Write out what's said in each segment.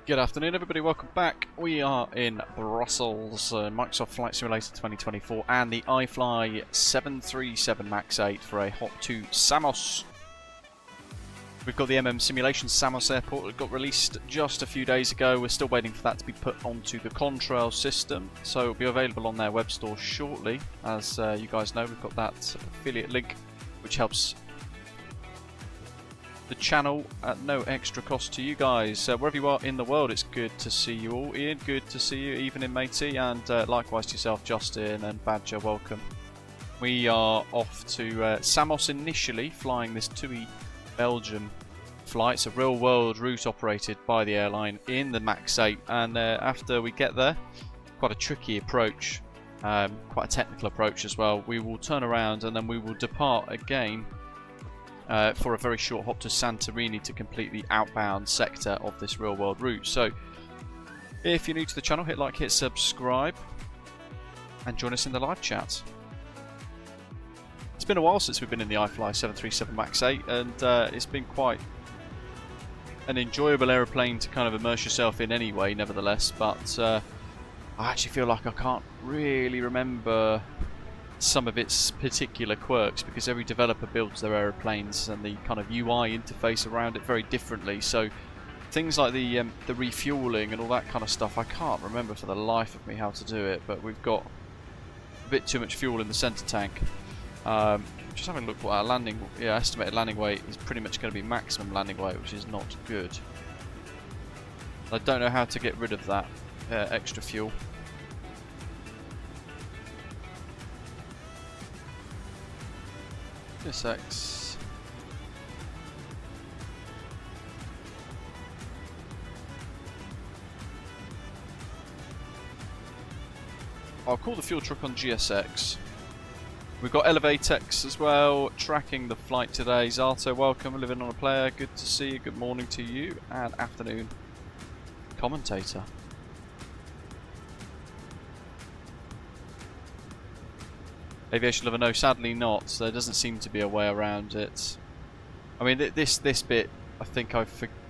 Good afternoon everybody, welcome back. We are in Brussels, Microsoft Flight Simulator 2024 and the iFly 737 MAX 8 for a hop to Samos. We've got the M'M Simulations SAMOS Airport that got released just a few days ago. We're still waiting for that to be put onto the Contrail system, so it'll be available on their web store shortly. As you guys know, we've got that affiliate link which helps the channel at no extra cost to you guys. Wherever you are in the world, it's good to see you all. Ian, good to see you, even in matey, and likewise to yourself, Justin and Badger, welcome. We are off to Samos initially, flying this TUI Belgium flight. It's a real world route operated by the airline in the MAX 8, and after we get there, quite a tricky approach, quite a technical approach as well. We will turn around and then we will depart again for a very short hop to Santorini to complete the outbound sector of this real world route. So if you're new to the channel, hit like, hit subscribe and join us in the live chat. It's been a while since we've been in the iFly 737 MAX 8, and it's been quite an enjoyable aeroplane to kind of immerse yourself in anyway, nevertheless, but I actually feel like I can't really remember some of its particular quirks, because every developer builds their aeroplanes and the kind of UI interface around it very differently. So things like the refueling and all that kind of stuff, I can't remember for the life of me how to do it, but we've got a bit too much fuel in the center tank. Just having a look what our landing, estimated landing weight is pretty much going to be maximum landing weight, which is not good. I don't know how to get rid of that extra fuel. SX. I'll call the fuel truck on GSX. We've got Elevatex as well, tracking the flight today. Zato, welcome, living on a player, good to see you, good morning to you, and afternoon, commentator. Aviation lover, no, sadly not. There doesn't seem to be a way around it. I mean, this bit, I think I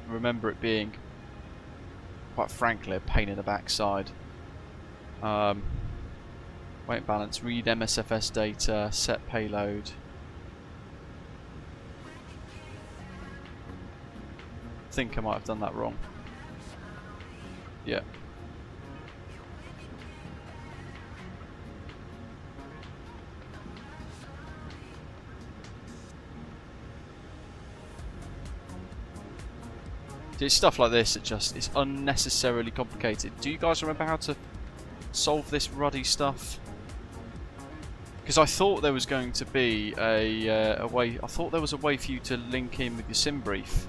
remember it being, quite frankly, a pain in the backside. Weight balance, read msfs data, set payload. I think I might have done that wrong. Yeah. It's stuff like this that just is unnecessarily complicated. Do you guys remember how to solve this ruddy stuff? Because I thought there was going to be a way. I thought there was a way for you to link in with your sim brief.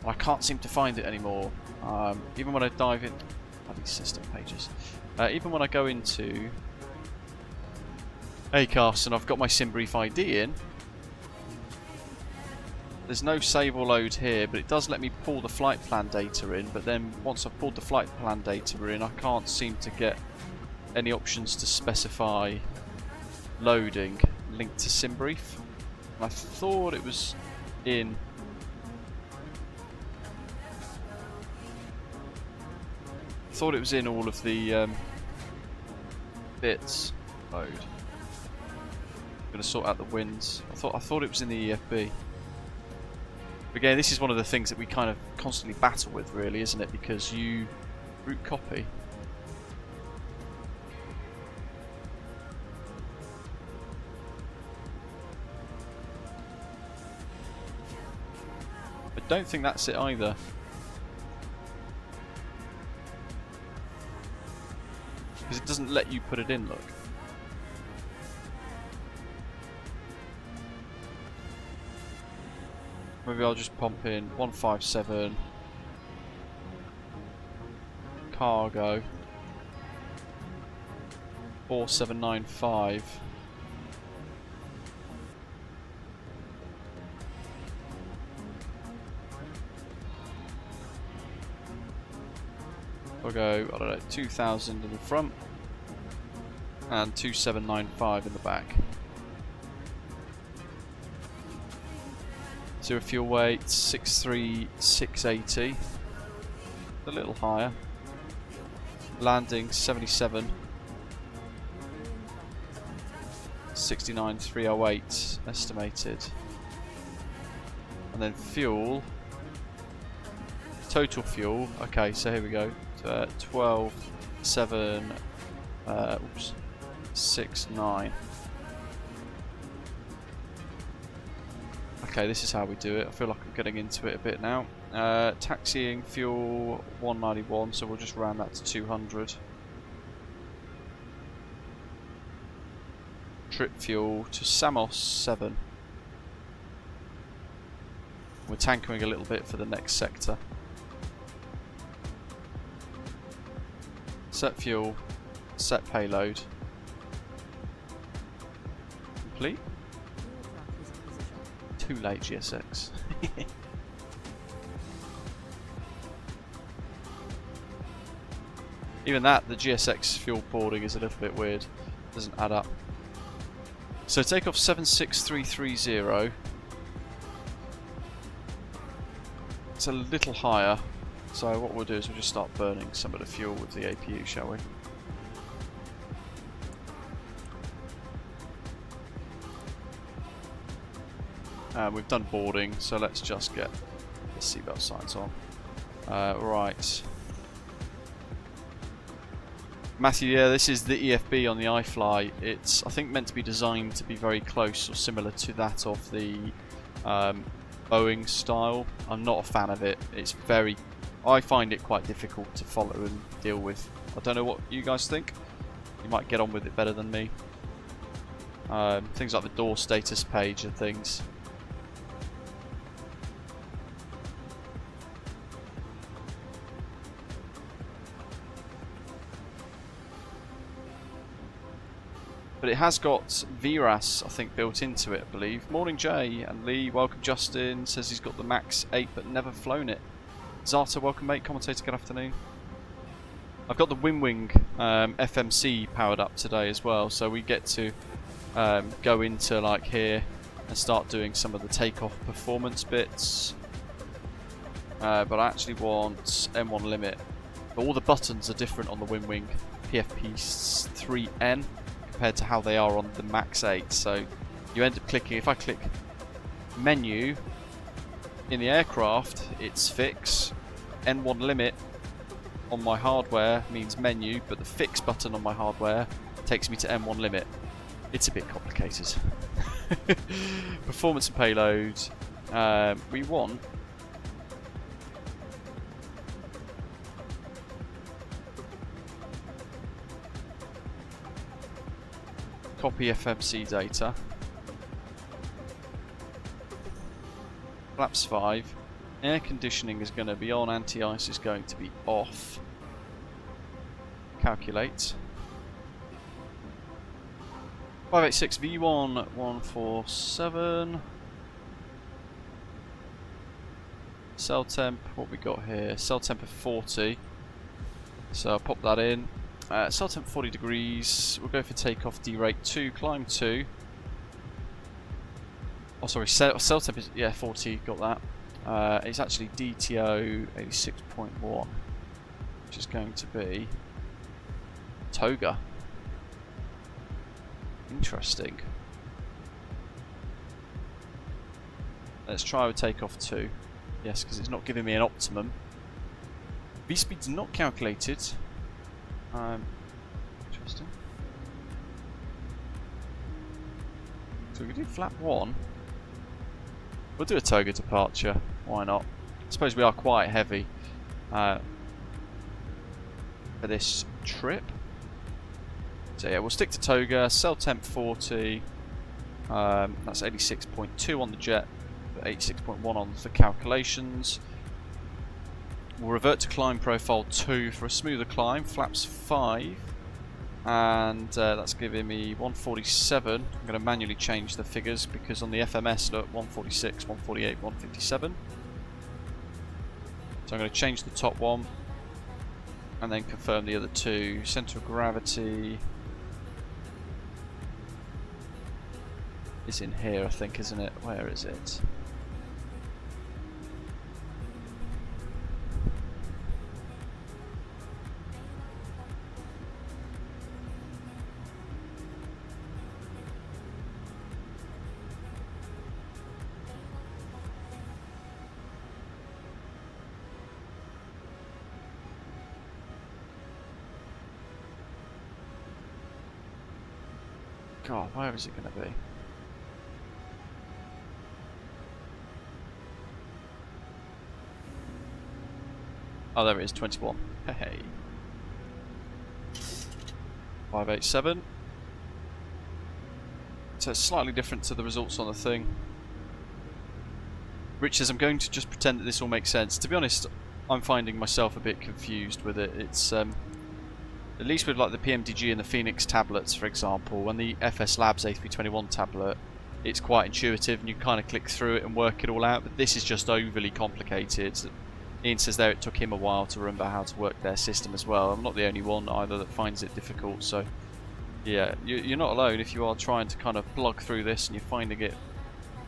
I can't seem to find it anymore. Even when I dive in, bloody system pages. Even when I go into Takeoff and I've got my sim brief ID in. There's no save or load here, but it does let me pull the flight plan data in, but then once I've pulled the flight plan data in, I can't seem to get any options to specify loading linked to SimBrief. I thought it was in all of the bits. Load. I'm gonna sort out the winds. I thought it was in the EFB. Again, this is one of the things that we kind of constantly battle with, really, isn't it? Because you root copy. I don't think that's it either. Because it doesn't let you put it in, look. Maybe I'll just pump in 157 cargo 4795. I'll go, I don't know, 2000 in the front and 2795 in the back. Zero fuel weight, 63680. a little higher. Landing 77. 69,308 estimated. And then fuel. Total fuel. Okay, so here we go. 12,7. 6,9. Okay, this is how we do it. I feel like I'm getting into it a bit now. Taxiing fuel 191, so we'll just round that to 200. Trip fuel to Samos 7. We're tankering a little bit for the next sector. Set fuel, set payload. Complete. Too late, GSX. Even that, the GSX fuel boarding is a little bit weird. Doesn't add up. So takeoff 76330. It's a little higher. So what we'll do is we'll just start burning some of the fuel with the APU, shall we? We've done boarding, so let's just get the seatbelt signs on. Right. Matthew, yeah, this is the EFB on the iFly. It's, I think, meant to be designed to be very close or similar to that of the Boeing style. I'm not a fan of it. It's very... I find it quite difficult to follow and deal with. I don't know what you guys think. You might get on with it better than me. Things like the door status page and things. But it has got VRAS, I think, built into it, I believe. Morning, Jay and Lee. Welcome, Justin. Says he's got the Max 8 but never flown it. Zata, welcome, mate. Commentator, good afternoon. I've got the Wing FMC powered up today as well, so we get to go into like here and start doing some of the takeoff performance bits. But I actually want M1 limit. But all the buttons are different on the Wing PFP3N. Compared to how they are on the Max 8, so you end up clicking, if I click menu in the aircraft, it's fix. N1 limit on my hardware means menu, but the fix button on my hardware takes me to M1 limit. It's a bit complicated. Performance and payload. We want copy FMC data. Flaps 5. Air conditioning is going to be on, anti-ice is going to be off. Calculate. 586 V1 147. Cell temp, what we got here? Cell temp of 40. So I'll pop that in. Cell temp 40 degrees. We'll go for takeoff D rate 2, climb 2. Oh, sorry, cell temp is, yeah, 40, got that. It's actually DTO 86.1, which is going to be Toga. Interesting. Let's try with takeoff 2. Yes, because it's not giving me an optimum. V-speed's not calculated. Interesting. So we can do flap 1. We'll do a Toga departure. Why not? I suppose we are quite heavy for this trip. So yeah, we'll stick to Toga. Cell temp 40. That's 86.2 on the jet, but 86.1 on the calculations. We'll revert to climb profile 2 for a smoother climb. Flaps 5. And that's giving me 147. I'm going to manually change the figures because on the FMS, look, 146, 148, 157. So I'm going to change the top one and then confirm the other two. Center of gravity is in here, I think, isn't it? Where is it? God, where is it going to be? Oh, there it is, 21. Hey. 587. So it's slightly different to the results on the thing. Rich says, I'm going to just pretend that this all makes sense. To be honest, I'm finding myself a bit confused with it. It's at least with like the PMDG and the Phoenix tablets, for example, and the FS Labs A321 tablet, it's quite intuitive and you kind of click through it and work it all out. But this is just overly complicated. Ian says there it took him a while to remember how to work their system as well. I'm not the only one either that finds it difficult. So yeah, you're not alone if you are trying to kind of plug through this and you're finding it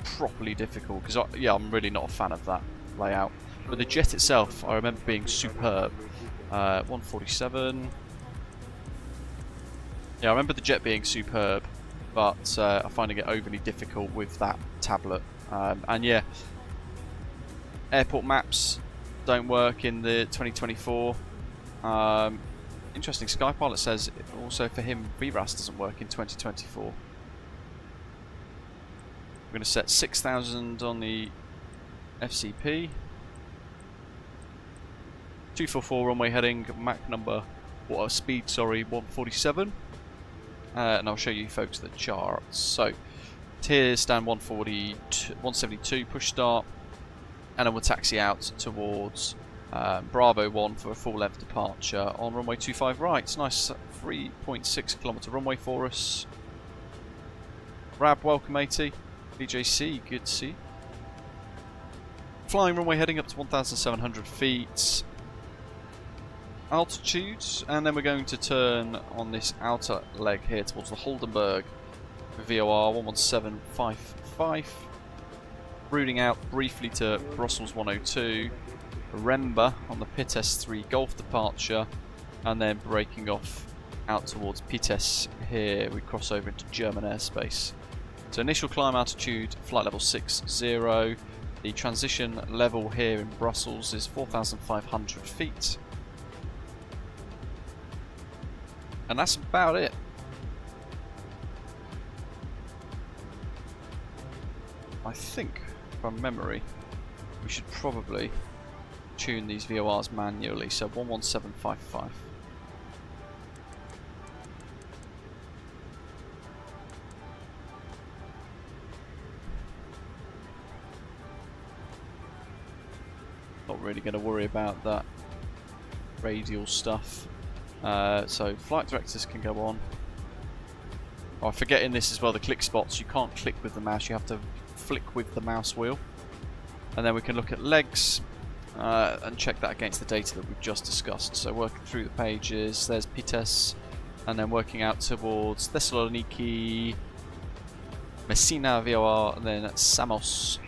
properly difficult. Because yeah, I'm really not a fan of that layout. But the jet itself, I remember being superb. 147. Yeah, I remember the jet being superb, but I'm finding it overly difficult with that tablet. And yeah, airport maps don't work in the 2024. Interesting, Skypilot says also for him VRAS doesn't work in 2024. We're going to set 6,000 on the FCP. 244 runway heading, Mach number, speed, sorry, 147. And I'll show you folks the charts. So, here's stand 172, push start, and then we'll taxi out towards Bravo 1 for a full length departure on runway 25 right. It's nice 3.6 kilometre runway for us. Rab, welcome matey. BJC, good to see you. Flying runway heading up to 1,700 feet. Altitude, and then we're going to turn on this outer leg here towards the Holdenberg VOR 11755, rooting out briefly to Brussels 102, Remba on the Pites 3 Golf departure, and then breaking off out towards Pites here. We cross over into German airspace. So initial climb altitude, flight level 60. The transition level here in Brussels is 4,500 feet. And that's about it. I think, from memory, we should probably tune these VORs manually. So 11755. Not really going to worry about that radial stuff. So flight directors can go on. Oh, I forget in this as well, the click spots, you can't click with the mouse, you have to flick with the mouse wheel. And then we can look at legs and check that against the data that we've just discussed. So working through the pages, there's Pites, and then working out towards Thessaloniki, Messina VOR, and then Samos.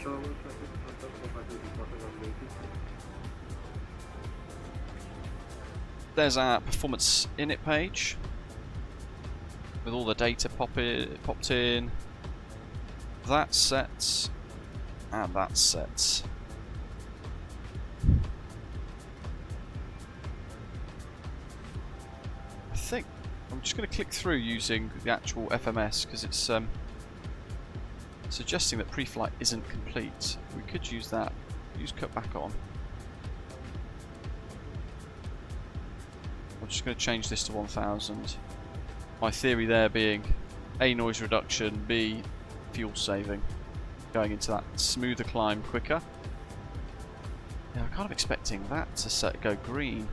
There's our performance init page with all the data popped in. That's set and that's set. I think I'm just going to click through using the actual FMS because it's suggesting that pre-flight isn't complete. We could use that. Use cut back on. I'm just going to change this to 1000. My theory there being A, noise reduction, B, fuel saving. Going into that smoother climb quicker. Yeah, I'm kind of expecting that to go green.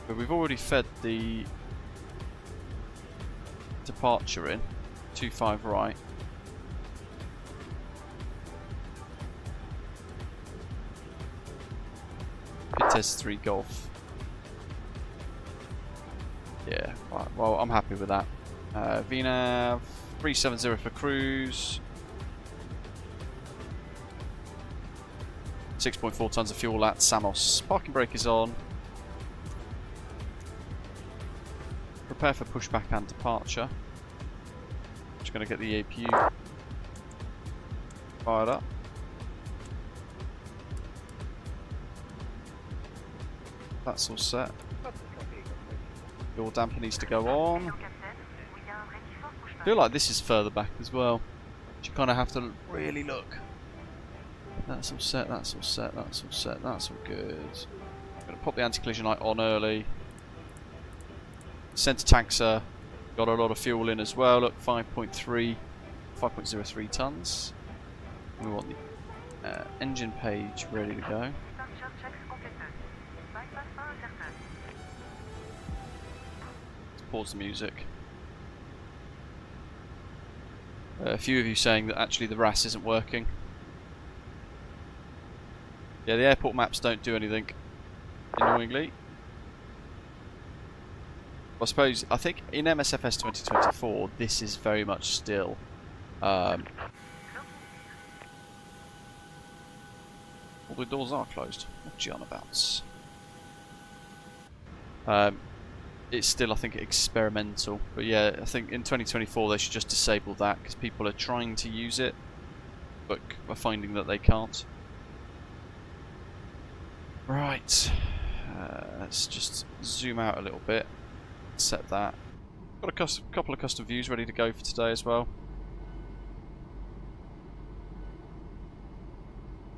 But we've already fed the departure in. 25 right. Pites 3 Golf. Yeah, right, well, I'm happy with that. VNAV 370 for cruise. 6.4 tons of fuel at Samos. Parking brake is on. Prepare for pushback and departure. Just going to get the APU fired up. That's all set. Your damper needs to go on. I feel like this is further back as well. You kind of have to really look. That's all set, that's all set, that's all set, that's all good. I'm going to pop the anti-collision light on early. Centre taxer, got a lot of fuel in as well. Look, 5.03 tons. We want the engine page ready to go. Let's pause the music. A few of you saying that actually the RAS isn't working. Yeah, the airport maps don't do anything, annoyingly. I suppose, I think in MSFS 2024, this is very much still all the doors are closed. What you on about? It's still, I think, experimental. But yeah, I think in 2024 they should just disable that because people are trying to use it, but are finding that they can't. Right. Let's just zoom out a little bit. Set that. Got a couple of custom views ready to go for today as well.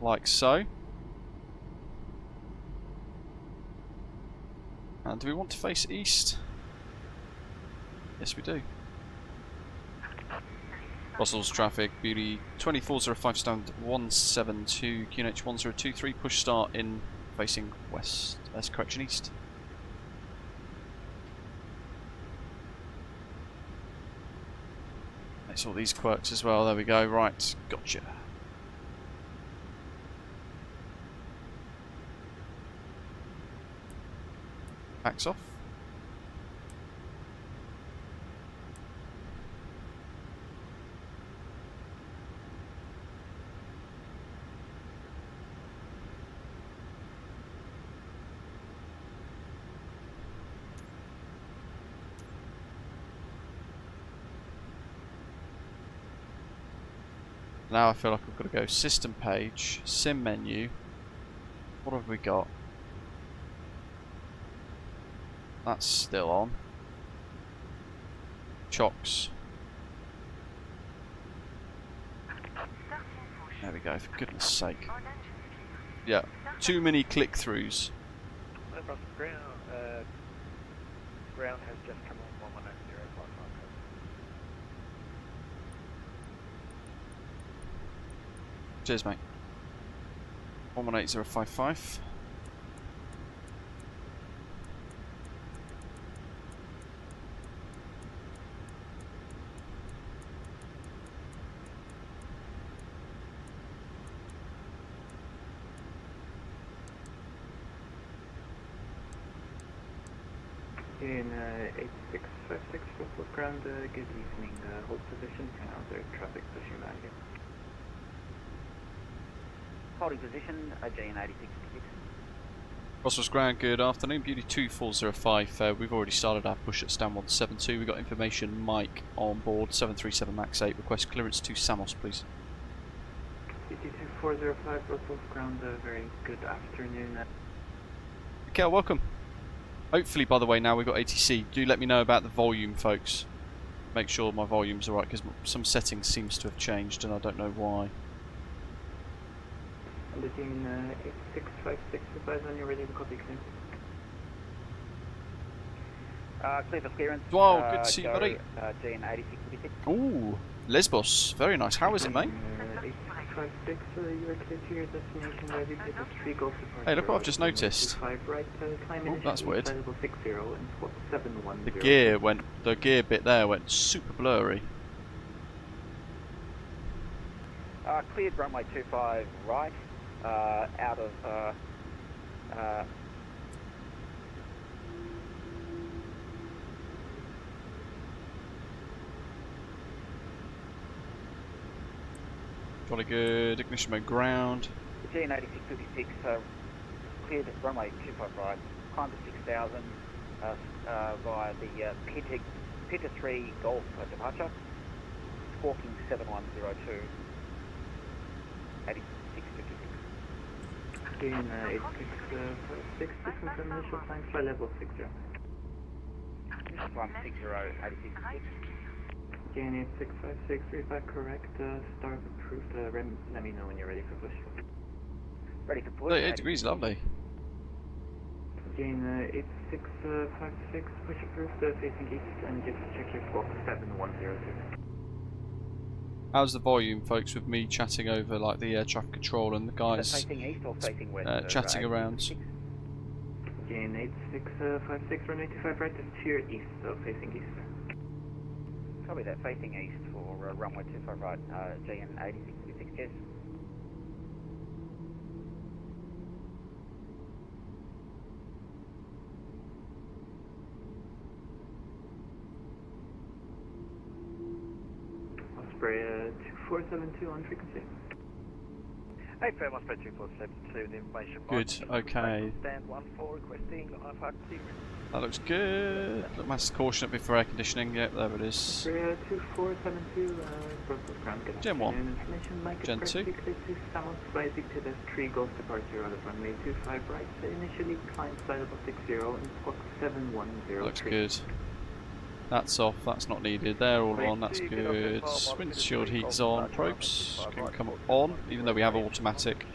Like so. And do we want to face east? Yes, we do. Brussels traffic, Beauty 2405 stand 172, QNH 1023, push start in facing west, correction east. Let's all these quirks as well, there we go, right, gotcha. Backs off. Now I feel like I've got to go system page, sim menu. What have we got? That's still on. Chocks. There we go, for goodness sake. Yeah, too many click-throughs. Ground has just come on 110055. Cheers, mate. 118055. In 8656 Russell ground, good evening. Hold position, counter traffic pushing back. Holding position, JN86. Brussels ground, good afternoon. Beauty 2405. We've already started our push at stand 172. We've got information Mike on board, 737 MAX 8. Request clearance to Samos, please. Beauty 2405 Russell ground, very good afternoon. Okay, welcome. Hopefully, by the way, now we've got ATC. Do let me know about the volume, folks. Make sure my volume's alright, because some settings seems to have changed, and I don't know why. And the team 8656, advise when you're ready to copy clear. Clear for clearance. Wow, good to see you, buddy. JN86. Ooh, Lesbos. Very nice. How is it, mate? 8656, you are clear to your destination, ready to the 3 Gulf departure. Hey, look what I've just noticed. Right, Oh, that's weird. 60 and 710. The gear bit there went super blurry. Cleared runway 25 right, out of Jolly good. Ignition mode ground. JN8656, cleared runway 25 right, climb to 6000 via the Peter 3 Golf departure, squawking 7102. 8656. Again, 8656, confirm initial time, fly level 60. climb 6086. Gain 8656, read back correct, start approved, let me know when you're ready for push. Ready for push. 38 degrees, lovely. Gain 8656, push approved, facing east, and just check your squawk 7102. How's the volume, folks, with me chatting over like the air traffic control and the guys Facing east or facing west? chatting around? Gain 8656, runway 25 right, just to your east, so facing east. Copy that, facing east for runway 25 right, GN 8626, yes. Osprey 2472 on frequency. Hey, firm Osprey 2472, the information. Good, okay. Stand 14 requesting iFly zero. That looks good. Look, mass caution up before air conditioning. Yep, there it is. Osprey 2472, Brussels ground. Good Gen 1. Information, Mike Gen 2. to Samos, rising to the 3 Golf departure on the runway 25 right. Initially climb flight level 60 and squawk 7103. Looks good. That's off, that's not needed. They're all on, that's good. Windshield heat's on. Probes can come on, even though we have automatic.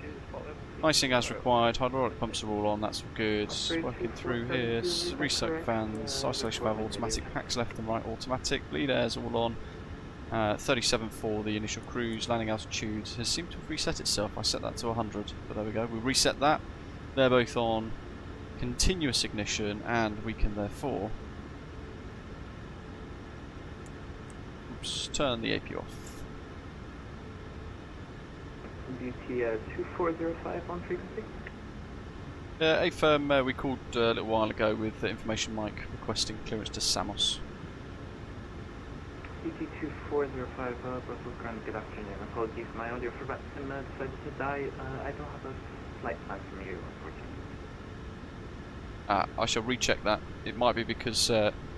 Icing as required, hydraulic pumps are all on, that's good. Working through here, resoak fans, isolation valve automatic, packs left and right automatic, bleed air's all on. 37 for the initial cruise, landing altitude has seemed to have reset itself. I set that to 100, but there we go. We reset that. They're both on continuous ignition, and we can therefore turn the AP off. DT 2405 on frequency. A firm we called a little while ago with the information mic requesting clearance to Samos. DT 2405 Brussels ground, good afternoon. Apologies, my audio for VATSIM decided to die. I don't have a flight plan from you, unfortunately. I shall recheck that. It might be because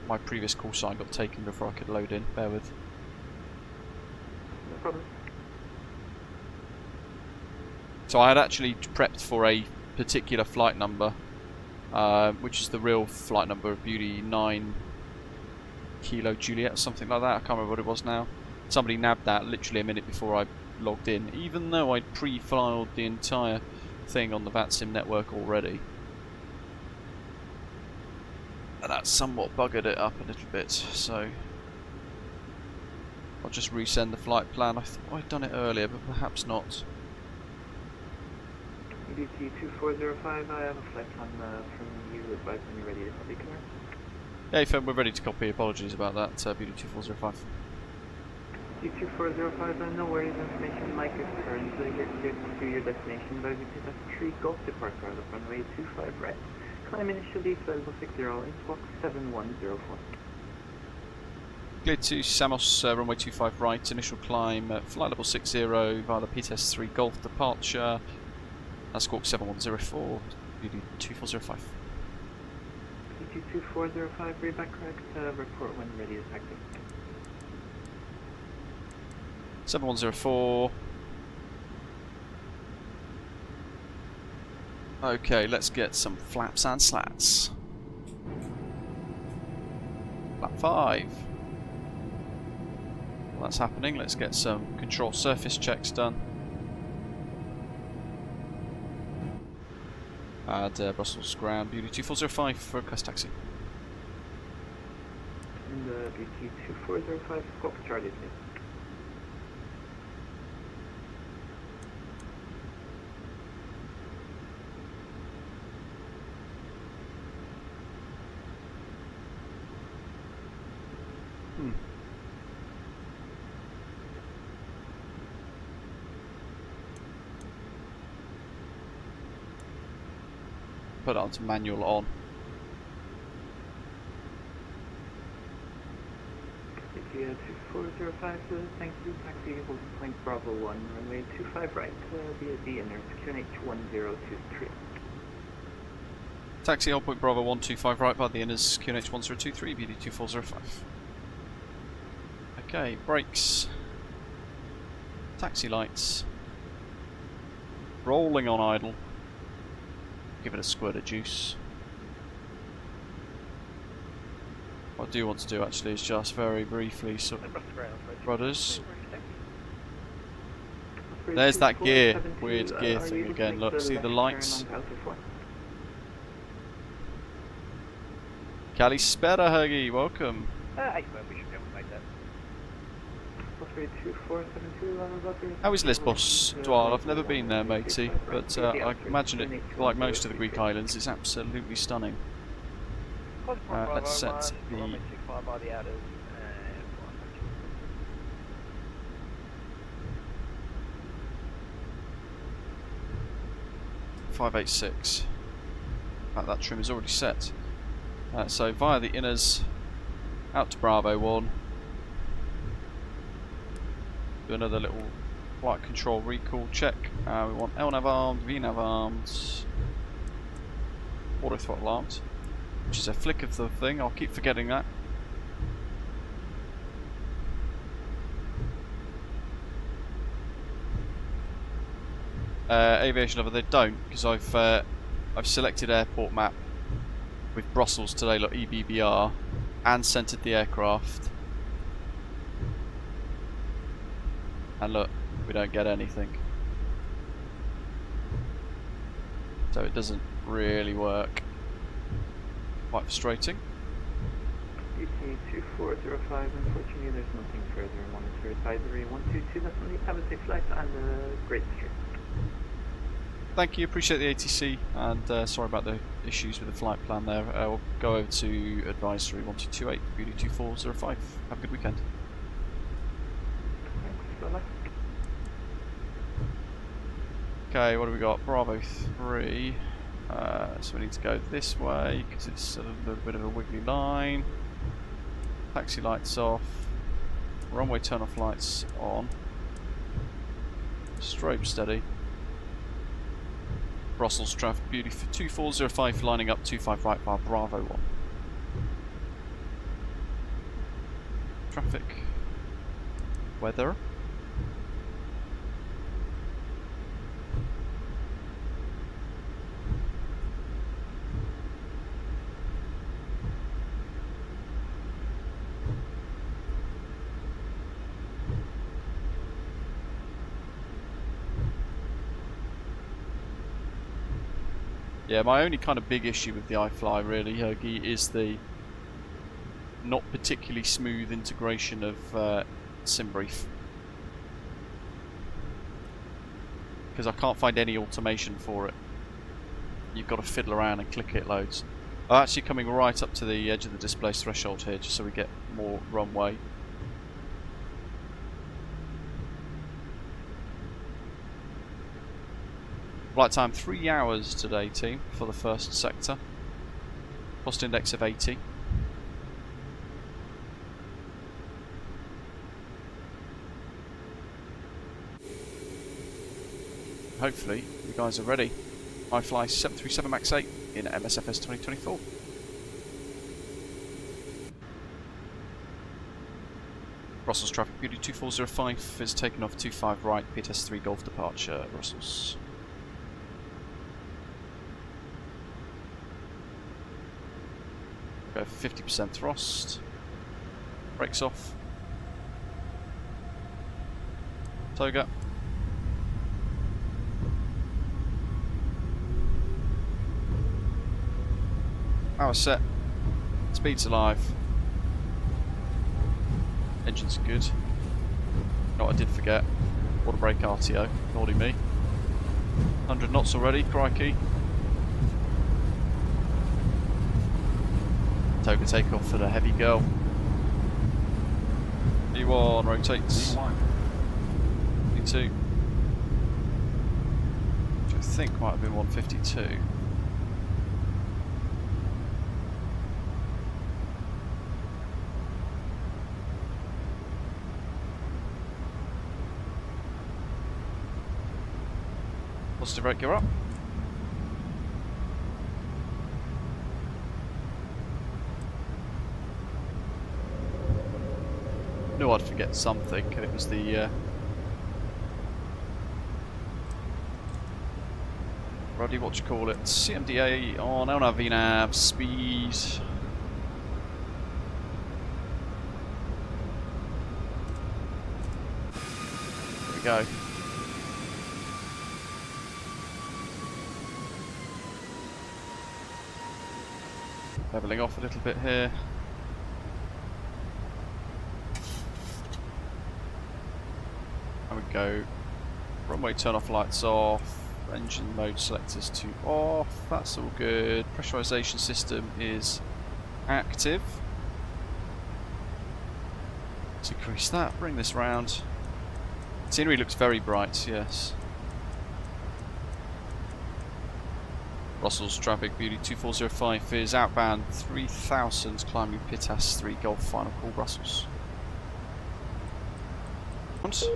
my previous call sign got taken before I could load in. Bear with. No problem. So I had actually prepped for a particular flight number, which is the real flight number of Beauty 9 Kilo Juliet or something like that. I can't remember what it was now. Somebody nabbed that literally a minute before I logged in, even though I'd pre-filed the entire thing on the VATSIM network already. And that somewhat buggered it up a little bit, so I'll just resend the flight plan. I thought I'd done it earlier, but perhaps not. DT 2405, I have a flight plan from you. Advise when you're ready to copy, command. Hey, firm, we're ready to copy. Apologies about that, Beauty 2405. DT 2405, no worries, information mic is currently you're cleared to your destination. Advise you to the 3 Golf departure on the runway 25 right. Climb initially flight level 60 and squawk 7104. Cleared to Samos, runway 25 right, initial climb, flight level 60 via the PTS3 Golf departure, squawk 7104, Beauty 2405. DT 2405, read back correct, report when ready to taxi. 7104. Okay, let's get some flaps and slats. Flap 5. While that's happening, let's get some control surface checks done. Add Brussels ground, Beauty 2405 for request taxi. And DT 2405, squawk Charlie, please. Put it onto manual on. DT 2405, thank you. Taxi holding point Bravo 1, runway 25 right, via the inner QNH 1023. Taxi hold point Bravo 125 right by the inners, QNH 1023, BD 2405. Okay, brakes. Taxi lights. Rolling on idle. Give it a squirt of juice. What I do want to do actually is just very briefly sort of rudders. There's that gear, weird gear thing again. Look, see the lights? Kalispera, Huggy, welcome. We should be able to make that. How is Lesbos, Dwal? I've never been there, matey, but I imagine it, like most of the Greek islands, it's absolutely stunning. Let's set the... 586. In fact, that trim is already set. So via the inners, out to Bravo 1. Do another little flight control recall check. We want LNAV armed, VNAV armed, auto throttle armed, which is a flick of the thing. I'll keep forgetting that. Aviation lover, they don't, because I've selected airport map with Brussels today, like EBBR, and centered the aircraft. And look, we don't get anything. So it doesn't really work. Quite frustrating. UT2405, unfortunately there's nothing further. Monitor advisory 122, that's only have a safe flight and a great stream. Thank you, appreciate the ATC, and sorry about the issues with the flight plan there. We'll go over to advisory 1228, UT2405. Have a good weekend. Okay, what do we got? Bravo 3. So we need to go this way because it's a little bit of a wiggly line. Taxi lights off. Runway turn off lights on. Strobe steady. Brussels traffic beauty for 2405 lining up 25 right bar Bravo 1. Traffic. Weather. Yeah, my only kind of big issue with the iFly really, Hoagie, is the not particularly smooth integration of SimBrief. Because I can't find any automation for it. You've got to fiddle around and click it loads. I'm actually coming right up to the edge of the displaced threshold here just so we get more runway. Flight time 3 hours today, team, for the first sector. Cost index of 80. Hopefully, you guys are ready. iFly 737 MAX 8 in msfs 2024. Brussels traffic beauty 2405 is taken off 25 right, PTS 3 Golf departure, Brussels. Go for 50% thrust. Brakes off. Toga. Power set. Speed's alive. Engines are good. No, I did forget. Water brake RTO. Naughty me. 100 knots already, crikey. Toga takeoff for the heavy girl. E1 rotates. E2. Which I think might have been 152. Positive rate, gear up. Knew I'd forget something, and it was the Roddy, what you call it? CMDA on LNAV VNAV speed go. Leveling off a little bit here. And we go runway turn off, lights off, engine mode selectors to off, that's all good. Pressurization system is active. Let's increase that, bring this round. Scenery looks very bright, yes. Brussels traffic beauty 2405 is outbound 3000 climbing Pitas 3 Golf final call Brussels. Looking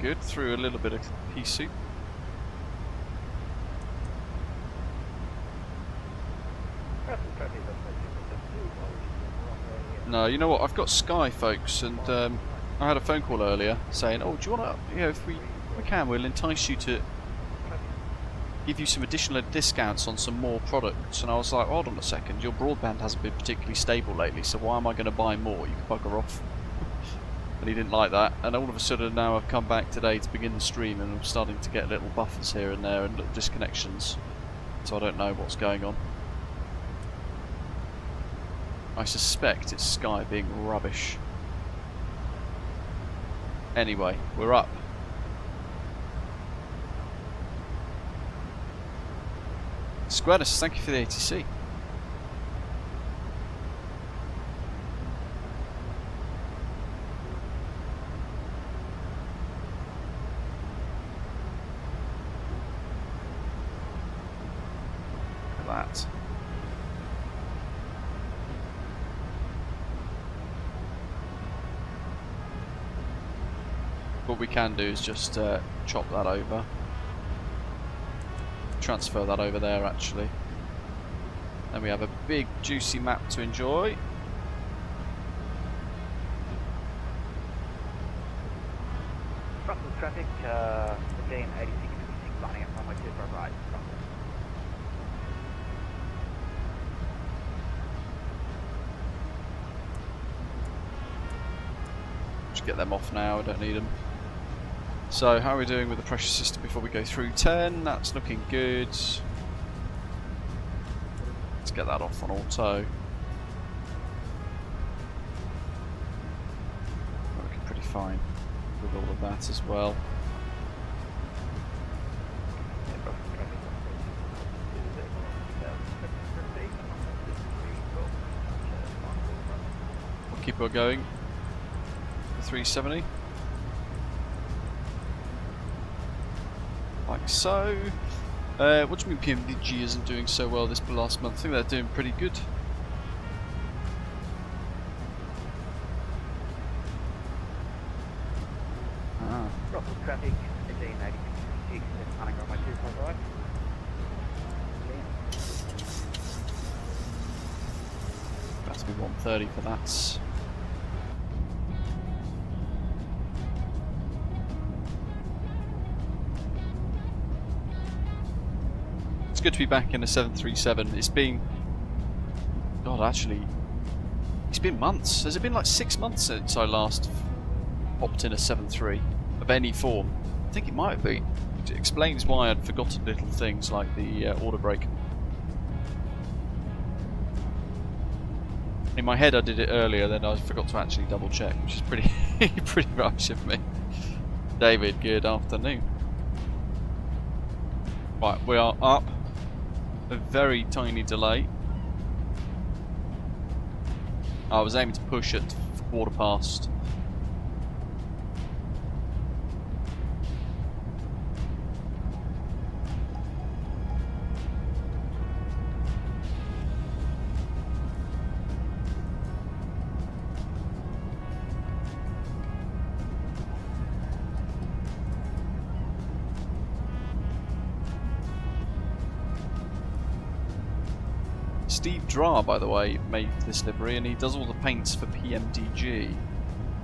good, through a little bit of pea soup. No, you know what? I've got Sky, folks, and I had a phone call earlier saying, "Oh, do you want to? You know, if we can, we'll entice you to give you some additional discounts on some more products." And I was like, "Hold on a second, your broadband hasn't been particularly stable lately, so why am I going to buy more? You can bugger off." And he didn't like that. And all of a sudden, now I've come back today to begin the stream, and I'm starting to get little buffers here and there and little disconnections. So I don't know what's going on. I suspect it's Sky being rubbish. Anyway, we're up. Squatus, thank you for the ATC. Look at that. What we can do is just chop that over. Transfer that over there actually. Then we have a big juicy map to enjoy. Brussels traffic, again 86 lining up runway 25 right. Just get them off now, I don't need them. So how are we doing with the pressure system before we go through 10? That's looking good. Let's get that off on auto. Looking pretty fine with all of that as well. We'll keep her going. The 370. Like so. What do you mean PMDG isn't doing so well this last month? I think they're doing pretty good. Ah. Brussels traffic, again 86 running runway 25 right. That's be 130 for that. It's good to be back in a 737. It's been... God, actually... It's been months. Has it been like 6 months since I last hopped in a 7.3 of any form? I think it might have been. It explains why I'd forgotten little things like the order brake. In my head I did it earlier, then I forgot to actually double check, which is pretty pretty rubbish of me. David, good afternoon. Right, we are up. A very tiny delay. I was aiming to push at 1/4 past. Steve Dra, by the way, made this livery, and he does all the paints for PMDG.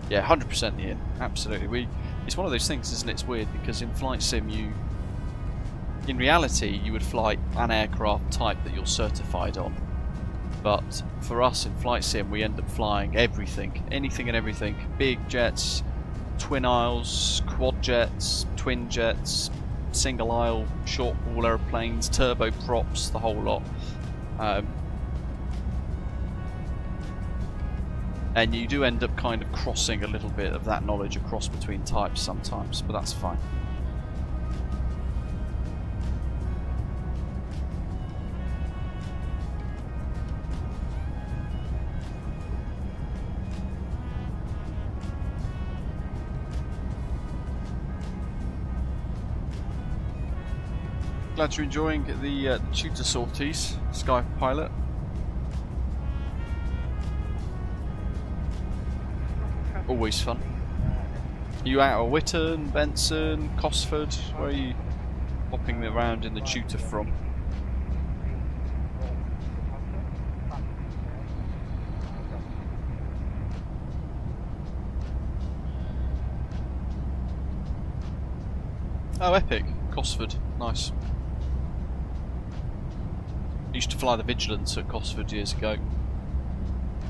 Yeah, 100% Ian, absolutely. It's one of those things, isn't it? It's weird because in flight sim, in reality, you would fly an aircraft type that you're certified on. But for us in Flight Sim, we end up flying everything, anything and everything. Big jets, twin aisles, quad jets, twin jets, single aisle, short haul aeroplanes, turboprops, the whole lot. And you do end up kind of crossing a little bit of that knowledge across between types sometimes, but that's fine. Glad you're enjoying the tutor sorties, Sky Pilot. Always fun. You out of Whitton, Benson, Cosford? Where are you hopping around in the tutor from? Oh, epic. Cosford. Nice. Used to fly the Vigilance at Cosford years ago.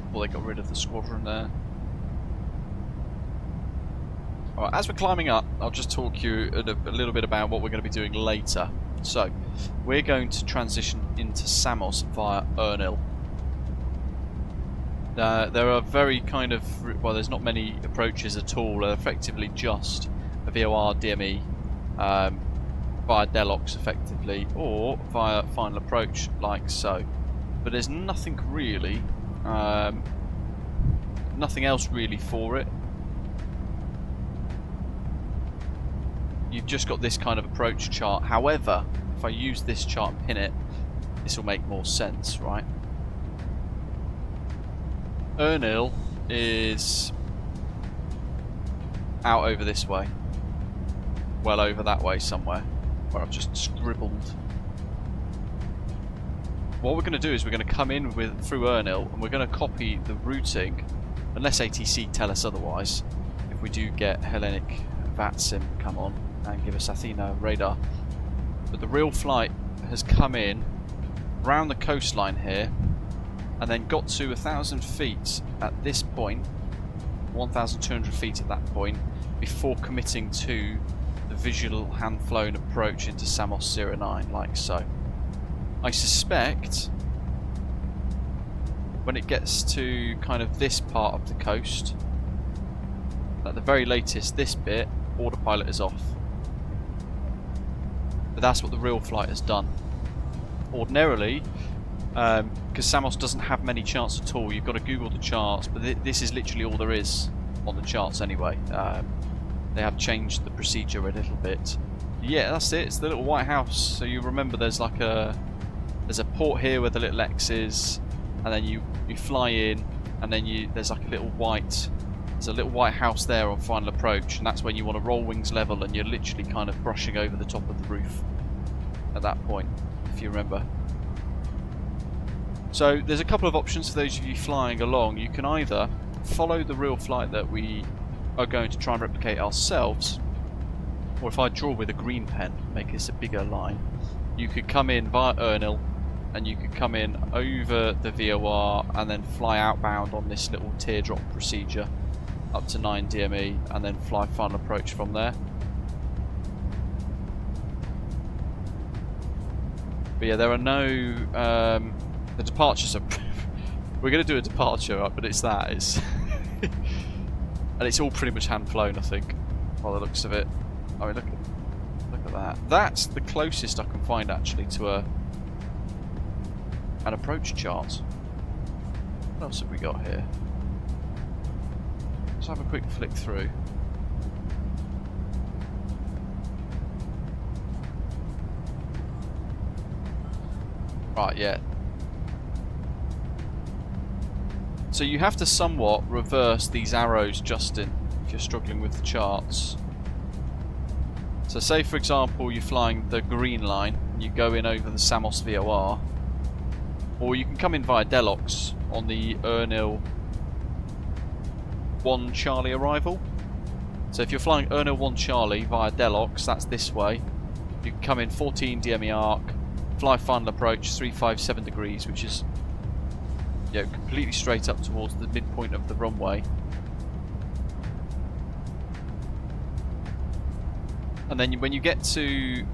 Before they got rid of the squadron there. Alright, as we're climbing up, I'll just talk you a little bit about what we're going to be doing later. So, we're going to transition into Samos via Ernil. There are very kind of, well, there's not many approaches at all. They're effectively just a VOR DME via Delox effectively, or via final approach like so. But there's nothing really, nothing else really for it. You've just got this kind of approach chart. However, if I use this chart and pin it, this will make more sense, right? Ernil is out over this way. Well over that way somewhere, where I've just scribbled. What we're going to do is we're going to come in through Ernil, and we're going to copy the routing, unless ATC tell us otherwise, if we do get Hellenic VATSIM come on and give us Athena radar. But the real flight has come in round the coastline here and then got to 1,000 feet at this point, 1,200 feet at that point, before committing to the visual hand-flown approach into Samos 09, like so. I suspect when it gets to kind of this part of the coast, at the very latest, this bit, autopilot is off. But that's what the real flight has done. Ordinarily, because Samos doesn't have many charts at all, you've got to Google the charts, but this is literally all there is on the charts anyway. They have changed the procedure a little bit. Yeah, that's it, it's the little white house. So you remember there's like there's a port here where the little X is, and then you fly in, and then there's like a little white, there's a little white house there on final approach, and that's when you want to roll wings level, and you're literally kind of brushing over the top of the roof at that point, if you remember. So there's a couple of options for those of you flying along. You can either follow the real flight that we are going to try and replicate ourselves, or if I draw with a green pen, make this a bigger line, you could come in via Ernil, and you could come in over the VOR and then fly outbound on this little teardrop procedure up to 9 DME and then fly final approach from there. But yeah, there are no the departures are we're going to do a departure, right, but it's and it's all pretty much hand flown, I think, by the looks of it. I mean, look at that. That's the closest I can find actually to an approach chart. What else have we got here? Let's have a quick flick through. Right, yeah. So you have to somewhat reverse these arrows, Justin, if you're struggling with the charts. So say for example you're flying the green line, you go in over the Samos VOR, or you can come in via Delox on the Ernil 1 Charlie arrival. So if you're flying Ernil 1 Charlie via Delox, that's this way. You can come in 14 DME arc, fly final approach 357 degrees, which is yeah, completely straight up towards the midpoint of the runway. And then when you get to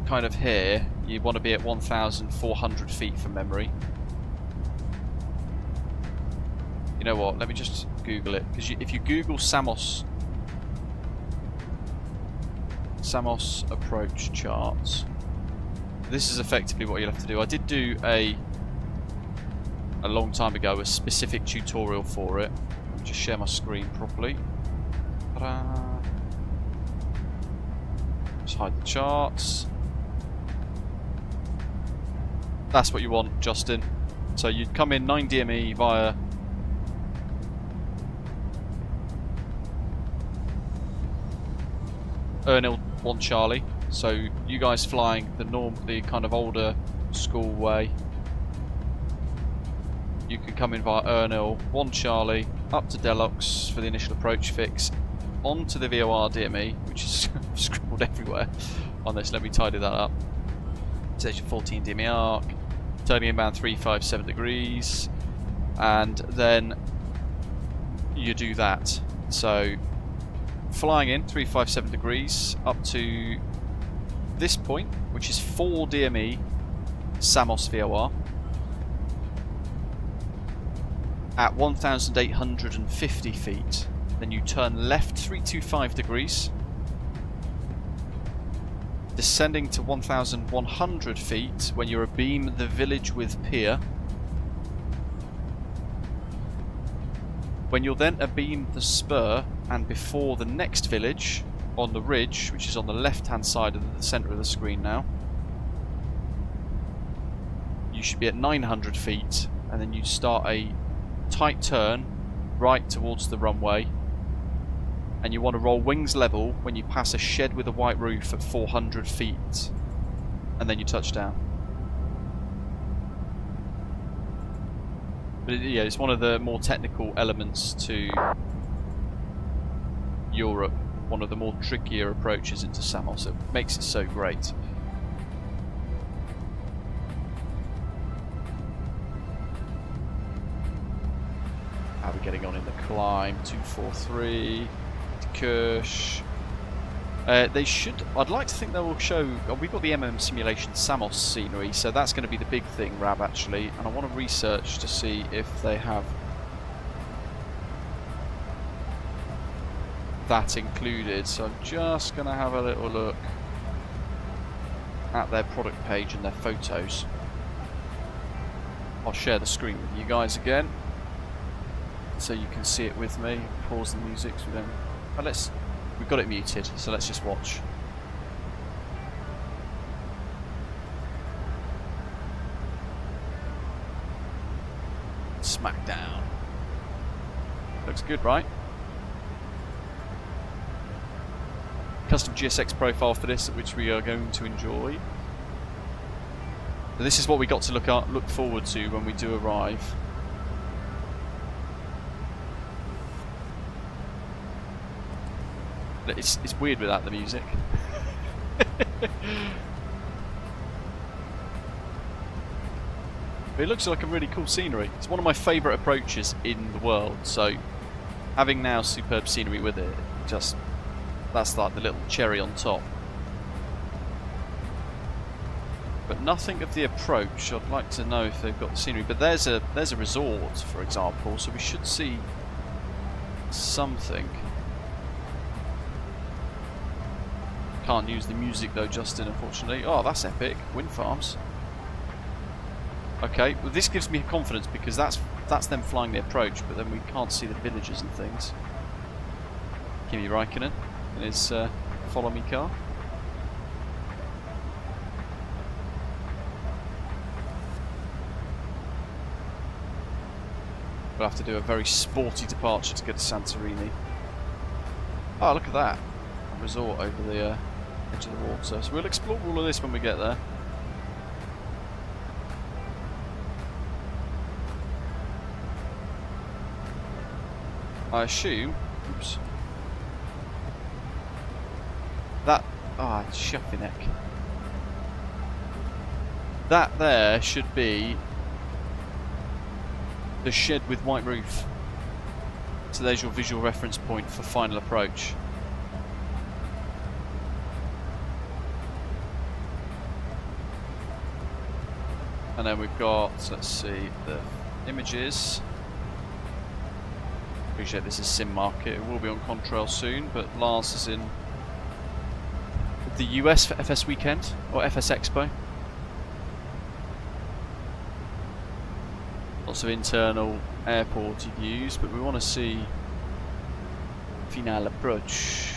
kind of here, you want to be at 1,400 feet from memory. You know what, let me just Google it, because if you Google SAMOS approach charts, this is effectively what you'll have to do. I did do a long time ago a specific tutorial for it. Let me just share my screen properly. Ta-da. Just hide the charts. That's what you want, Justin. So you'd come in 9 DME via Ernil 1 Charlie. So you guys flying the kind of older school way. You can come in via Ernil 1 Charlie up to Deluxe for the initial approach fix, onto the VOR DME, which is scribbled everywhere on this. Let me tidy that up. Station 14 DME arc, turning inbound 357 degrees, and then you do that. So flying in 357 degrees up to this point, which is 4 DME SAMOS VOR at 1,850 feet. Then you turn left 325 degrees, descending to 1,100 feet when you're abeam the village with pier. When you're then abeam the spur and before the next village on the ridge, which is on the left hand side of the centre of the screen now, you should be at 900 feet, and then you start a tight turn right towards the runway, and you want to roll wings level when you pass a shed with a white roof at 400 feet, and then you touch down. But yeah, it's one of the more technical elements to Europe, one of the more trickier approaches into SAMOS. It makes it so great. How are we getting on in the climb? 243 to Kirsch. They should. I'd like to think they will show. We've got the M'M Simulations SAMOS scenery, so that's going to be the big thing, Rab, actually. And I want to research to see if they have that included. So I'm just going to have a little look at their product page and their photos. I'll share the screen with you guys again, so you can see it with me. Pause the music so we don't. Oh, we've got it muted, so let's just watch. Smackdown. Looks good, right? Custom GSX profile for this, which we are going to enjoy. So this is what we got to look forward to when we do arrive. It's weird without the music. But it looks like a really cool scenery. It's one of my favourite approaches in the world, so having now superb scenery with it, that's like the little cherry on top. But nothing of the approach. I'd like to know if they've got the scenery. But there's a resort, for example, so we should see something. Can't use the music though, Justin, unfortunately. Oh, that's epic. Wind farms. Okay, well this gives me confidence because that's them flying the approach, but then we can't see the villages and things. Kimi Räikkönen in his follow me car. We'll have to do a very sporty departure to get to Santorini. Oh, look at that. A resort over the edge of the water. So we'll explore all of this when we get there. I assume... Oops. That... Ah, Shuffy neck. That there should be the shed with white roof. So there's your visual reference point for final approach. And then we've got, let's see, the images. Appreciate this is Sim Market. It will be on Contrail soon, but Lars is in the US for FS Weekend, or FS Expo. Lots of internal airport views, but we want to see final approach.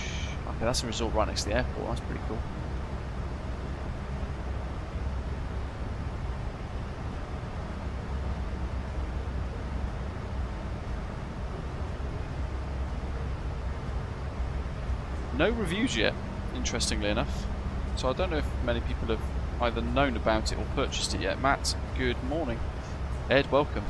Okay, that's a resort right next to the airport. That's pretty cool. No reviews yet, interestingly enough. So I don't know if many people have either known about it or purchased it yet. Matt, good morning. Ed, welcome.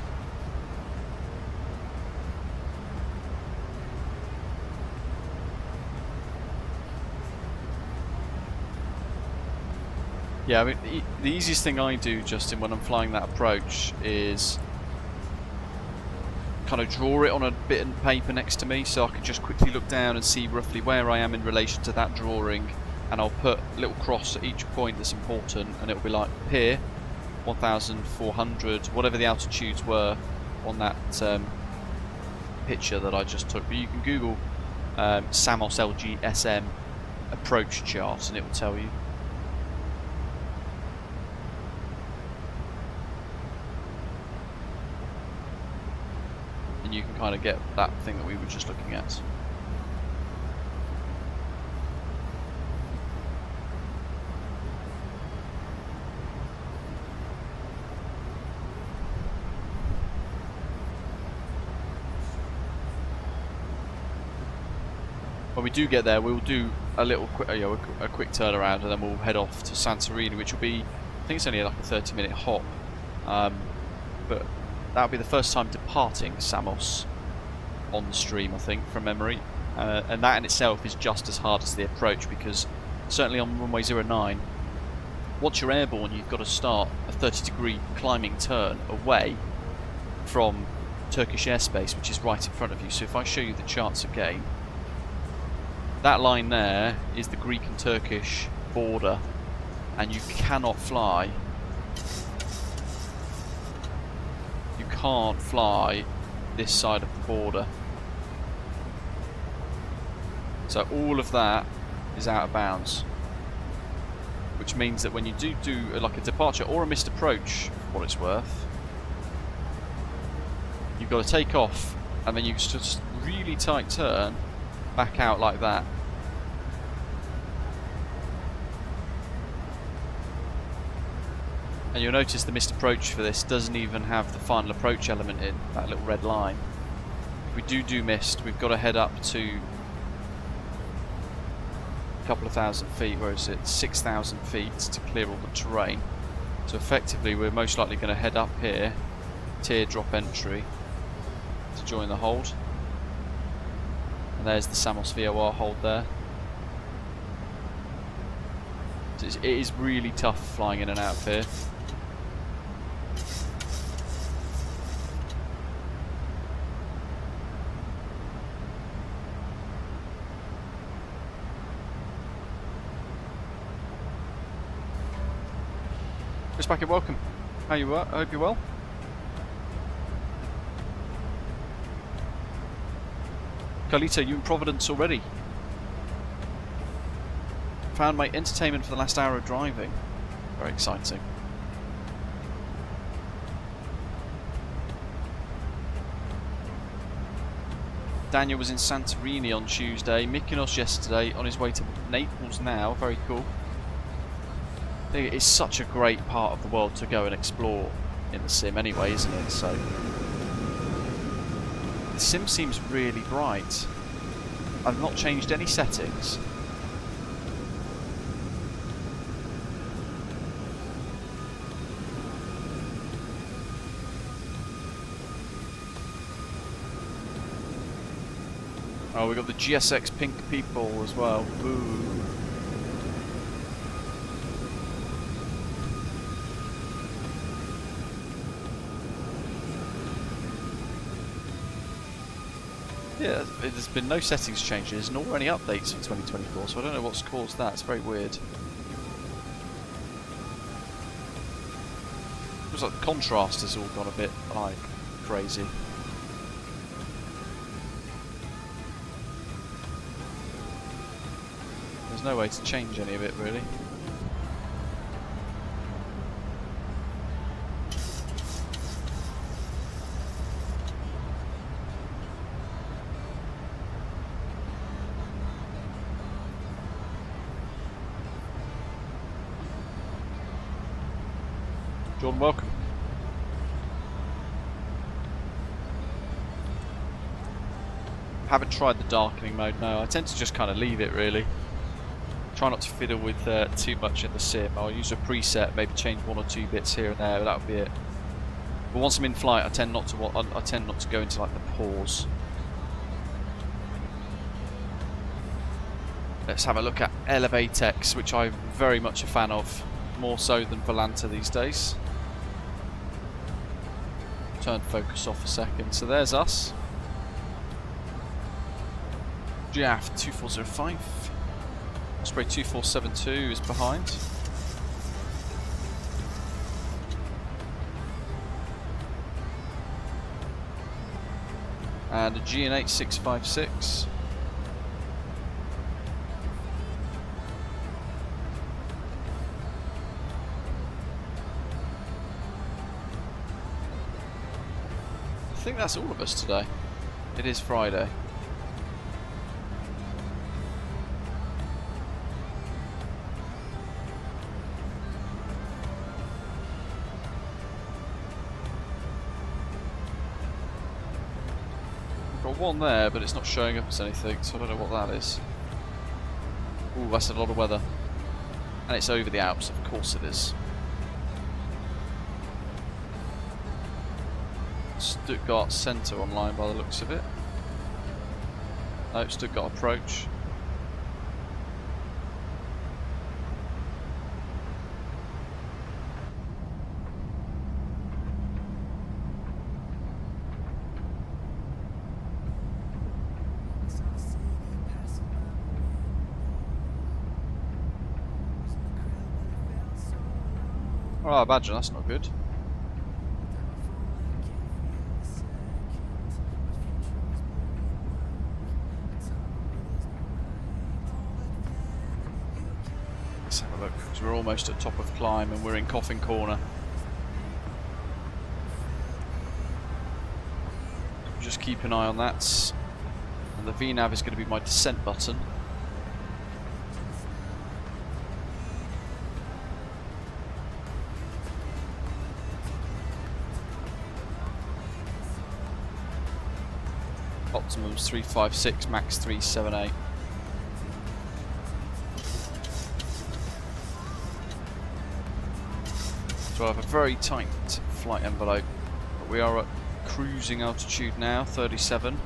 Yeah, I mean, the easiest thing I do, Justin, when I'm flying that approach is kind of draw it on a bit of paper next to me, so I can just quickly look down and see roughly where I am in relation to that drawing, and I'll put a little cross at each point that's important, and it'll be like here, 1,400, whatever the altitudes were on that picture that I just took. But you can Google SAMOS LGSM approach chart, and it will tell you. You can kind of get that thing that we were just looking at. When we do get there, we'll do a little a quick turnaround, and then we'll head off to Santorini, which will be, I think it's only like a 30-minute hop, but that'll be the first time departing Samos on the stream, I think, from memory. And that in itself is just as hard as the approach, because certainly on runway 09, once you're airborne, you've got to start a 30-degree climbing turn away from Turkish airspace, which is right in front of you. So if I show you the charts again, that line there is the Greek and Turkish border, and you cannot fly. You can't fly this side of the border. So all of that is out of bounds, which means that when you do like a departure or a missed approach, for what it's worth, you've got to take off, and then you just really tight turn back out like that. And you'll notice the missed approach for this doesn't even have the final approach element in, that little red line. If we do missed, we've got to head up to a couple of thousand feet, where is it? 6,000 feet to clear all the terrain. So effectively we're most likely going to head up here, teardrop entry, to join the hold. And there's the Samos VOR hold there. So it is really tough flying in and out of here. Pushback, welcome. How you are? I hope you're well. Carlito, you in Providence already? Found my entertainment for the last hour of driving. Very exciting. Daniel was in Santorini on Tuesday, Mykonos yesterday, on his way to Naples now. Very cool. It's such a great part of the world to go and explore in the sim anyway, isn't it? So the sim seems really bright. I've not changed any settings. Oh, we got the GSX pink people as well. Boo. Yeah, there's been no settings changes nor any updates for 2024, so I don't know what's caused that. It's very weird. Looks like the contrast has all gone a bit like crazy. There's no way to change any of it really. Jordan, welcome. Haven't tried the darkening mode, no. I tend to just kind of leave it really. Try not to fiddle with too much in the sim. I'll use a preset, maybe change one or two bits here and there, but that'll be it. But once I'm in flight, I tend not to go into like the pause. Let's have a look at Elevatex, which I'm very much a fan of, more so than Volanta these days. Turn focus off a second. So there's us. GAF 2405. Osprey 2472 is behind. And a GN8 656. I think that's all of us today. It is Friday. We've got one there, but it's not showing up as anything, so I don't know what that is. Ooh, that's a lot of weather. And it's over the Alps, of course it is. Stuttgart Centre online by the looks of it. Nope, Stuttgart approach. Oh, Badger, that's not good. Let's have a look, because we're almost at top of climb and we're in Coffin Corner. Just keep an eye on that. And the VNav is going to be my descent button. Optimum's 356, max 378. So I have a very tight flight envelope, but we are at cruising altitude now, 37.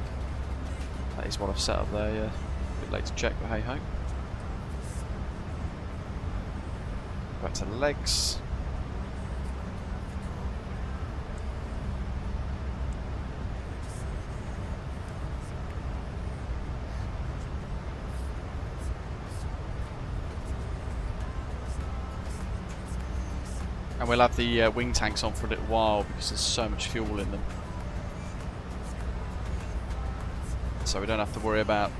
That is what I've set up there, yeah. A bit late to check, but hey ho. Back to legs. And we'll have the wing tanks on for a little while because there's so much fuel in them. So we don't have to worry about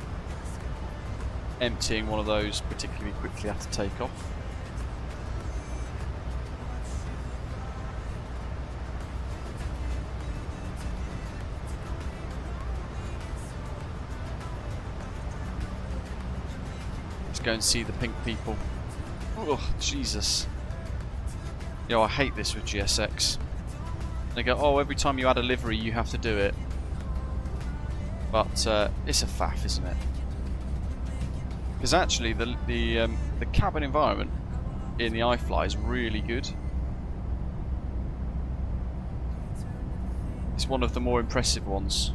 emptying one of those particularly quickly after takeoff. Let's go and see the pink people. Oh, Jesus. Yo, I hate this with GSX. They go, oh, every time you add a livery you have to do it. But it's a faff, isn't it? Because actually the cabin environment in the iFly is really good. It's one of the more impressive ones.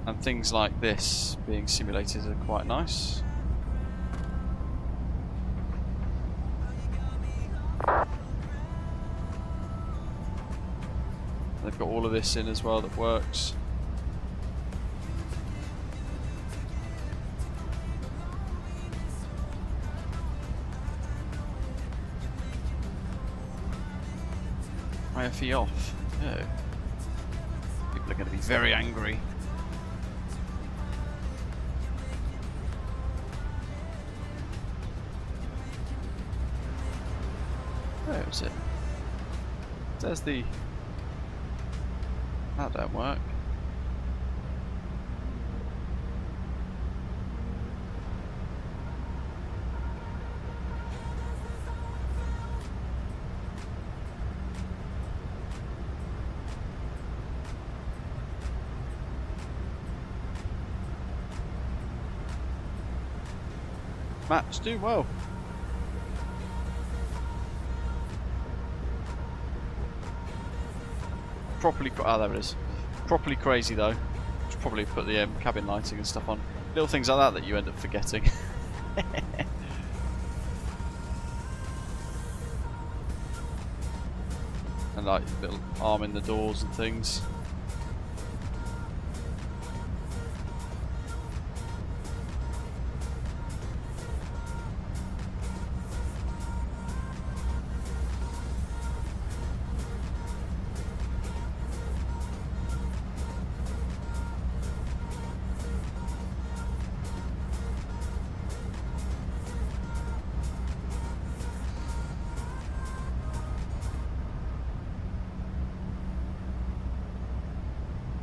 And things like this being simulated are quite nice. They've got all of this in as well that works. IFE off. Oh. People are going to be very angry. Where is it? There's the... That don't work. Matt's doing well. Properly, there it is. Properly crazy though. Should probably put the cabin lighting and stuff on. Little things like that you end up forgetting. And like little arm in the doors and things.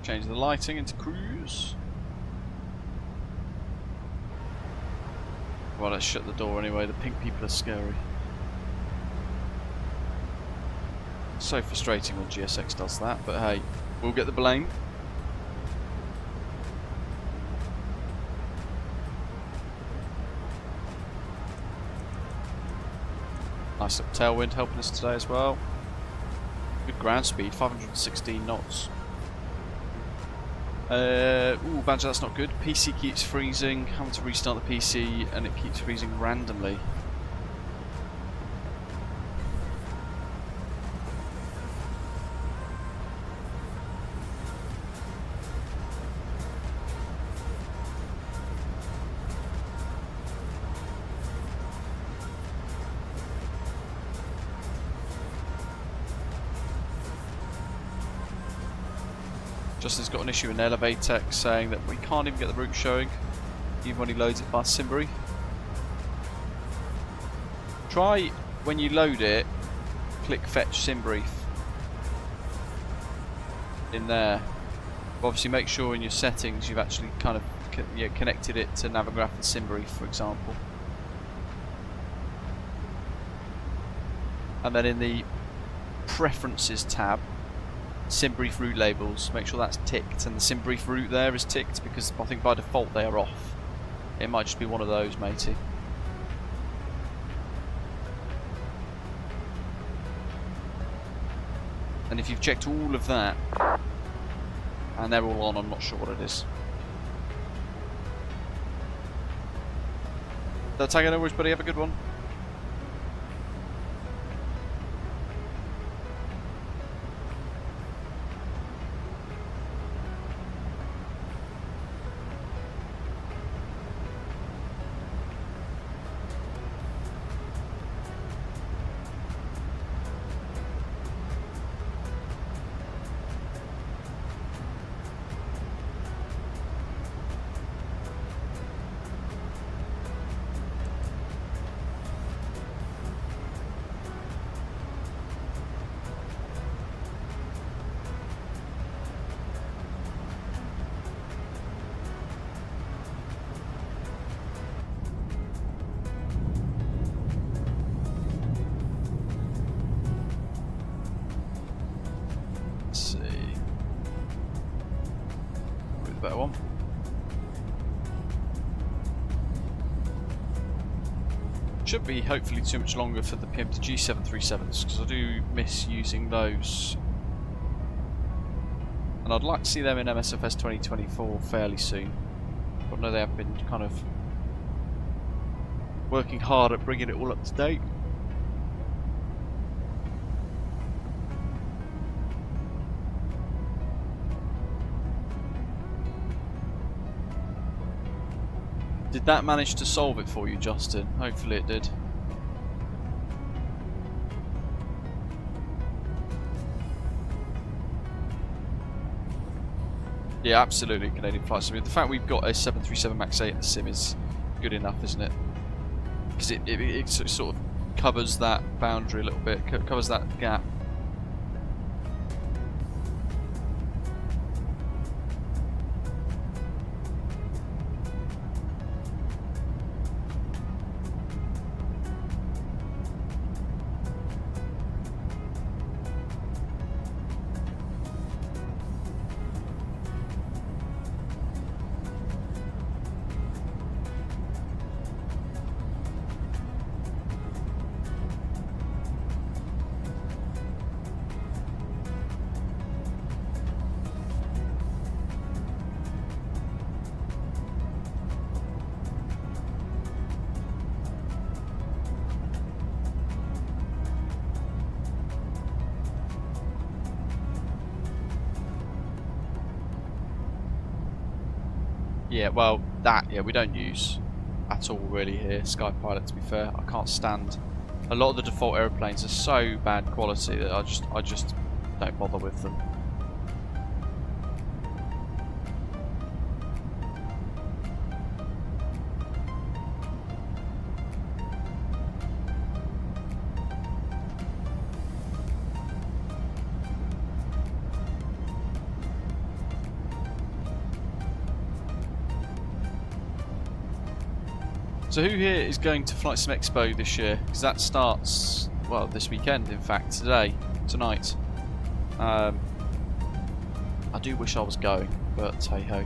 Change the lighting into cruise. Well, let's shut the door anyway. The pink people are scary. So frustrating when GSX does that, but hey, we'll get the blame. Nice little tailwind helping us today as well. Good ground speed, 516 knots. Ooh, Badger, that's not good. PC keeps freezing. Having to restart the PC and it keeps freezing randomly. Justin's got an issue in Elevatex saying that we can't even get the route showing, even when he loads it by SimBrief. Try, when you load it, click Fetch SimBrief in there. But obviously make sure in your settings you've actually kind of connected it to Navigraph and SimBrief, for example. And then in the Preferences tab, SimBrief route labels, make sure that's ticked, and the SimBrief route there is ticked because I think by default they are off. It might just be one of those, matey. And if you've checked all of that and they're all on, I'm not sure what it is. That's how I know, buddy. Have a good one. Better one. Should be hopefully too much longer for the PMTG 737s because I do miss using those, and I'd like to see them in msfs 2024 fairly soon. But I know they have been kind of working hard at bringing it all up to date. Did that manage to solve it for you, Justin? Hopefully it did. Yeah, absolutely, Canadian Flight Sim. The fact we've got a 737 MAX 8 in the sim is good enough, isn't it? Because it sort of covers that boundary a little bit, covers that gap. Yeah, well, we don't use at all really here, Skypilot, to be fair. I can't stand. A lot of the default aeroplanes are so bad quality that I just don't bother with them. So who here is going to Flight Sim Expo this year? Because that starts, well, this weekend, in fact, tonight. I do wish I was going, but hey ho.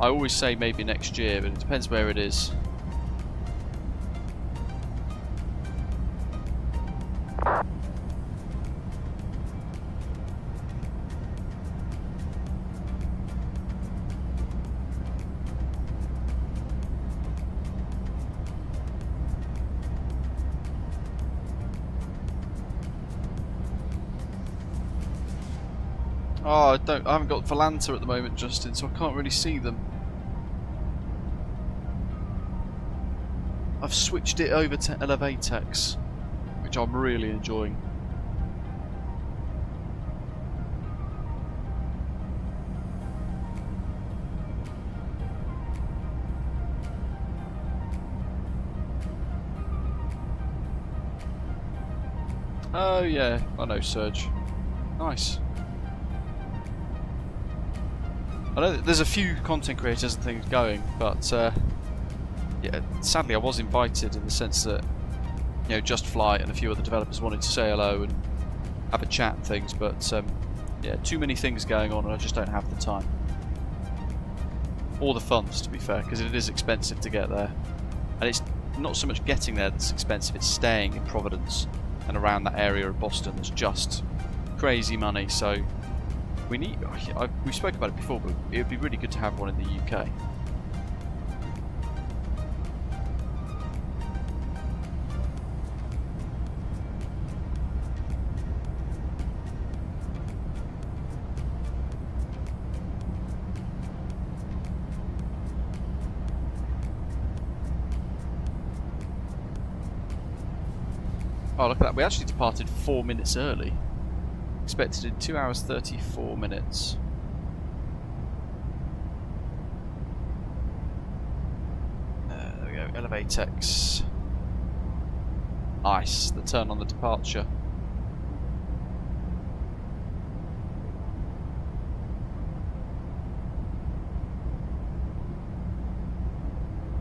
I always say maybe next year, but it depends where it is. Oh, I haven't got Volanta at the moment, Justin, so I can't really see them. I've switched it over to Elevatex, which I'm really enjoying. Oh yeah, I know Surge. Nice. I know there's a few content creators and things going, but yeah, sadly I was invited in the sense that, you know, Just Flight and a few other developers wanted to say hello and have a chat and things, but yeah, too many things going on and I just don't have the time. Or the funds, to be fair, because it is expensive to get there. And it's not so much getting there that's expensive, it's staying in Providence and around that area of Boston that's just crazy money, so we spoke about it before, but it would be really good to have one in the UK. Oh, look at that, we actually departed 4 minutes early. Expected in 2 hours 34 minutes. There we go, Elevatex. Nice, the turn on the departure.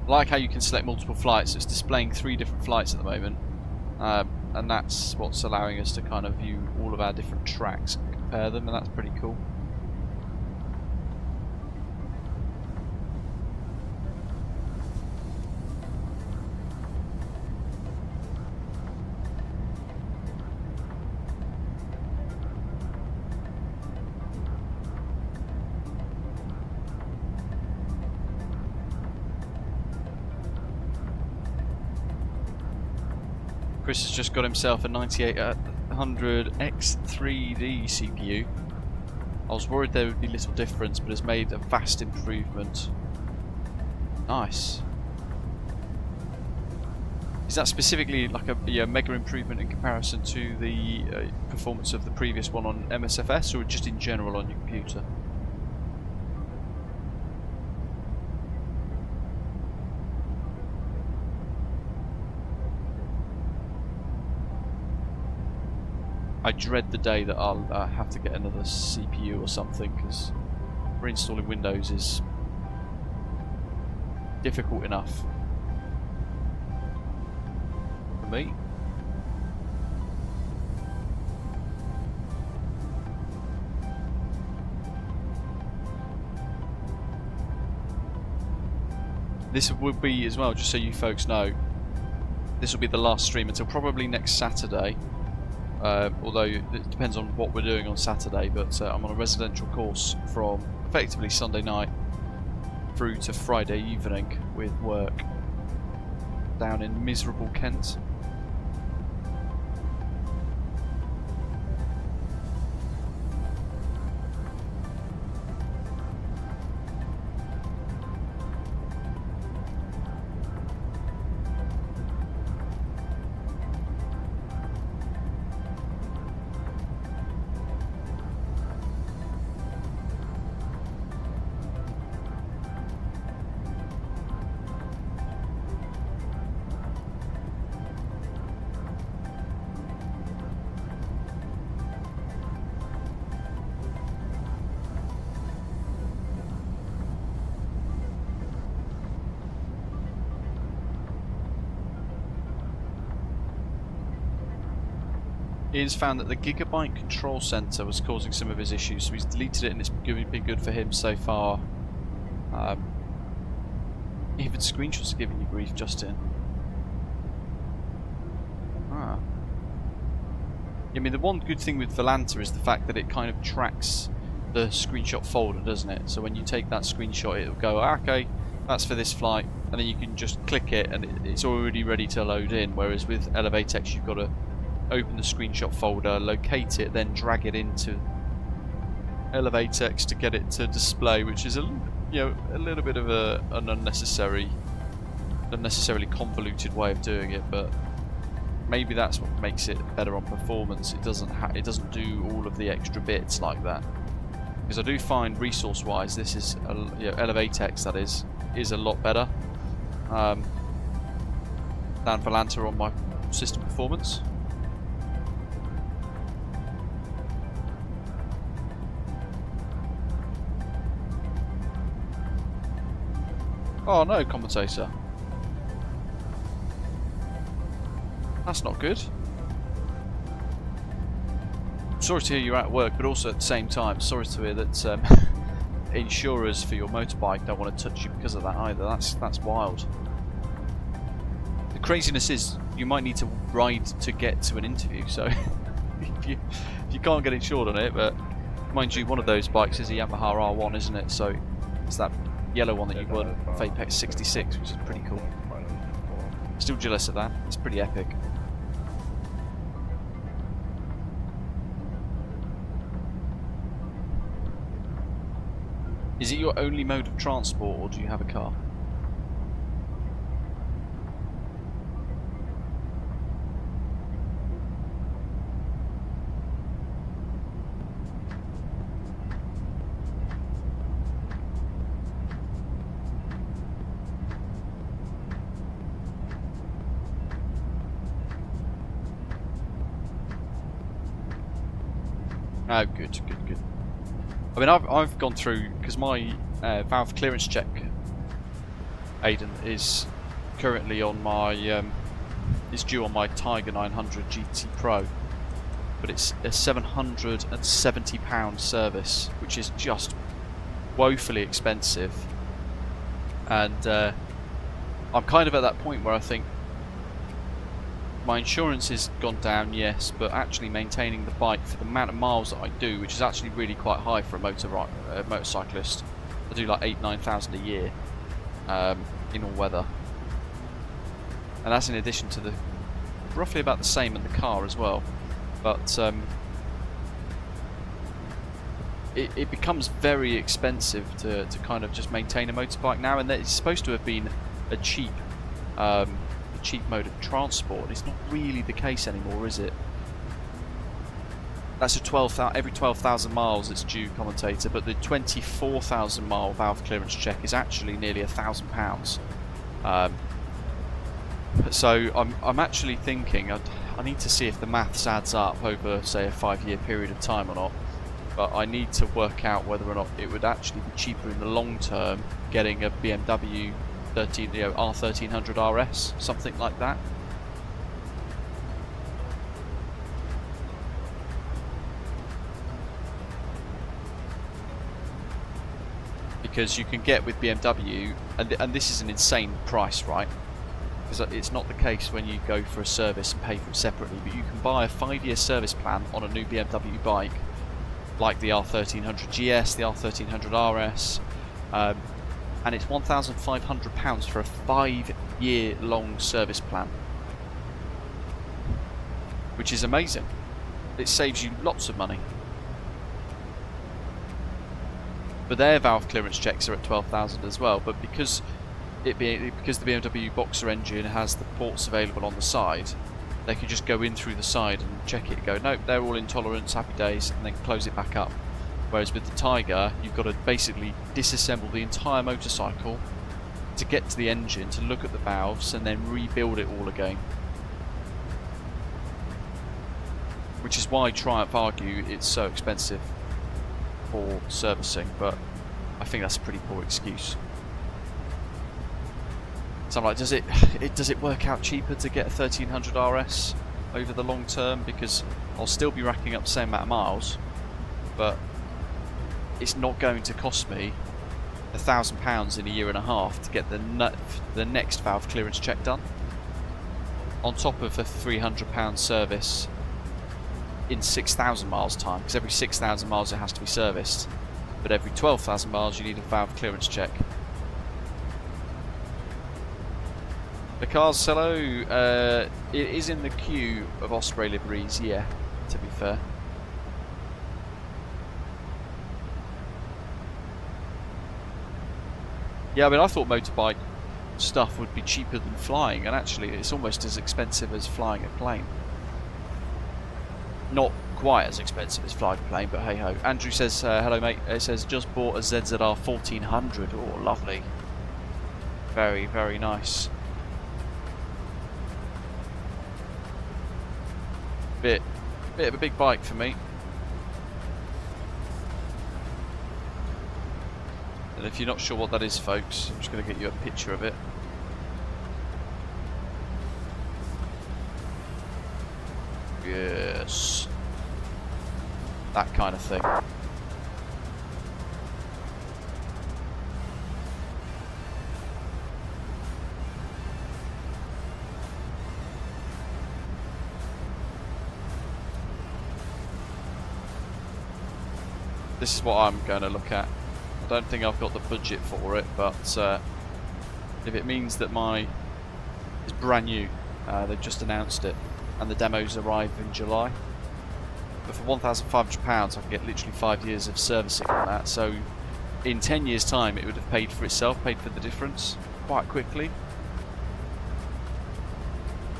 I like how you can select multiple flights. It's displaying 3 different flights at the moment. And that's what's allowing us to kind of view all of our different tracks and compare them, and that's pretty cool. Chris has just got himself a 9800X3D CPU. I was worried there would be little difference, but it's made a vast improvement. Nice. Is that specifically like a mega improvement in comparison to the performance of the previous one on msfs, or just in general on your computer? I dread the day that I'll have to get another CPU or something, because reinstalling Windows is difficult enough for me. This will be, as well, just so you folks know, this will be the last stream until probably next Saturday. Although it depends on what we're doing on Saturday, but I'm on a residential course from effectively Sunday night through to Friday evening with work down in miserable Kent. Ian's found that the Gigabyte control center was causing some of his issues, so he's deleted it and it's been good for him so far. Even screenshots are giving you grief, Justin. Ah. I mean, the one good thing with Volanta is the fact that it kind of tracks the screenshot folder, doesn't it? So when you take that screenshot, it'll go, okay, that's for this flight, and then you can just click it and it's already ready to load in, whereas with Elevatex you've got to open the screenshot folder, locate it, then drag it into Elevatex to get it to display, which is a little bit of an unnecessarily convoluted way of doing it, but maybe that's what makes it better on performance. It doesn't do all of the extra bits like that, because I do find resource-wise this is Elevatex that is a lot better than Volanta on my system performance. Oh no, commentator. That's not good. Sorry to hear you're at work, but also at the same time, sorry to hear that insurers for your motorbike don't want to touch you because of that either. That's wild. The craziness is you might need to ride to get to an interview, so if you can't get insured on it, but mind you, one of those bikes is a Yamaha R1, isn't it? So it's that yellow one that you won for Apex 66, which is pretty cool. Still jealous of that. It's pretty epic. Is it your only mode of transport, or do you have a car? Oh, good. I mean, I've gone through, because my valve clearance check, Aiden, is currently on my is due on my Tiger 900 GT Pro, but it's a £770 service, which is just woefully expensive, and I'm kind of at that point where I think my insurance has gone down, yes, but actually maintaining the bike for the amount of miles that I do, which is actually really quite high for a motorcyclist. I do like 8,000–9,000 a year in all weather, and that's in addition to the roughly about the same in the car as well. But it becomes very expensive to kind of just maintain a motorbike now, and it's supposed to have been a cheap mode of transport. It's not really the case anymore, is it? That's every 12,000 miles it's due, commentator, but the 24,000 mile valve clearance check is actually nearly £1,000. So I'm actually thinking I need to see if the maths adds up over, say, a 5-year period of time or not. But I need to work out whether or not it would actually be cheaper in the long term getting a BMW R1300 RS, something like that. Because you can get with BMW, and this is an insane price, right? Because it's not the case when you go for a service and pay for it separately, but you can buy a 5-year service plan on a new BMW bike, like the R1300 GS, the R1300 RS, and it's £1,500 for a 5-year long service plan, which is amazing. It saves you lots of money. But their valve clearance checks are at 12,000 as well. But because the BMW Boxer engine has the ports available on the side, they can just go in through the side and check it and go, nope, they're all in tolerance, happy days, and then close it back up. Whereas with the Tiger, you've got to basically disassemble the entire motorcycle to get to the engine, to look at the valves, and then rebuild it all again. Which is why Triumph argue it's so expensive for servicing, but I think that's a pretty poor excuse. So I'm like, does it work out cheaper to get a 1300 RS over the long term? Because I'll still be racking up the same amount of miles, but it's not going to cost me £1,000 in a year and a half to get the next valve clearance check done, on top of a £300 service in 6,000 miles time, because every 6,000 miles it has to be serviced, but every 12,000 miles you need a valve clearance check. The cars, hello, it is in the queue of Osprey liveries, yeah, to be fair. Yeah, I mean, I thought motorbike stuff would be cheaper than flying, and actually it's almost as expensive as flying a plane. Not quite as expensive as flying a plane, but hey ho. Andrew says, hello mate, it says, just bought a ZZR 1400, oh lovely. Very, very nice. Bit of a big bike for me. And if you're not sure what that is, folks, I'm just going to get you a picture of it. Yes. That kind of thing. This is what I'm going to look at. I don't think I've got the budget for it, but if it means that it's brand new, they've just announced it, and the demos arrive in July. But for £1,500 I can get literally 5 years of servicing on that, so in 10 years time it would have paid for itself, paid for the difference quite quickly.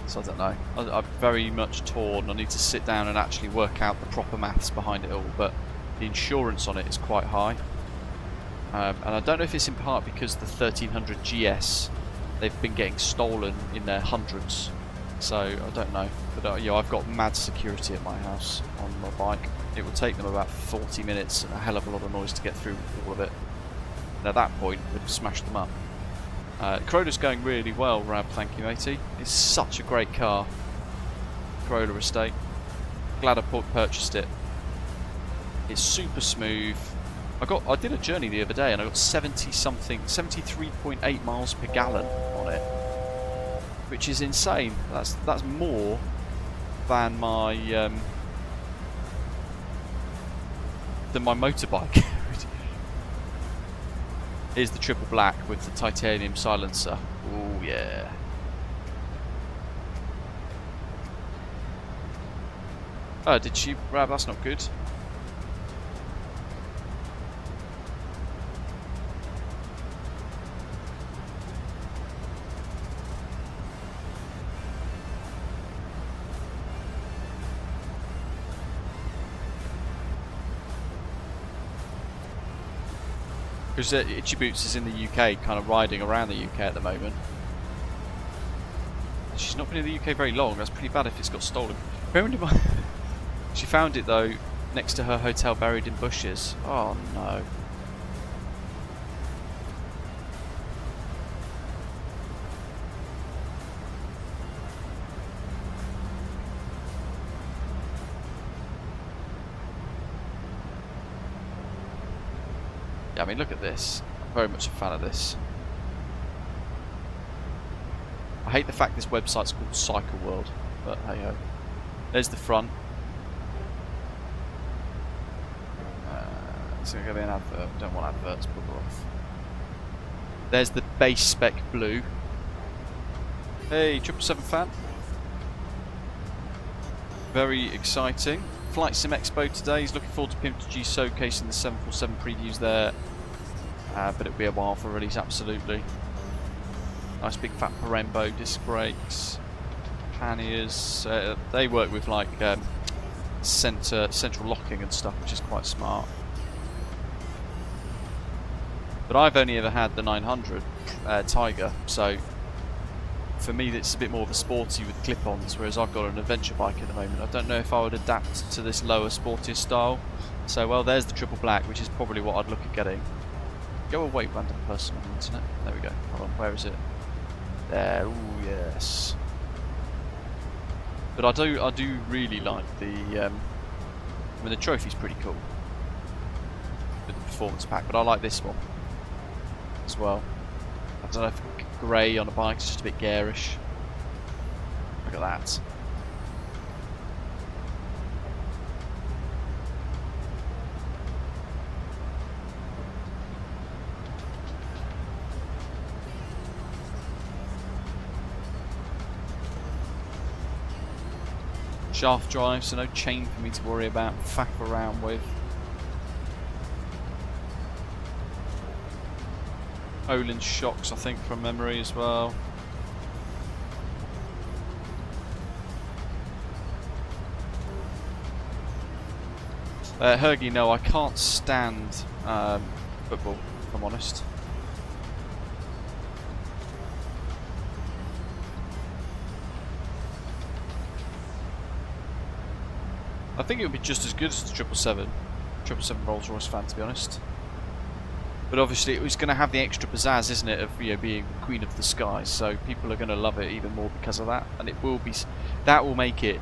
So I don't know, I'm very much torn. I need to sit down and actually work out the proper maths behind it all, but the insurance on it is quite high. And I don't know if it's in part because the 1300 GS, they've been getting stolen in their hundreds. So I don't know, but yeah, I've got mad security at my house on my bike. It will take them about 40 minutes and a hell of a lot of noise to get through all of it. And at that point, we'd smash them up. Corola's going really well, Rab, thank you matey. It's such a great car. Corolla Estate. Glad I purchased it. It's super smooth. I did a journey the other day and I got 73.8 miles per gallon on it, which is insane. That's more than my motorbike. Here's the triple black with the titanium silencer. Oh yeah. Oh, did she? Rab, that's not good. Because Itchy Boots is in the UK, kind of riding around the UK at the moment. And she's not been in the UK very long. That's pretty bad if it's got stolen. Bearing in mind, she found it though next to her hotel, buried in bushes. Oh no. I mean, look at this. I'm very much a fan of this. I hate the fact this website's called Cycle World, but hey ho. There's the front. It's going to be an advert. Don't want adverts, bugger off. There's the base spec blue. Hey, 777 fan. Very exciting. Flight Sim Expo today. He's looking forward to PMTG showcasing the 747 previews there. But it'll be a while for release, absolutely. Nice big fat Parembo disc brakes, panniers. They work with like central locking and stuff, which is quite smart. But I've only ever had the 900 Tiger, so for me it's a bit more of a sporty with clip-ons, whereas I've got an adventure bike at the moment. I don't know if I would adapt to this lower sportier style. So well, there's the triple black, which is probably what I'd look at getting. Go away, random person on the internet. There we go. Hold on, where is it? There. Ooh, yes. But I do really like the. I mean, the trophy's pretty cool with the performance pack, but I like this one as well. I don't know if grey on a bike is just a bit garish. Look at that. Shaft drive, so no chain for me to worry about, faff around with. Olin shocks, I think, from memory as well. Hergy, no, I can't stand football, if I'm honest. I think it would be just as good as the 777 Rolls Royce fan, to be honest. But obviously it was going to have the extra pizzazz, isn't it, of being Queen of the Skies. So people are going to love it even more because of that, and it will be. That will make it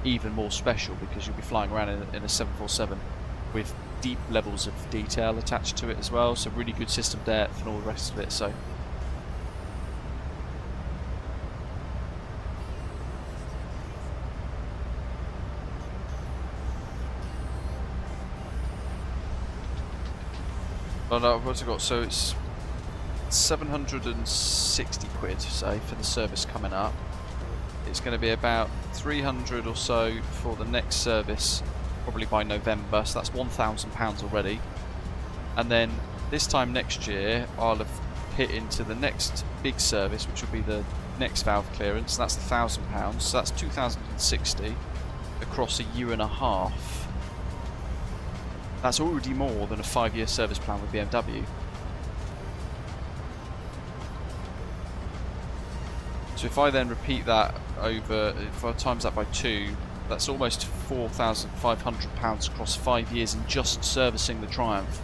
even more special because you'll be flying around in a 747 with deep levels of detail attached to it as well. So really good system depth and all the rest of it. So. Oh no, what's it got? So it's 760 quid, say, for the service coming up. It's going to be about 300 or so for the next service, probably by November, so that's £1,000 already. And then this time next year, I'll have hit into the next big service, which will be the next valve clearance. That's £1,000, so that's 2,060 across a year and a half. That's already more than a 5-year service plan with BMW. So if I then repeat that over, if I times that by 2, that's almost £4,500 across 5 years in just servicing the Triumph.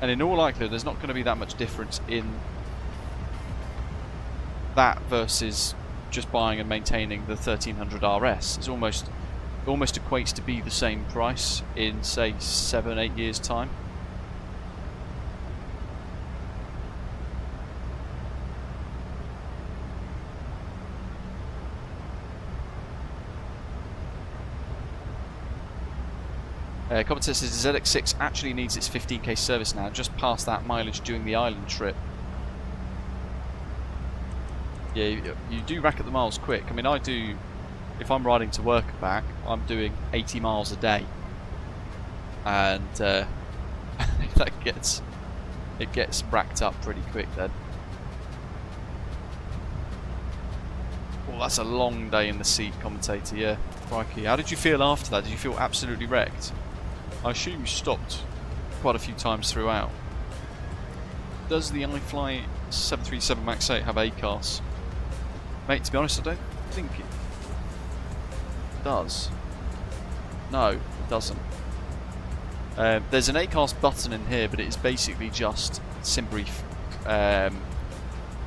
And in all likelihood, there's not going to be that much difference in that versus just buying and maintaining the 1300 RS. It's almost equates to be the same price in, say, 7-8 years time. Commentator says the ZX6 actually needs its 15k service now, just past that mileage doing the island trip. Yeah, you do rack up the miles quick. I mean, I do, if I'm riding to work and back, I'm doing 80 miles a day. And it gets racked up pretty quick then. that's a long day in the seat, commentator, yeah. Crikey. How did you feel after that? Did you feel absolutely wrecked? I assume you stopped quite a few times throughout. Does the iFly 737 MAX 8 have ACARS? Mate, to be honest, I don't think it does. No, it doesn't. There's an ACARS button in here, but it is basically just SimBrief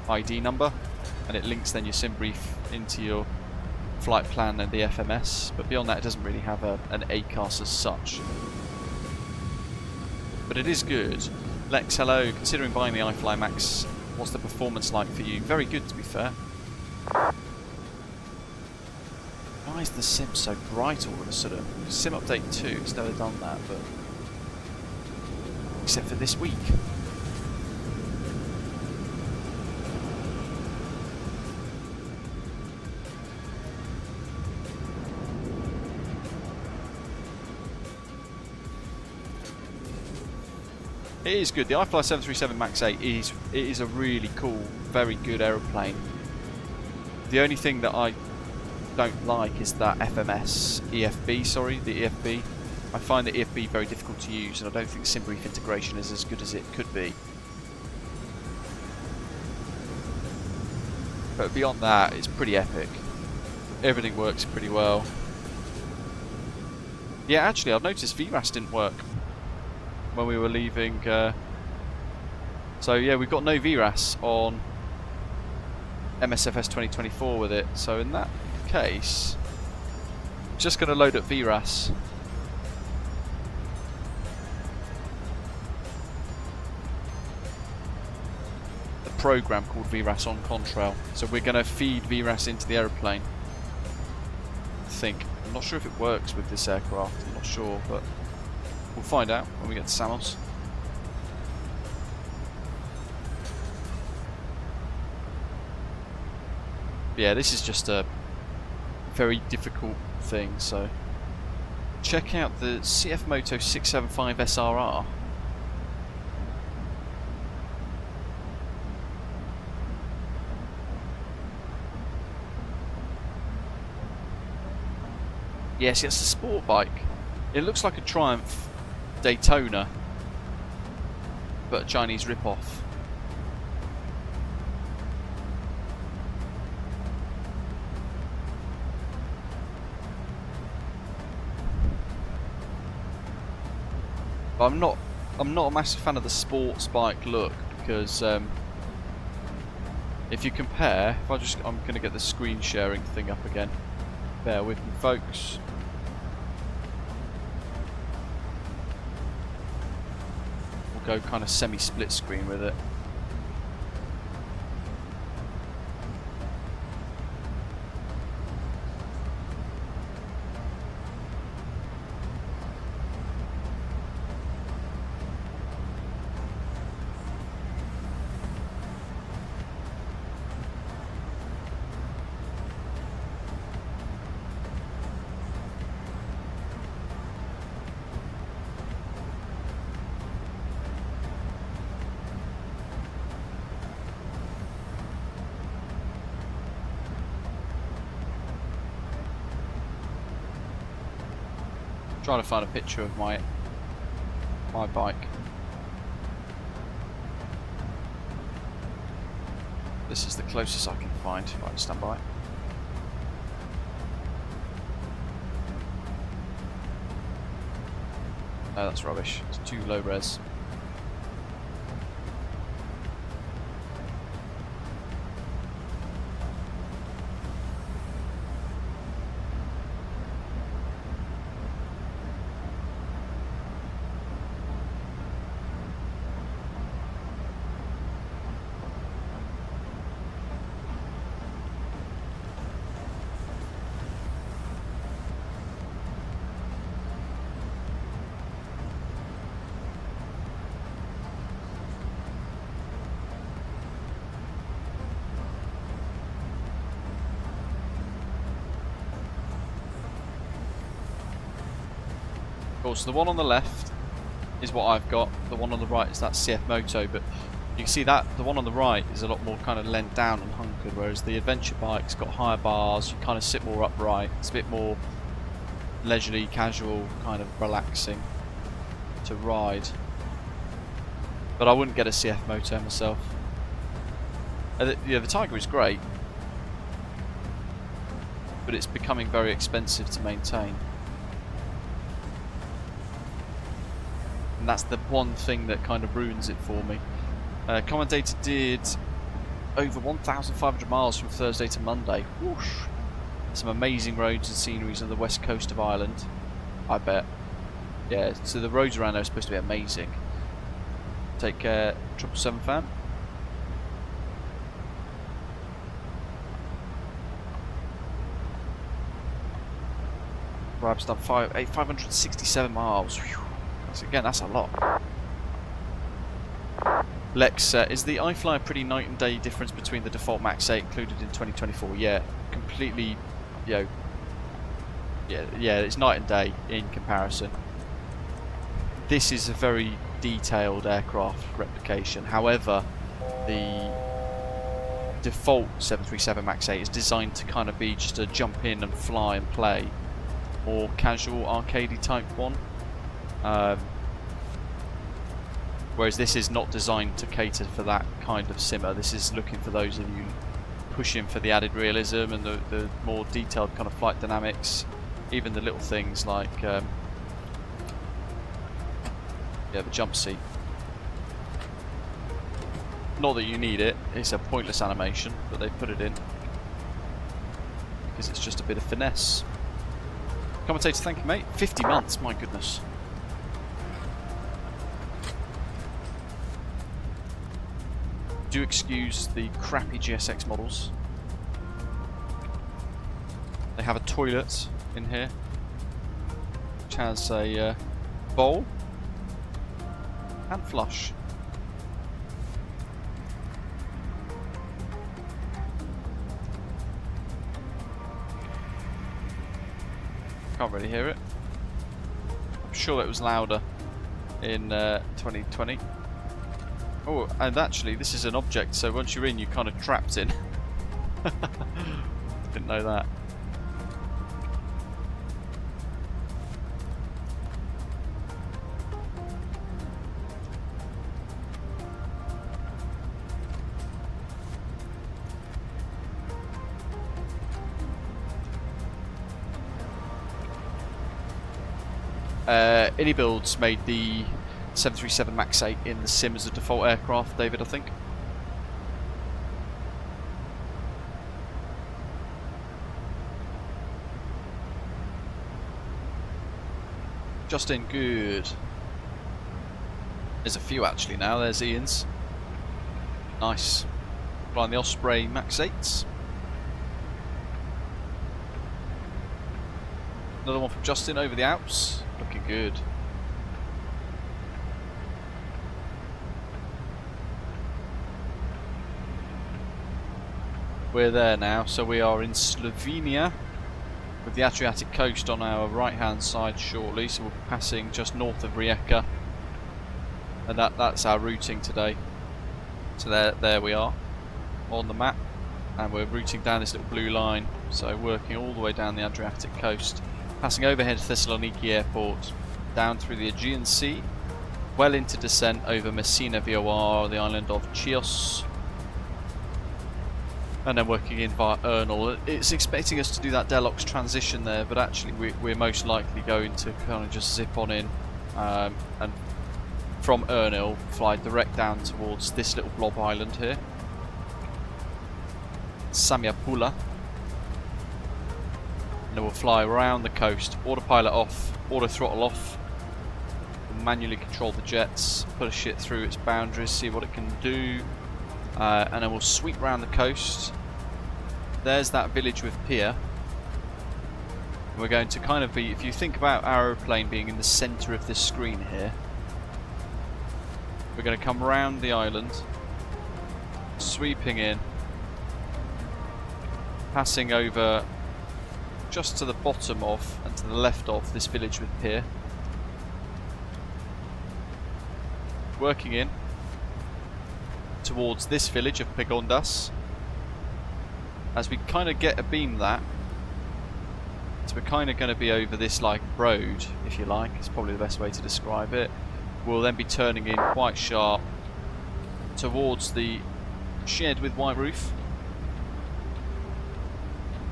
ID number, and it links then your SimBrief into your flight plan and the FMS, but beyond that it doesn't really have an ACARS as such. But it is good. Lex, hello. Considering buying the iFly Max, what's the performance like for you? Very good, to be fair. Why is the sim so bright all of a sudden? Sim update 2, it's never done that, but except for this week. It is good. The iFly 737 MAX 8 is a really cool, very good aeroplane. The only thing that I don't like is that FMS EFB, sorry, the EFB. I find the EFB very difficult to use, and I don't think SimBrief integration is as good as it could be. But beyond that, it's pretty epic. Everything works pretty well. Yeah, actually, I've noticed VRAS didn't work when we were leaving. So yeah, we've got no VRAS on msfs 2024 with it. So in that case, I'm just going to load up VRAS. The program called VRAS on Contrail. So we're going to feed VRAS into the aeroplane. I think. I'm not sure if it works with this aircraft. I'm not sure, but we'll find out when we get to Samos. Yeah, this is just a very difficult thing, so check out the CF Moto 675 SRR. Yes, it's a sport bike. It looks like a Triumph Daytona, but a Chinese rip-off. But I'm not a massive fan of the sports bike look, because if you compare, I'm going to get the screen sharing thing up again. Bear with me, folks. We'll go kind of semi-split screen with it. Trying to find a picture of my bike. This is the closest I can find. Right, stand by. No, that's rubbish. It's too low res. Cool, so the one on the left is what I've got, the one on the right is that CF Moto, but You can see that the one on the right is a lot more kind of leant down and hunkered, whereas the adventure bike's got higher bars, you kind of sit more upright, it's a bit more leisurely, casual, kind of relaxing to ride. But I wouldn't get a CF moto myself. Yeah, the Tiger is great, but it's becoming very expensive to maintain. And that's the one thing that kind of ruins it for me. Commentator did over 1,500 miles from Thursday to Monday. Whoosh. Some amazing roads and sceneries on the west coast of Ireland, I bet. Yeah, so the roads around there are supposed to be amazing. Take care, 777 fan. Rab's done 567 miles. Whew. That's a lot. Lex, is the iFly a pretty night and day difference between the default Max 8 included in 2024? Yeah, completely, you know, yeah, it's night and day in comparison. This is a very detailed aircraft replication. However, the default 737 Max 8 is designed to kind of be just a jump in and fly and play, more casual, arcadey type one. Whereas this is not designed to cater for that kind of simmer. This is looking for those of you pushing for the added realism and the more detailed kind of flight dynamics. Even the little things like yeah, the jump seat. Not that you need it, it's a pointless animation, but they put it in because it's just a bit of finesse. Commentator, thank you, mate. 50 months, my goodness. Do excuse the crappy GSX models. They have a toilet in here, which has a bowl and flush. Can't really hear it. I'm sure it was louder in 2020. Oh, and actually this is an object, so once you're in, you're kind of trapped in. Didn't know that. Any builds made the 737 Max 8 in the sim as a default aircraft, David, I think. Justin, good. There's a few actually now. There's Ian's. Nice. Flying the Osprey Max 8s. Another one from Justin over the Alps. Looking good. We're there now, so we are in Slovenia with the Adriatic coast on our right hand side shortly, so we'll be passing just north of Rijeka, and that's our routing today. So there we are on the map, and we're routing down this little blue line, so working all the way down the Adriatic coast, passing overhead Thessaloniki Airport, down through the Aegean Sea, well into descent over Messina VOR, the island of Chios, and then working in via Ernal. It's expecting us to do that Delox transition there, but actually we're most likely going to kind of just zip on in and from Ernal fly direct down towards this little blob island here, Samiapula, and then we'll fly around the coast, autopilot off, auto throttle off, we'll manually control the jets, put a shit through its boundaries, see what it can do. And then we'll sweep around the coast. There's that village with pier. We're going to kind of be, if you think about our aeroplane being in the centre of this screen here, we're going to come around the island, sweeping in, passing over just to the bottom of and to the left of this village with pier, working in, towards this village of Pegondas. As we kind of get a beam that. So we're kind of going to be over this like road, if you like. It's probably the best way to describe it. We'll then be turning in quite sharp towards the shed with white roof.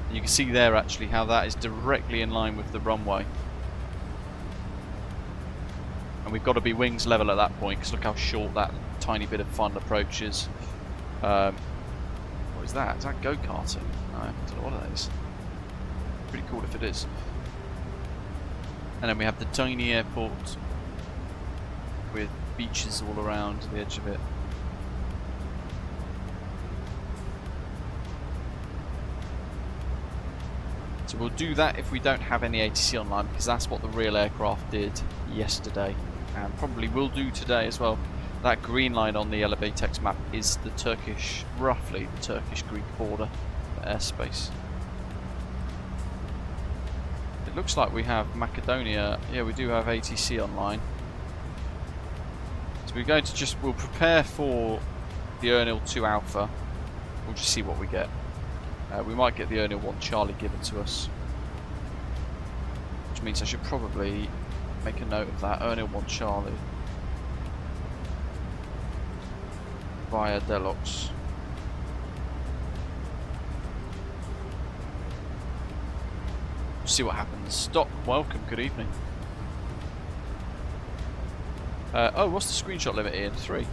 And you can see there actually how that is directly in line with the runway. And we've got to be wings level at that point, because look how short that tiny bit of final approach is. What is that? Is that go-karting? No, I don't know what it is. Pretty cool if it is. And then we have the tiny airport with beaches all around the edge of it. So we'll do that if we don't have any ATC online, because that's what the real aircraft did yesterday, and probably will do today as well. That green line on the Elevatex map is the Turkish, roughly the Turkish-Greek border for airspace. It looks like we have Macedonia. Yeah, we do have ATC online. So we're going to we'll prepare for the Ernil 2 Alpha. We'll just see what we get. We might get the Ernil 1 Charlie given to us, which means I should probably make a note of that. Ernil 1 Charlie via Delos. See what happens. Doc, welcome, good evening. Oh, what's the screenshot limit here? 3.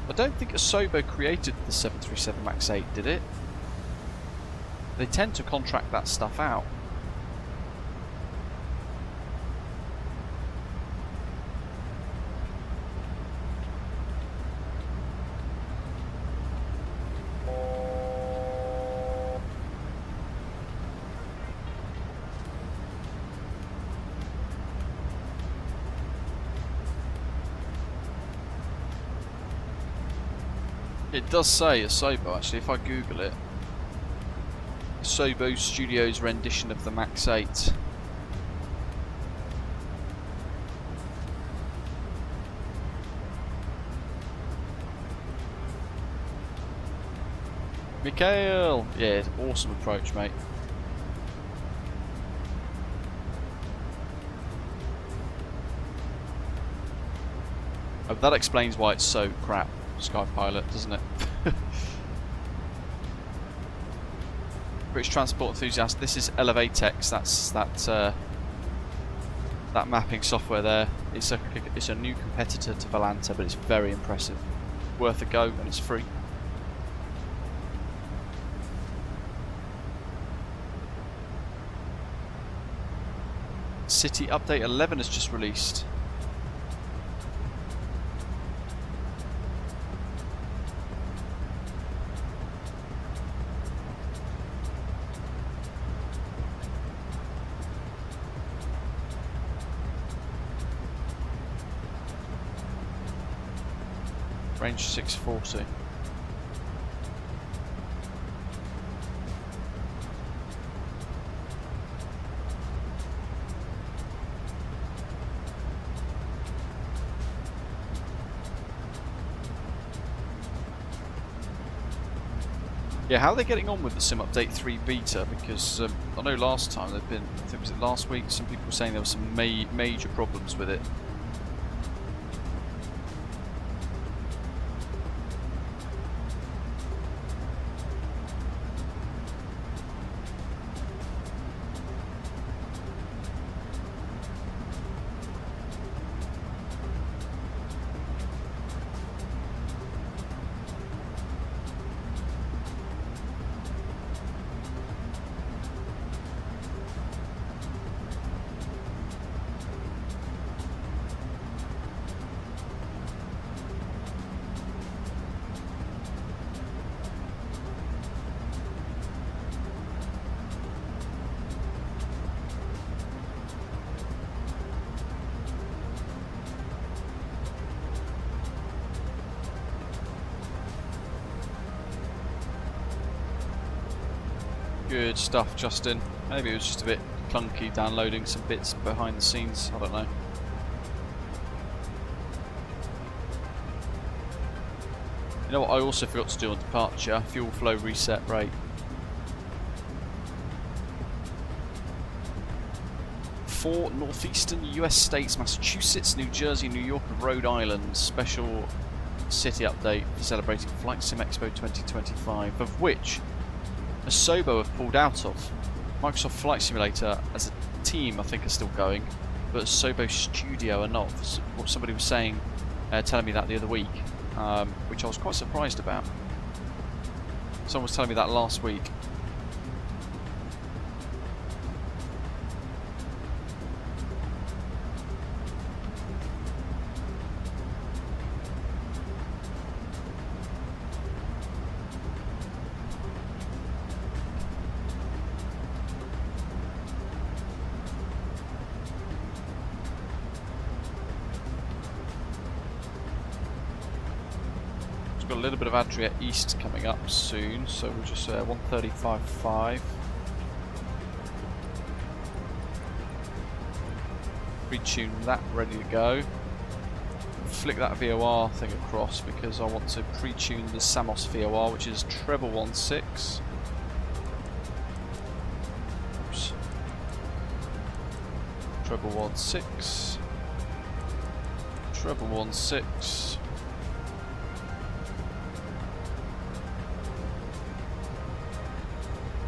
I don't think Asobo created the 737 MAX 8, did it? They tend to contract that stuff out. It does say Asobo actually, if I Google it. Asobo Studios rendition of the MAX 8. Mikhail! Yeah, awesome approach, mate. Oh, that explains why it's so crap. Sky Pilot, doesn't it? British Transport Enthusiast. This is Elevatex. That's that mapping software there. It's a new competitor to Volanta, but it's very impressive. Worth a go, and it's free. City Update 11 has just released. Range 640. Yeah, how are they getting on with the Sim Update 3 beta? Because I know last time there'd been, I think was it last week, some people were saying there were some major problems with it. Good stuff, Justin. Maybe it was just a bit clunky downloading some bits behind the scenes, I don't know. You know what I also forgot to do on departure? Fuel flow reset rate. For northeastern US states, Massachusetts, New Jersey, New York and Rhode Island. Special city update celebrating Flight Sim Expo 2025, of which Asobo have pulled out of. Microsoft Flight Simulator as a team I think are still going, but Asobo Studio are not. What somebody was saying, telling me that the other week, which I was quite surprised about. Someone was telling me that last week. Got a little bit of Adria East coming up soon, so we'll just 135.5. Retune that, ready to go. Flick that VOR thing across because I want to pre-tune the Samos VOR, which is treble 16. Oops. Treble 16. Treble 16.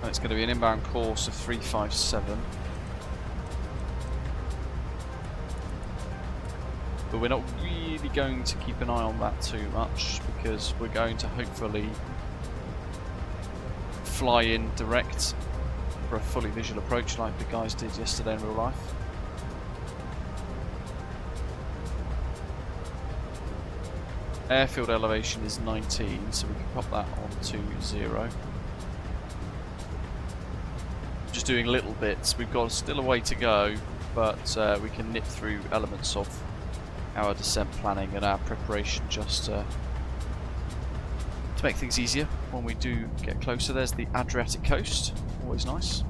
And it's going to be an inbound course of 357. But we're not really going to keep an eye on that too much because we're going to hopefully fly in direct for a fully visual approach like the guys did yesterday in real life. Airfield elevation is 19, so we can pop that on to 0. Just doing little bits. We've got still a way to go, but we can nip through elements of our descent planning and our preparation just to make things easier when we do get closer. There's the Adriatic coast, always nice.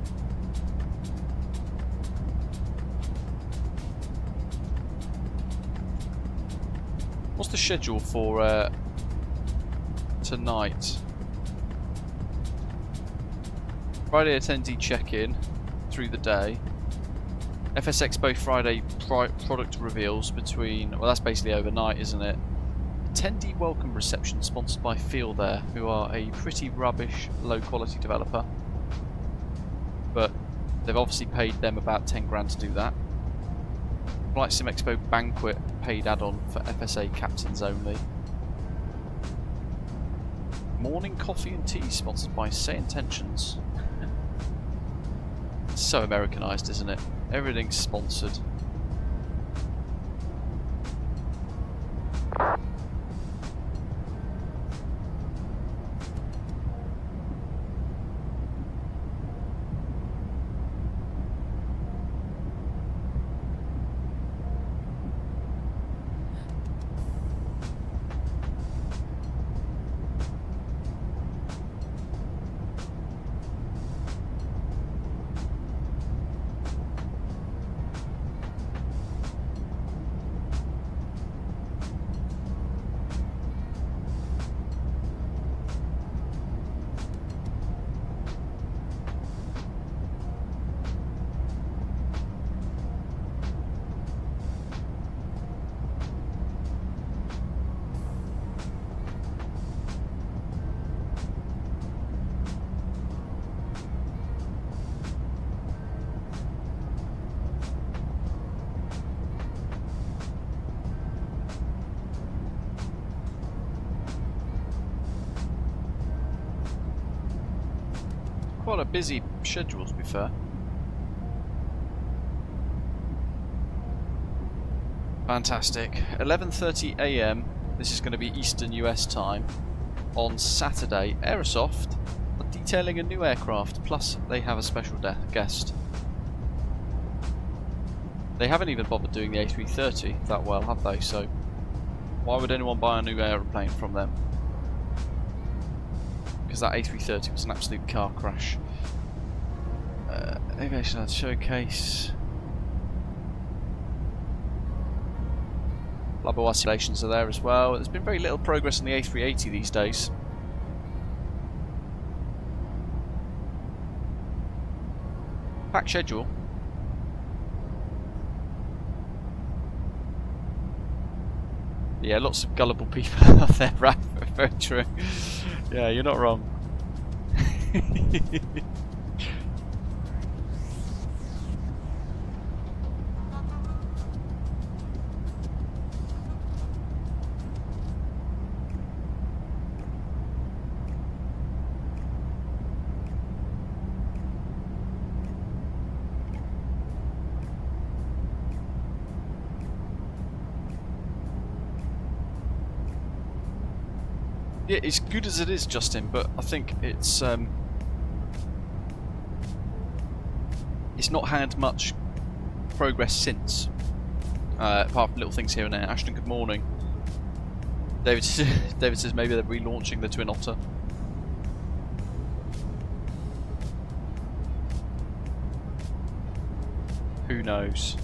What's the schedule for tonight? Friday attendee check-in through the day. FS Expo Friday product reveals between, well that's basically overnight isn't it? Attendee welcome reception sponsored by Feel There, who are a pretty rubbish low quality developer. But they've obviously paid them about 10 grand to do that. Flight Sim Expo banquet paid add-on for FSA captains only. Morning coffee and tea sponsored by Say Intentions. So Americanized, isn't it? Everything's sponsored. Quite a busy schedule to be fair. Fantastic. 11:30 AM, this is going to be Eastern US time, on Saturday. Aerosoft are detailing a new aircraft, plus they have a special guest. They haven't even bothered doing the A330 that well, have they? So why would anyone buy a new aeroplane from them? 'Cause that A330 was an absolute car crash. Aviation Showcase. Labo simulations are there as well. There's been very little progress on the A380 these days. Packed schedule. Yeah, lots of gullible people out there, Raph. Very true. Yeah, you're not wrong. Yeah, it's good as it is, Justin, but I think it's not had much progress since, apart from little things here and there. Ashton, good morning. David says maybe they're relaunching the Twin Otter. Who knows?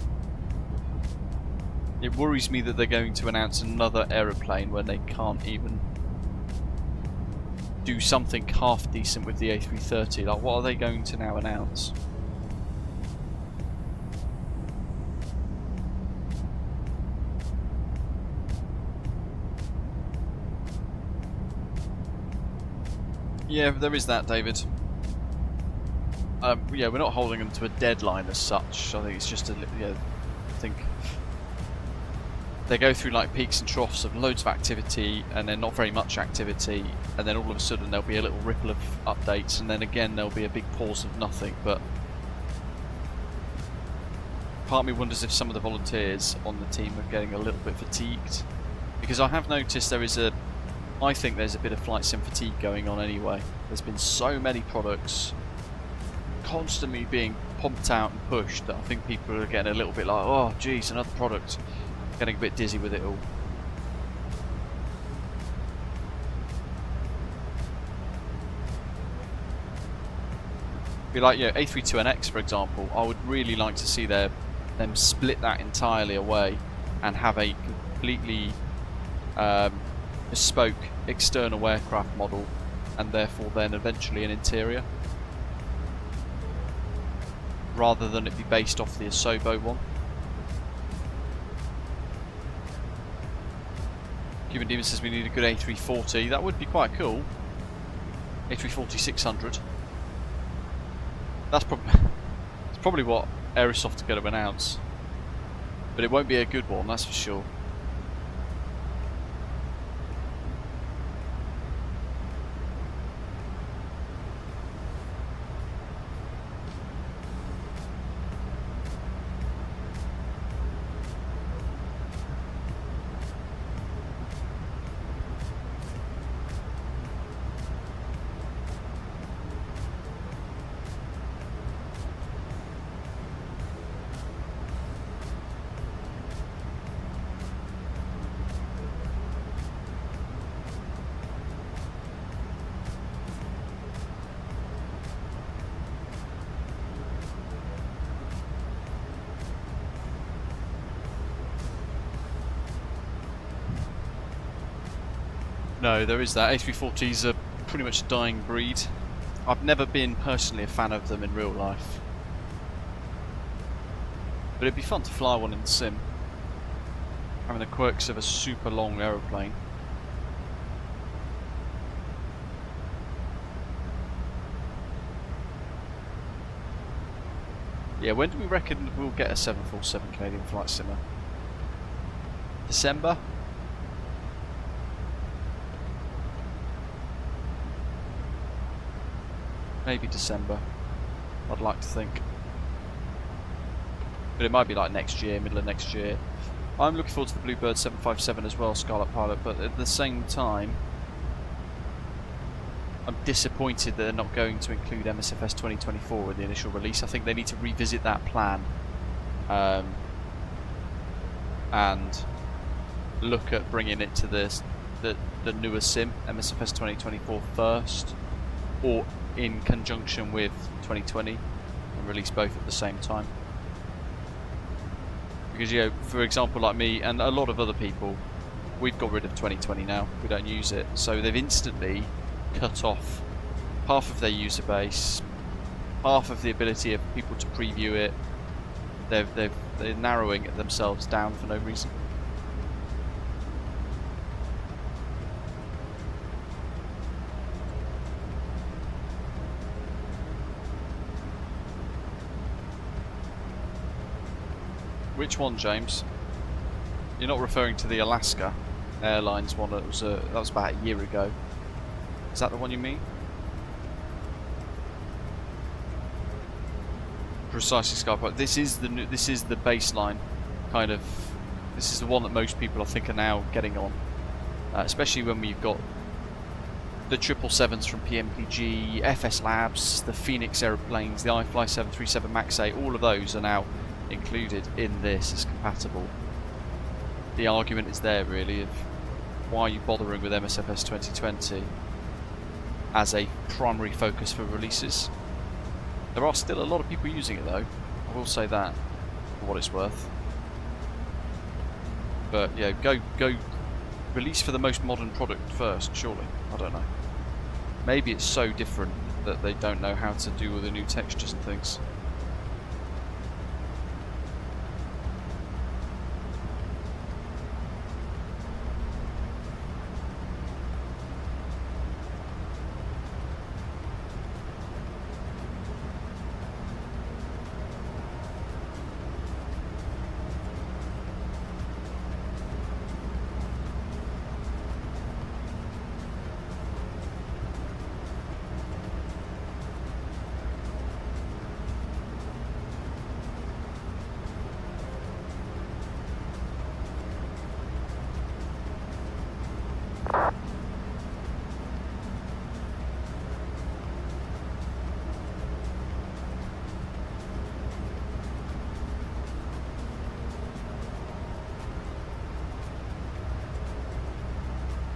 It worries me that they're going to announce another aeroplane when they can't even do something half decent with the A330. Like, what are they going to now announce? Yeah, there is that, David. Yeah, we're not holding them to a deadline as such. I think it's just a, yeah, I think they go through like peaks and troughs of loads of activity and then not very much activity, and then all of a sudden there'll be a little ripple of updates, and then again there'll be a big pause of nothing. But part of me wonders if some of the volunteers on the team are getting a little bit fatigued, because I have noticed I think there's a bit of flight sim fatigue going on anyway. There's been so many products constantly being pumped out and pushed that I think people are getting a little bit like, oh geez, another product. Getting a bit dizzy with it all. Be like, yeah, A32NX for example. I would really like to see them split that entirely away and have a completely bespoke external aircraft model, and therefore then eventually an interior, rather than it be based off the Asobo one. Cuban Demon says we need a good A340. That would be quite cool. A340-600. That's probably what Aerosoft are going to announce. But it won't be a good one, that's for sure. No, there is that. A340s are pretty much a dying breed. I've never been personally a fan of them in real life, but it'd be fun to fly one in the sim, having the quirks of a super long aeroplane. Yeah, when do we reckon we'll get a 747 Canadian flight simmer? December? Maybe December, I'd like to think. But it might be like next year, middle of next year. I'm looking forward to the Bluebird 757 as well, Scarlet Pilot, but at the same time, I'm disappointed that they're not going to include msfs 2024 in the initial release. I think they need to revisit that plan and look at bringing it to the newer sim, msfs 2024 first, or in conjunction with 2020, and release both at the same time. Because, you know, for example, like me and a lot of other people, we've got rid of 2020 now. We don't use it. So they've instantly cut off half of their user base, half of the ability of people to preview it. They're narrowing it themselves down for no reason. Which one, James? You're not referring to the Alaska Airlines one that was about a year ago. Is that the one you mean? Precisely, Skype. This is the baseline kind of. This is the one that most people I think are now getting on, especially when we've got the 777s from PMPG, FS Labs, the Phoenix aeroplanes, the iFly 737 MAX 8. All of those are now included in this as compatible. The argument is there really of why are you bothering with MSFS 2020 as a primary focus for releases. There are still a lot of people using it though, I will say that, for what it's worth. But yeah, go release for the most modern product first, surely. I don't know. Maybe it's so different that they don't know how to do all the new textures and things.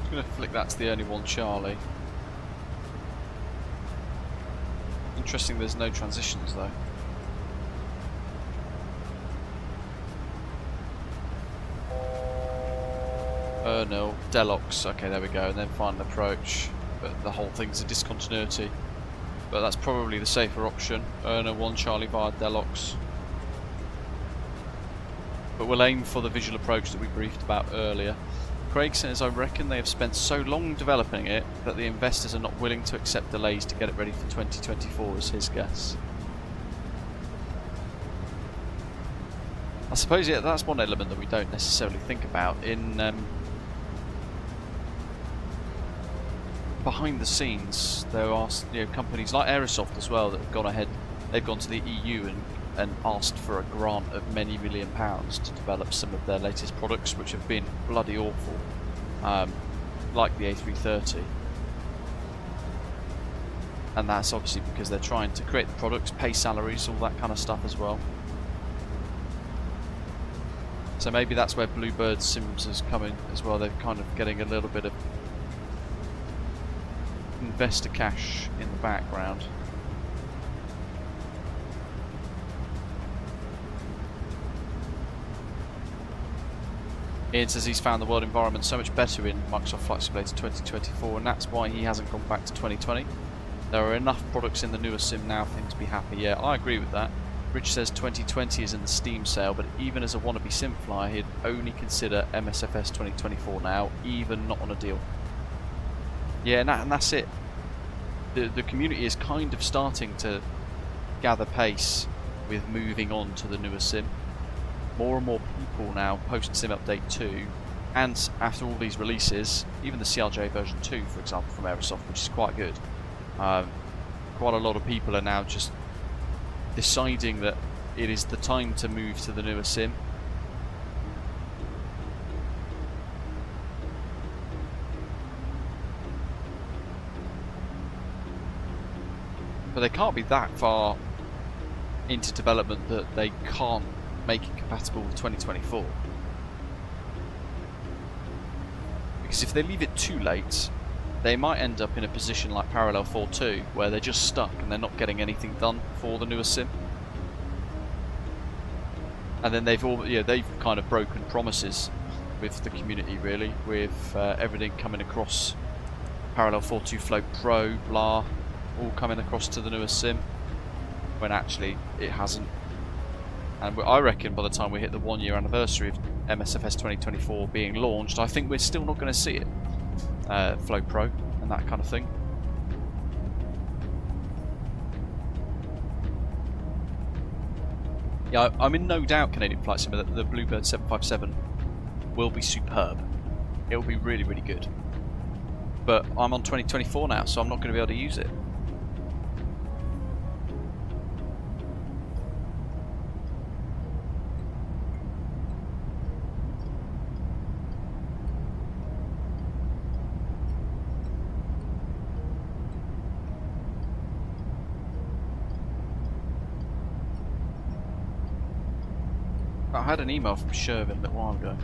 I'm going to flick that to the only one, Charlie. Interesting there's no transitions though. No, Delox, okay there we go, and then final approach, but the whole thing's a discontinuity. But that's probably the safer option, no 1 Charlie via Delox. But we'll aim for the visual approach that we briefed about earlier. Craig says, I reckon they have spent so long developing it that the investors are not willing to accept delays to get it ready for 2024 is his guess. I suppose, yeah, that's one element that we don't necessarily think about. In behind the scenes, there are companies like Aerosoft as well that have gone ahead. They've gone to the EU and asked for a grant of many £1 million to develop some of their latest products, which have been bloody awful, like the A330. And that's obviously because they're trying to create the products, pay salaries, all that kind of stuff as well. So maybe that's where Bluebird Sims is coming as well. They're kind of getting a little bit of investor cash in the background. Ian says he's found the world environment so much better in Microsoft Flight Simulator 2024, and that's why he hasn't gone back to 2020. There are enough products in the newer sim now for him to be happy. Yeah, I agree with that. Rich says 2020 is in the Steam sale, but even as a wannabe sim flyer, he'd only consider MSFS 2024 now, even not on a deal. Yeah, and that's it. The community is kind of starting to gather pace with moving on to the newer sim. More and more people now post Sim Update 2, and after all these releases, even the CRJ version 2, for example, from Aerosoft, which is quite good. Quite a lot of people are now just deciding that it is the time to move to the newer sim. But they can't be that far into development that they can't make it compatible with 2024. Because if they leave it too late, they might end up in a position like Parallel 4.2 where they're just stuck and they're not getting anything done for the newer sim. And then they've kind of broken promises with the community, really, with everything coming across Parallel 42 Flow Pro, blah, all coming across to the newest sim, when actually it hasn't. And I reckon by the time we hit the 1 year anniversary of MSFS 2024 being launched, I think we're still not going to see it. Flow Pro and that kind of thing. Yeah, I'm in no doubt, Canadian Flight Sim, that the Bluebird 757 will be superb. It will be really, really good. But I'm on 2024 now, so I'm not going to be able to use it. I had an email from Shervin a little while ago.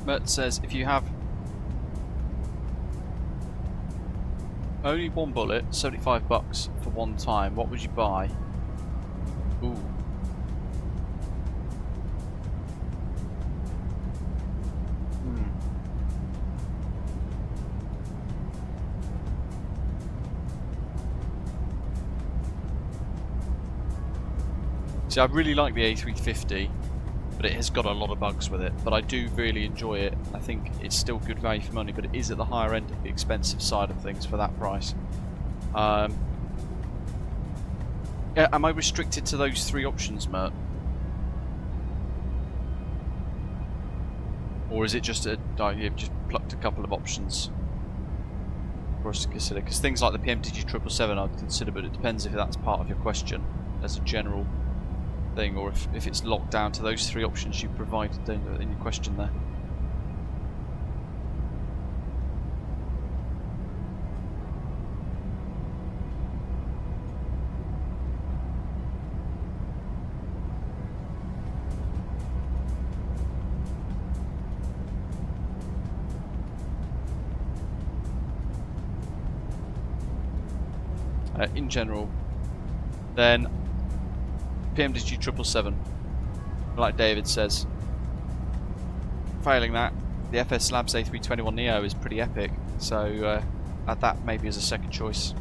Mert says if you have only one bullet, $75 for one time, what would you buy? Ooh. See, I really like the A350, but it has got a lot of bugs with it. But I do really enjoy it. I think it's still good value for money, but it is at the higher end of the expensive side of things for that price. Yeah, am I restricted to those three options, Mert? Or is it just you've just plucked a couple of options for us to consider? Because things like the PMDG 777 I'd consider, but it depends if that's part of your question as a general thing, or if it's locked down to those three options you provided in your question there. In general, then PMDG 777, like David says. Failing that, the FS Labs A321neo is pretty epic, so add that maybe as a second choice.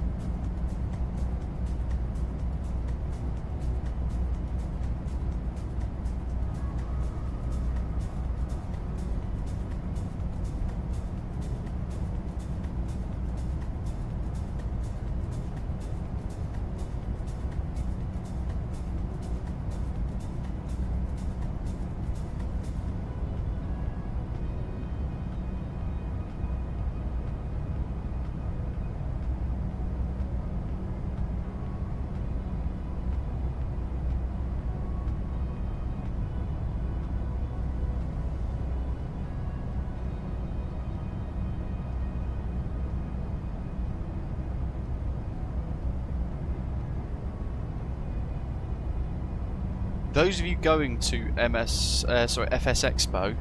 those of you going to FS Expo,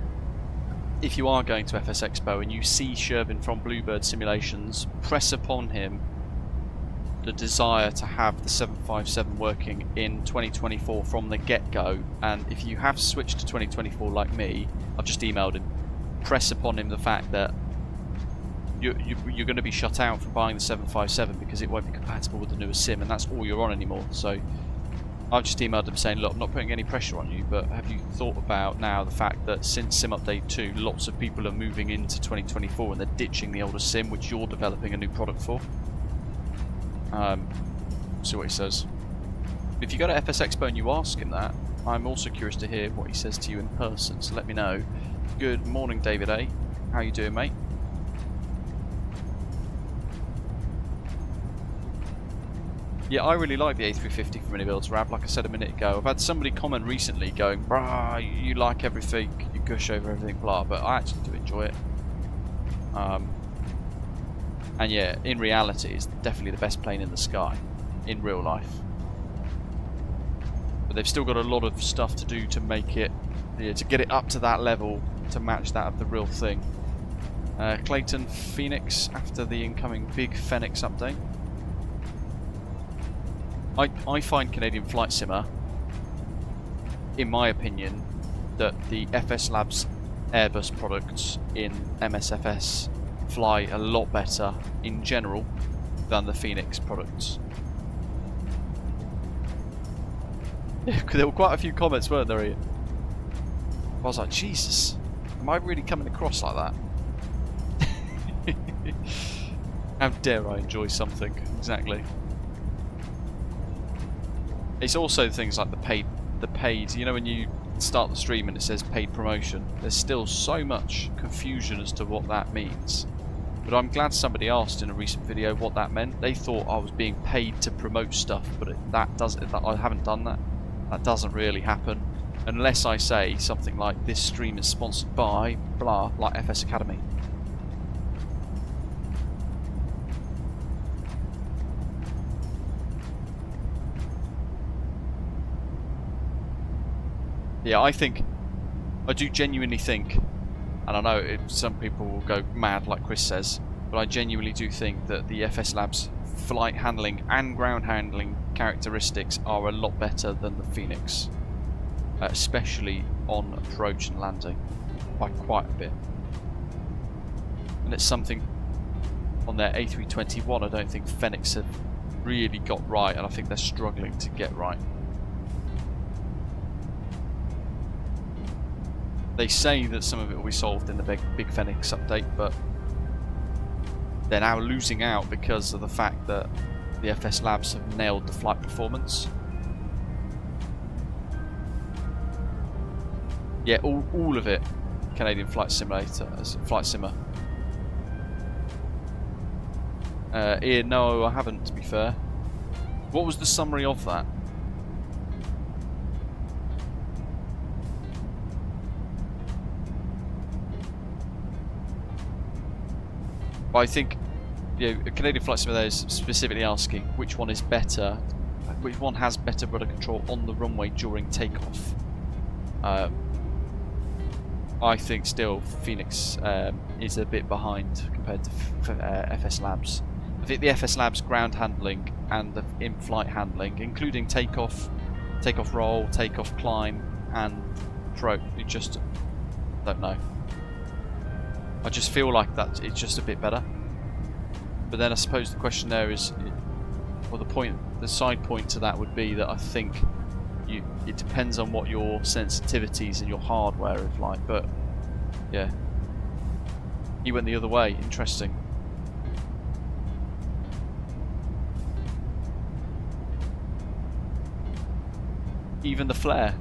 if you are going to FS Expo and you see Shervin from Bluebird Simulations, press upon him the desire to have the 757 working in 2024 from the get-go. And if you have switched to 2024 like me, I've just emailed him, press upon him the fact that you're going to be shut out from buying the 757 because it won't be compatible with the newer sim, and that's all you're on anymore. So I've just emailed him saying, look, I'm not putting any pressure on you, but have you thought about now the fact that since Sim Update 2, lots of people are moving into 2024 and they're ditching the older sim, which you're developing a new product for? See what he says. If you go to FS Expo and you ask him that, I'm also curious to hear what he says to you in person, so let me know. Good morning, David A. How you doing, mate? Yeah, I really like the A350 for mini builds, Rab, like I said a minute ago. I've had somebody comment recently going, brah, you like everything, you gush over everything, blah, but I actually do enjoy it. And yeah, in reality, it's definitely the best plane in the sky, in real life. But they've still got a lot of stuff to do to make it, to get it up to that level, to match that of the real thing. Clayton Phoenix, after the incoming Big Phoenix update. I find Canadian Flight Simmer, in my opinion, that the FS Labs Airbus products in MSFS fly a lot better in general than the Phoenix products. There were quite a few comments, weren't there, Ian? I was like, Jesus, am I really coming across like that? How dare I enjoy something, exactly. It's also things like the paid, you know, when you start the stream and it says paid promotion, there's still so much confusion as to what that means. But I'm glad somebody asked in a recent video what that meant. They thought I was being paid to promote stuff, but I haven't done that. That doesn't really happen unless I say something like this stream is sponsored by blah, like FS Academy. Yeah, I do genuinely think, and I know some people will go mad like Chris says, but I genuinely do think that the FS Labs flight handling and ground handling characteristics are a lot better than the Phoenix, especially on approach and landing, by quite a bit. And it's something on their A321 I don't think Phoenix have really got right, and I think they're struggling to get right. They say that some of it will be solved in the Big Phoenix update, but they're now losing out because of the fact that the FS Labs have nailed the flight performance. Yeah, all of it, Canadian Flight Simulator, Flight Simmer. Ian, no, I haven't, to be fair. What was the summary of that? But I think, you know, Canadian Flight Simulator is specifically asking which one is better, which one has better rudder control on the runway during takeoff. I think still Phoenix is a bit behind compared to FS Labs. I think the FS Labs ground handling and the in-flight handling, including takeoff roll, takeoff climb, and approach, you just don't know. I just feel like that it's just a bit better. But then I suppose the question there is, well, the side point to that would be that I think it depends on what your sensitivities and your hardware is like. But yeah, he went the other way. Interesting. Even the flare,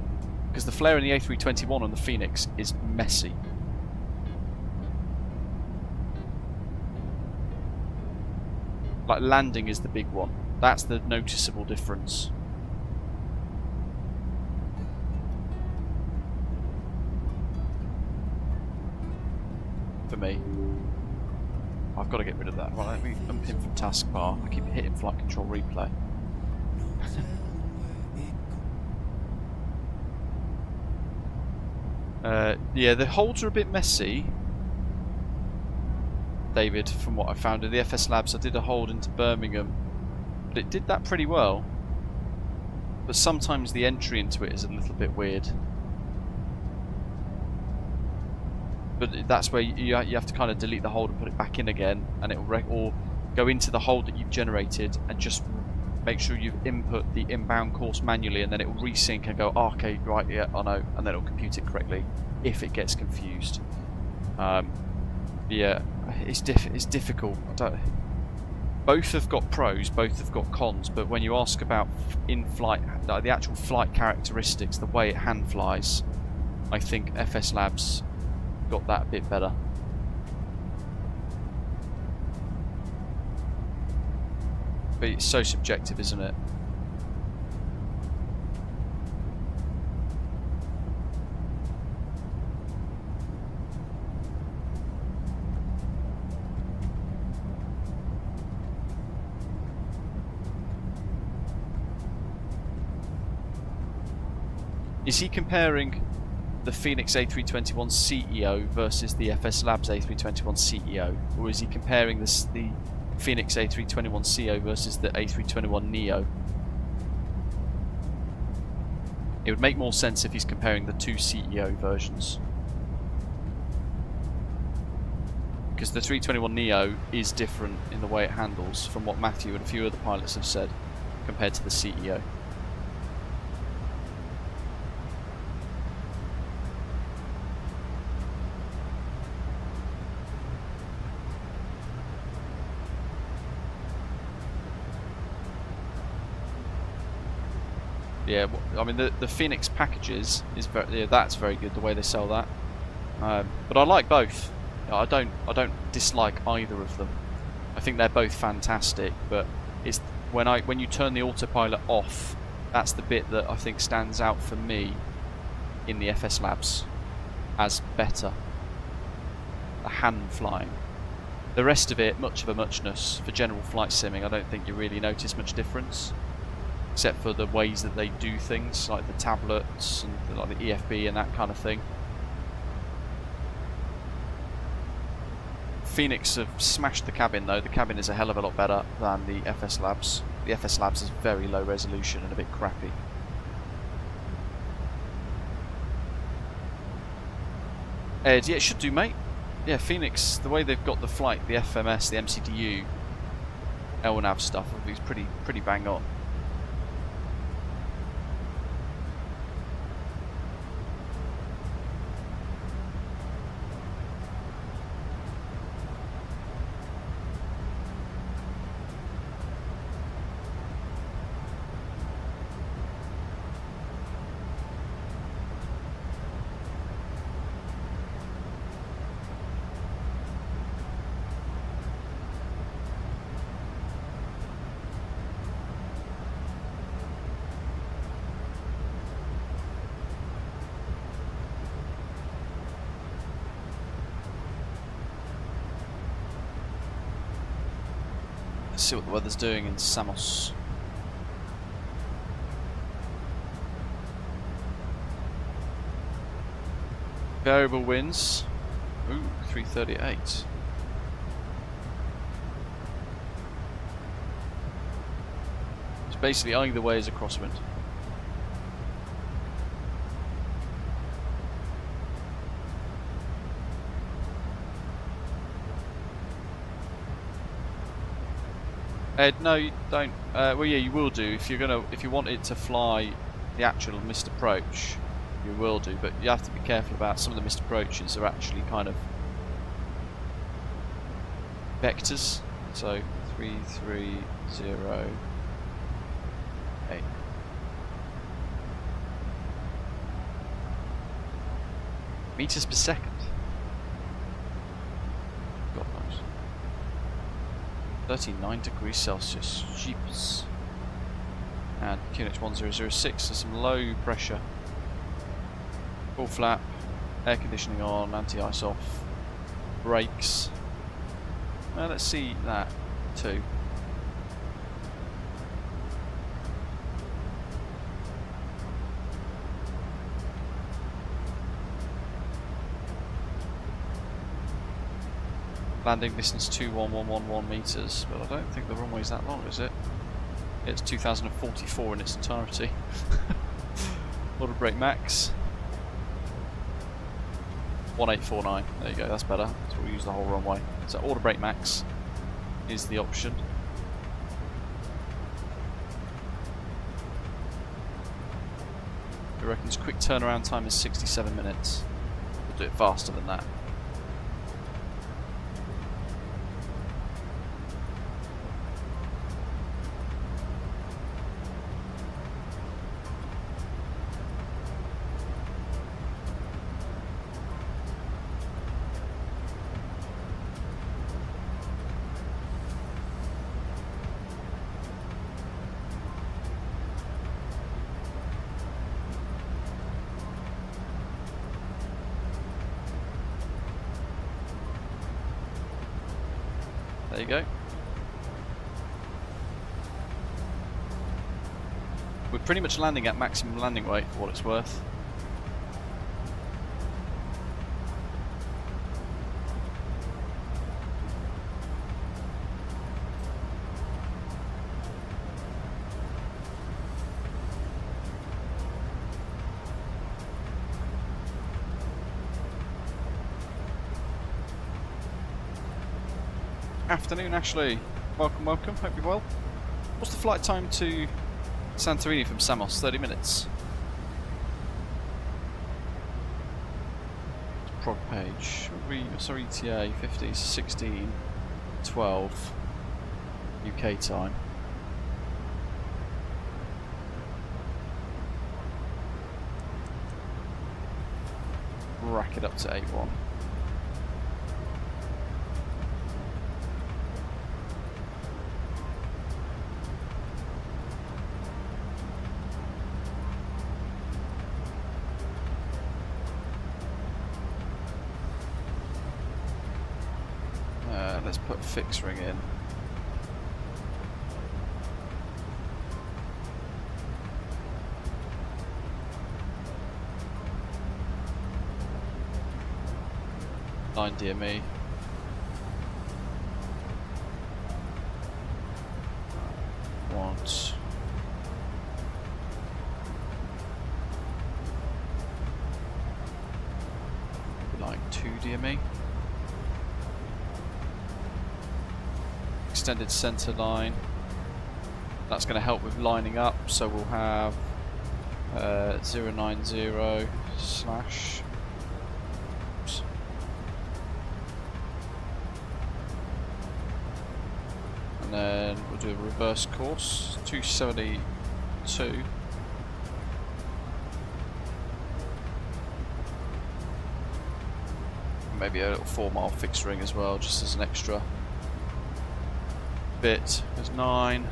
because the flare in the A321 and the Phoenix is messy. Like landing is the big one. That's the noticeable difference. For me. I've got to get rid of that. Right, let me unpin from taskbar. I keep hitting flight control replay. Yeah, the holds are a bit messy, David, from what I found in the FS Labs. I did a hold into Birmingham, but it did that pretty well. But sometimes the entry into it is a little bit weird. But that's where you have to kind of delete the hold and put it back in again, and it will or go into the hold that you've generated and just make sure you've input the inbound course manually, and then it will resync and go, oh, okay, right, yeah, I know, and then it will compute it correctly if it gets confused. Yeah, it's difficult. Both have got pros, both have got cons, but when you ask about in-flight, the actual flight characteristics, the way it hand flies, I think FS Labs got that a bit better. But it's so subjective, isn't it? Is he comparing the Phoenix A321 CEO versus the FS Labs A321 CEO, or is he comparing the Phoenix A321 CEO versus the A321 Neo? It would make more sense if he's comparing the two CEO versions, because the 321 Neo is different in the way it handles from what Matthew and a few other pilots have said compared to the CEO. Yeah, I mean the Phoenix packages is very, yeah, that's very good the way they sell that. But I like both. I don't dislike either of them. I think they're both fantastic. But it's when you turn the autopilot off, that's the bit that I think stands out for me in the FS Labs as better. The hand flying. The rest of it, much of a muchness. For general flight simming, I don't think you really notice much difference, except for the ways that they do things, like the tablets and like the EFB and that kind of thing. Phoenix have smashed the cabin though. The cabin is a hell of a lot better than the FS Labs. The FS Labs is very low resolution and a bit crappy. Ed, yeah, it should do, mate. Yeah, Phoenix, the way they've got the flight, the FMS, the MCDU, LNAV stuff, is pretty bang on. Let's see what the weather's doing in Samos. Variable winds. Ooh, 338. It's basically either way is a crosswind. Ed, no, you don't. Well, yeah, you will do if you want it to fly the actual missed approach. You will do, but you have to be careful about some of the missed approaches are actually kind of vectors. So 3308 meters per second. God knows. 39 degrees Celsius. Jeeps. And QNH 1006 is some low pressure. Full flap, air conditioning on, anti-ice off, brakes. Let's see that too. Landing distance 21111 meters, but I don't think the runway's that long, is it? It's 2044 in its entirety. Auto brake max. 1849. There you go, that's better. So we'll use the whole runway. So auto brake max is the option. It reckons quick turnaround time is 67 minutes. We'll do it faster than that. There you go. We're pretty much landing at maximum landing weight for what it's worth. Afternoon, Ashley. Welcome, welcome. Hope you're well. What's the flight time to Santorini from Samos? 30 minutes. Prog page. Sorry, ETA 50, 16, 12 UK time. Rack it up to 8-1. Let's put fixed ring in. Line DME. Want line 2 DME. Extended center line. That's going to help with lining up, so we'll have 090 slash. Oops. And then we'll do a reverse course, 272. Maybe a little 4-mile fixed ring as well, just as an extra bit. There's 9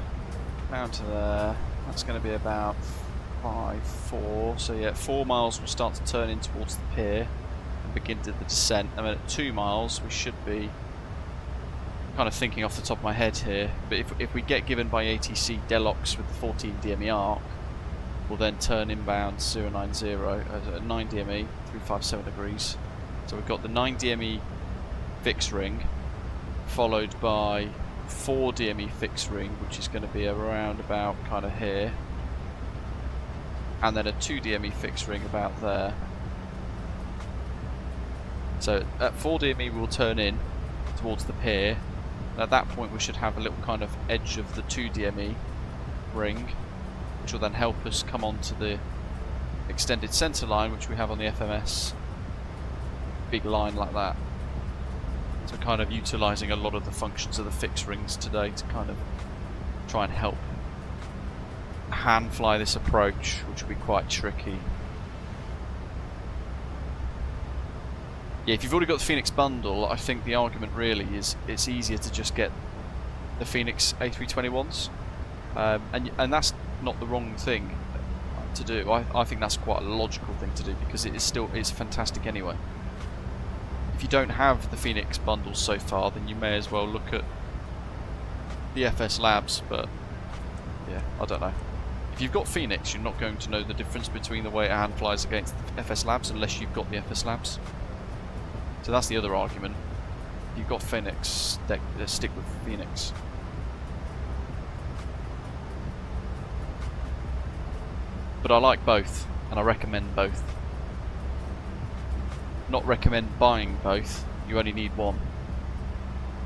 down to there. That's going to be about 5-4. So yeah, 4 miles we'll start to turn in towards the pier and begin to the descent. And then at 2 miles we should be kind of thinking off the top of my head here. But if we get given by ATC Deluxe with the 14 DME arc, we'll then turn inbound 090 at 9 DME 357 degrees. So we've got the 9 DME fixed ring, followed by 4 DME fixed ring, which is going to be around about kind of here, and then a 2 DME fixed ring about there. So at 4 DME we'll turn in towards the pier. At that point we should have a little kind of edge of the 2 DME ring, which will then help us come onto the extended centre line, which we have on the FMS. Big line like that. So kind of utilising a lot of the functions of the fixed rings today to kind of try and help hand fly this approach, which will be quite tricky. Yeah, if you've already got the Phoenix bundle, I think the argument really is it's easier to just get the Phoenix A321s, and that's not the wrong thing to do. I think that's quite a logical thing to do, because it's fantastic anyway. If you don't have the Phoenix bundles so far, then you may as well look at the FS Labs, but yeah, I don't know. If you've got Phoenix, you're not going to know the difference between the way it hand flies against the FS Labs unless you've got the FS Labs. So that's the other argument. you've got Phoenix, stick with Phoenix. But I like both, and I recommend both. Not recommend buying both, you only need one.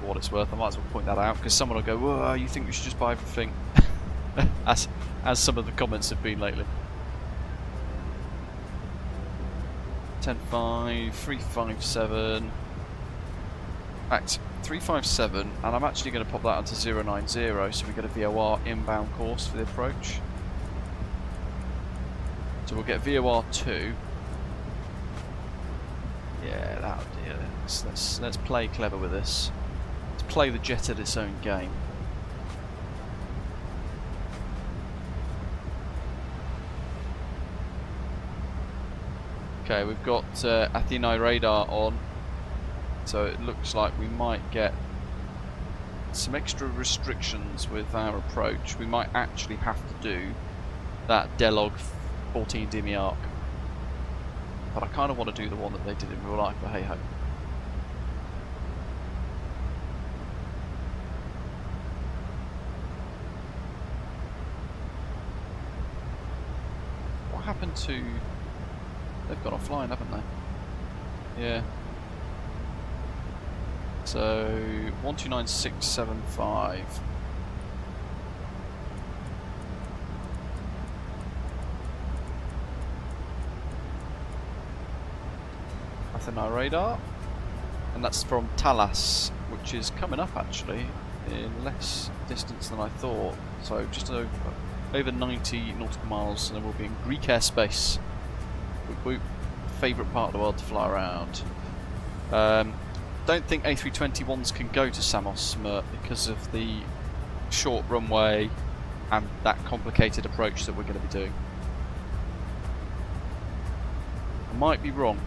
For what it's worth, I might as well point that out, because someone will go, whoa, you think we should just buy everything? as some of the comments have been lately. 10.5, 357. Act 357, and I'm actually going to pop that onto 090, so we get a VOR inbound course for the approach. So we'll get VOR 2. Yeah, that'll do it. Let's play clever with this. Let's play the jet at its own game. Okay, we've got Athena radar on, so it looks like we might get some extra restrictions with our approach. We might actually have to do that Delog 14 Demi arc, but I kind of want to do the one that they did in real life, but hey ho. What happened to... They've gone offline, haven't they? Yeah. So 129675. Athena radar, and that's from Talas, which is coming up actually in less distance than I thought. So just over 90 nautical miles, and then we'll be in Greek airspace. Whoop whoop. Favourite part of the world to fly around. Don't think A321s can go to Samos because of the short runway and that complicated approach that we're going to be doing. I might be wrong.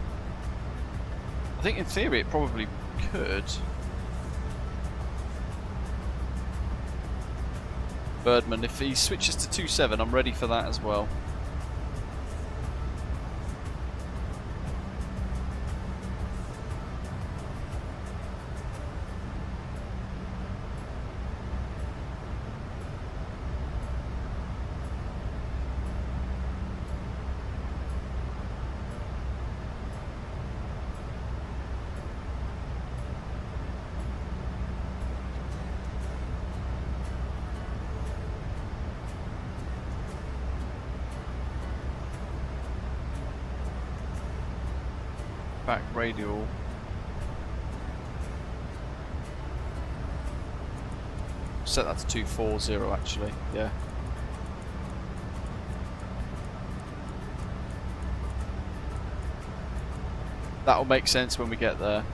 I think in theory it probably could. Birdman, if he switches to 27, I'm ready for that as well. Back radial. Set that to 240 actually, yeah. That'll make sense when we get there.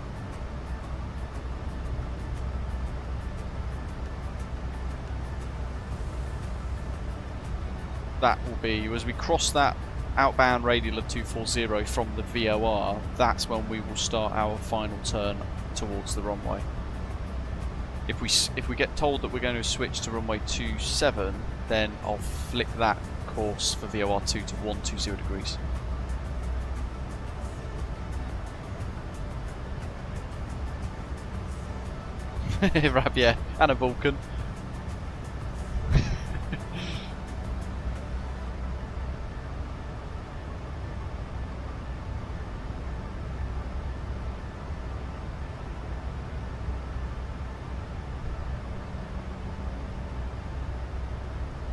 That will be, as we cross that outbound radial of 240 from the VOR, that's when we will start our final turn towards the runway. If we get told that we're going to switch to runway 27, then I'll flick that course for VOR 2 to 120 degrees. Rab, yeah, and a Vulcan.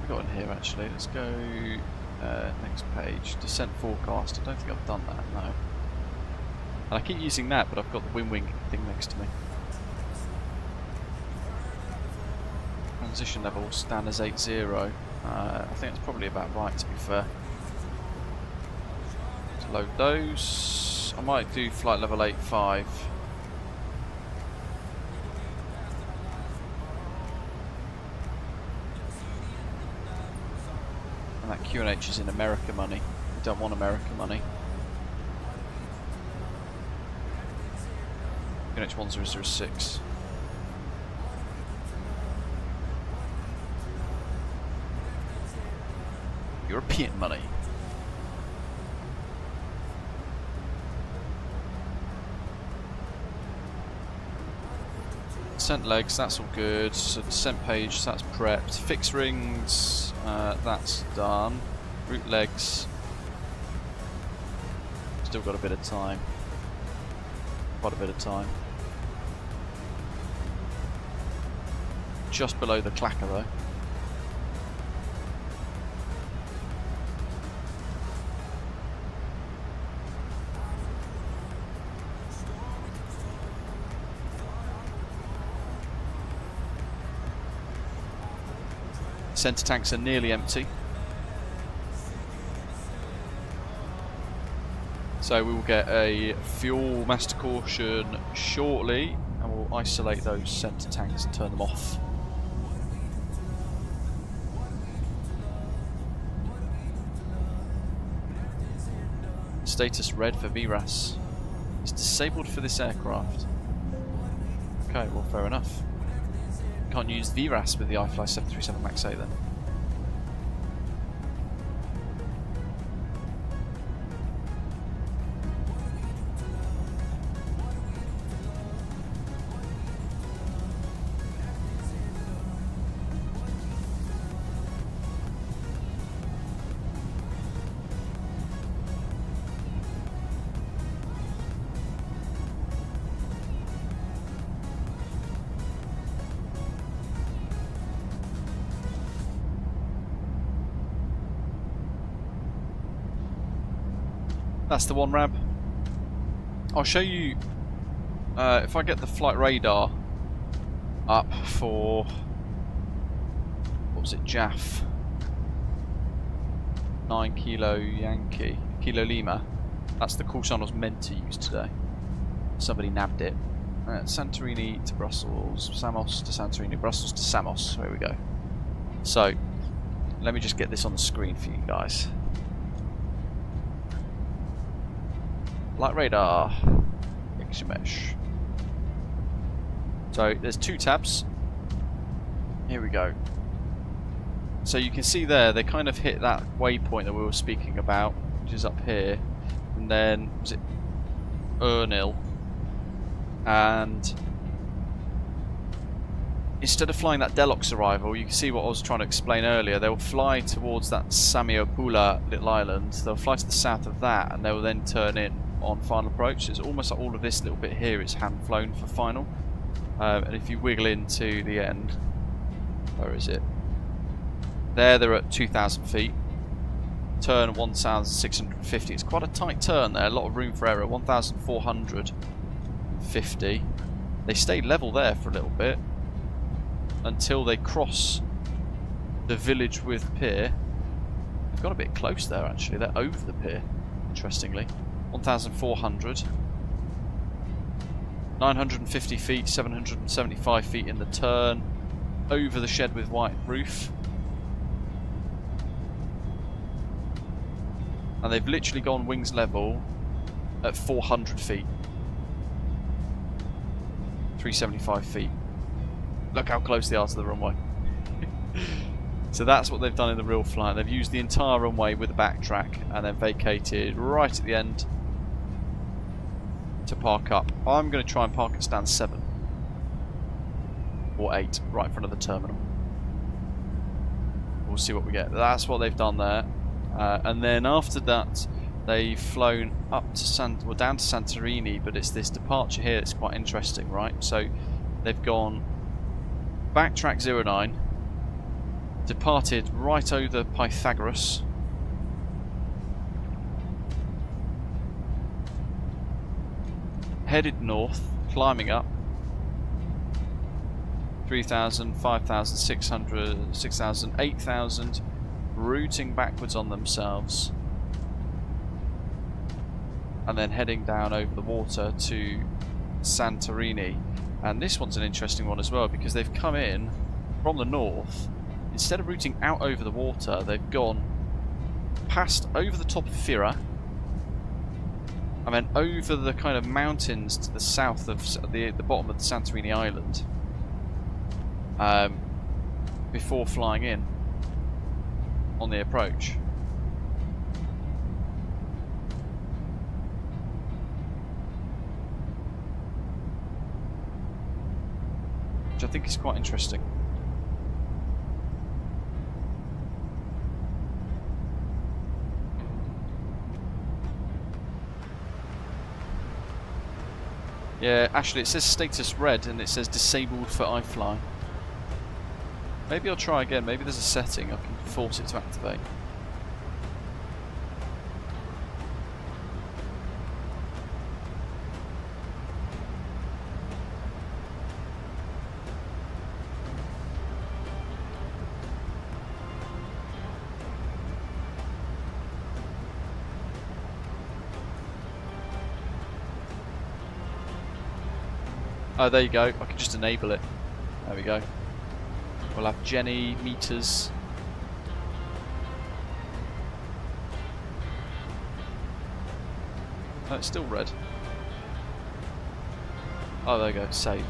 Got in here actually. Let's go next page. Descent forecast. I don't think I've done that, no. And I keep using that, but I've got the wing thing next to me. Transition level stand as 80. I think that's probably about right, to be fair. To load those, I might do flight level 85. And that QNH is in America money. We don't want America money. QNH 1006. European money. Descent legs, that's all good. So descent page, that's prepped. Fixed rings, that's done. Route legs, still got a bit of time. Quite a bit of time. Just below the clacker though. Centre tanks are nearly empty. So we will get a fuel master caution shortly and we'll isolate those centre tanks and turn them off. Status red for VRAS. It's disabled for this aircraft. Okay, well fair enough. Can't use VRAS with the iFly 737 MAX 8 then. That's the one, Rab. I'll show you if I get the flight radar up for, what was it, JAF 9 Kilo Yankee, Kilo Lima. That's the course I was meant to use today. Somebody nabbed it. Santorini to Brussels, Samos to Santorini, Brussels to Samos. Here we go. So, let me just get this on the screen for you guys. Light radar, extra mesh. So there's two tabs. Here we go. So you can see there, they kind of hit that waypoint that we were speaking about, which is up here. And then, was it Ernil? And instead of flying that Deluxe arrival, you can see what I was trying to explain earlier. They'll fly towards that Samiopula little island. They'll fly to the south of that, and they will then turn in on final approach. It's almost like all of this little bit here is hand flown for final. And if you wiggle into the end, where is it? There, they're at 2,000 feet. Turn 1,650. It's quite a tight turn there. A lot of room for error. 1,450. They stay level there for a little bit until they cross the village with pier. They've got a bit close there actually. They're over the pier, interestingly. 1,400. 950 feet, 775 feet in the turn. Over the shed with white roof. And they've literally gone wings level at 400 feet. 375 feet. Look how close they are to the runway. So that's what they've done in the real flight. They've used the entire runway with a backtrack and then vacated right at the end to park up. I'm going to try and park at stand 7 or 8 right in front of the terminal. We'll see what we get. That's what they've done there. And then after that, they've flown up to down to Santorini, but it's this departure here that's quite interesting, right? So they've gone backtrack 09, departed right over Pythagoras, headed north, climbing up 3,000, 5,000, 600, 6,000, 8,000, routing backwards on themselves, and then heading down over the water to Santorini. And this one's an interesting one as well, because they've come in from the north. Instead of routing out over the water, they've gone past over the top of Fira and then over the kind of mountains to the south of the bottom of the Santorini island before flying in on the approach. which I think is quite interesting. Yeah, actually it says status red and it says disabled for iFly. Maybe I'll try again, maybe there's a setting I can force it to activate. Oh, there you go. I can just enable it. There we go. We'll have Jenny, meters. Oh, it's still red. Oh, there you go. Save.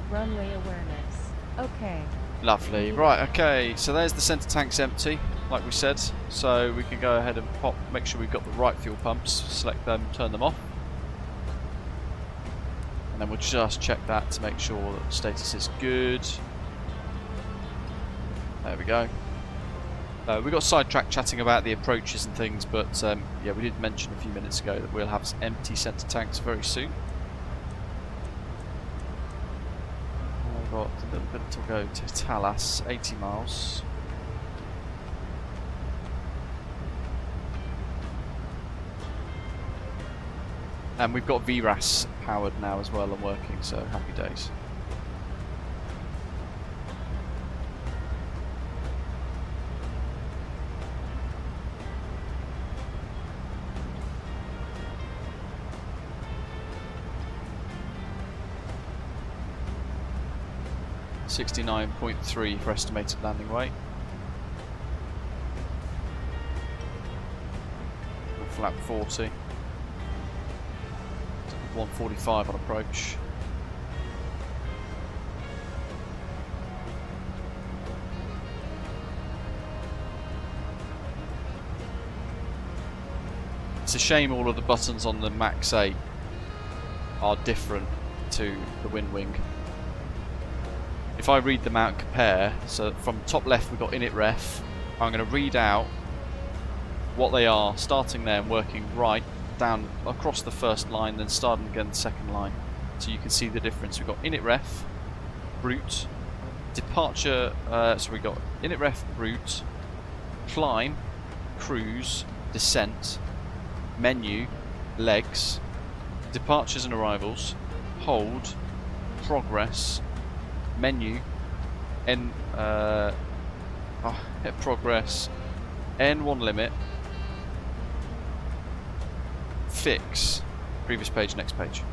Runway awareness. Okay. Lovely. Right, okay. So there's the centre tanks empty, like we said. So we can go ahead and pop, make sure we've got the right fuel pumps, select them, turn them off. And then we'll just check that to make sure that the status is good. There we go. We got sidetracked chatting about the approaches and things, but yeah, we did mention a few minutes ago that we'll have empty centre tanks very soon. I've got a little bit to go to Talas, 80 miles. And we've got VRAS powered now as well and working, so happy days. $69.3 for estimated landing weight. Flap 40. 145 on approach. It's a shame all of the buttons on the Max 8 are different to the Wind Wing. If I read them out and compare, so from top left we've got init ref. I'm going to read out what they are, starting there and working right down across the first line, then starting again the second line, so you can see the difference. We've got init ref, brute, departure, so we've got init ref, brute, climb, cruise, descent, menu, legs, departures and arrivals, hold, progress, menu, progress, N1 limit, fix, previous page, next page.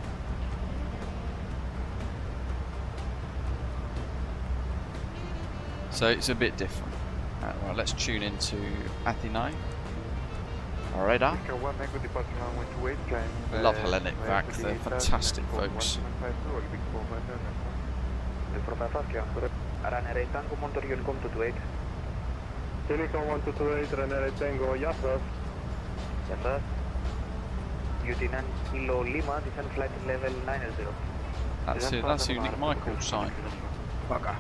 So it's a bit different. Right, let's tune into Athena. Radar. Love Hellenic back, they're fantastic folks. Runner 8 Tango, monitor Unicom 228. Unicom 1228, Runner 8 Tango, yes sir. Yes sir. UT9 Kilo Lima, descend flight level 90. That's it, that's unique Michael sign. Bugger.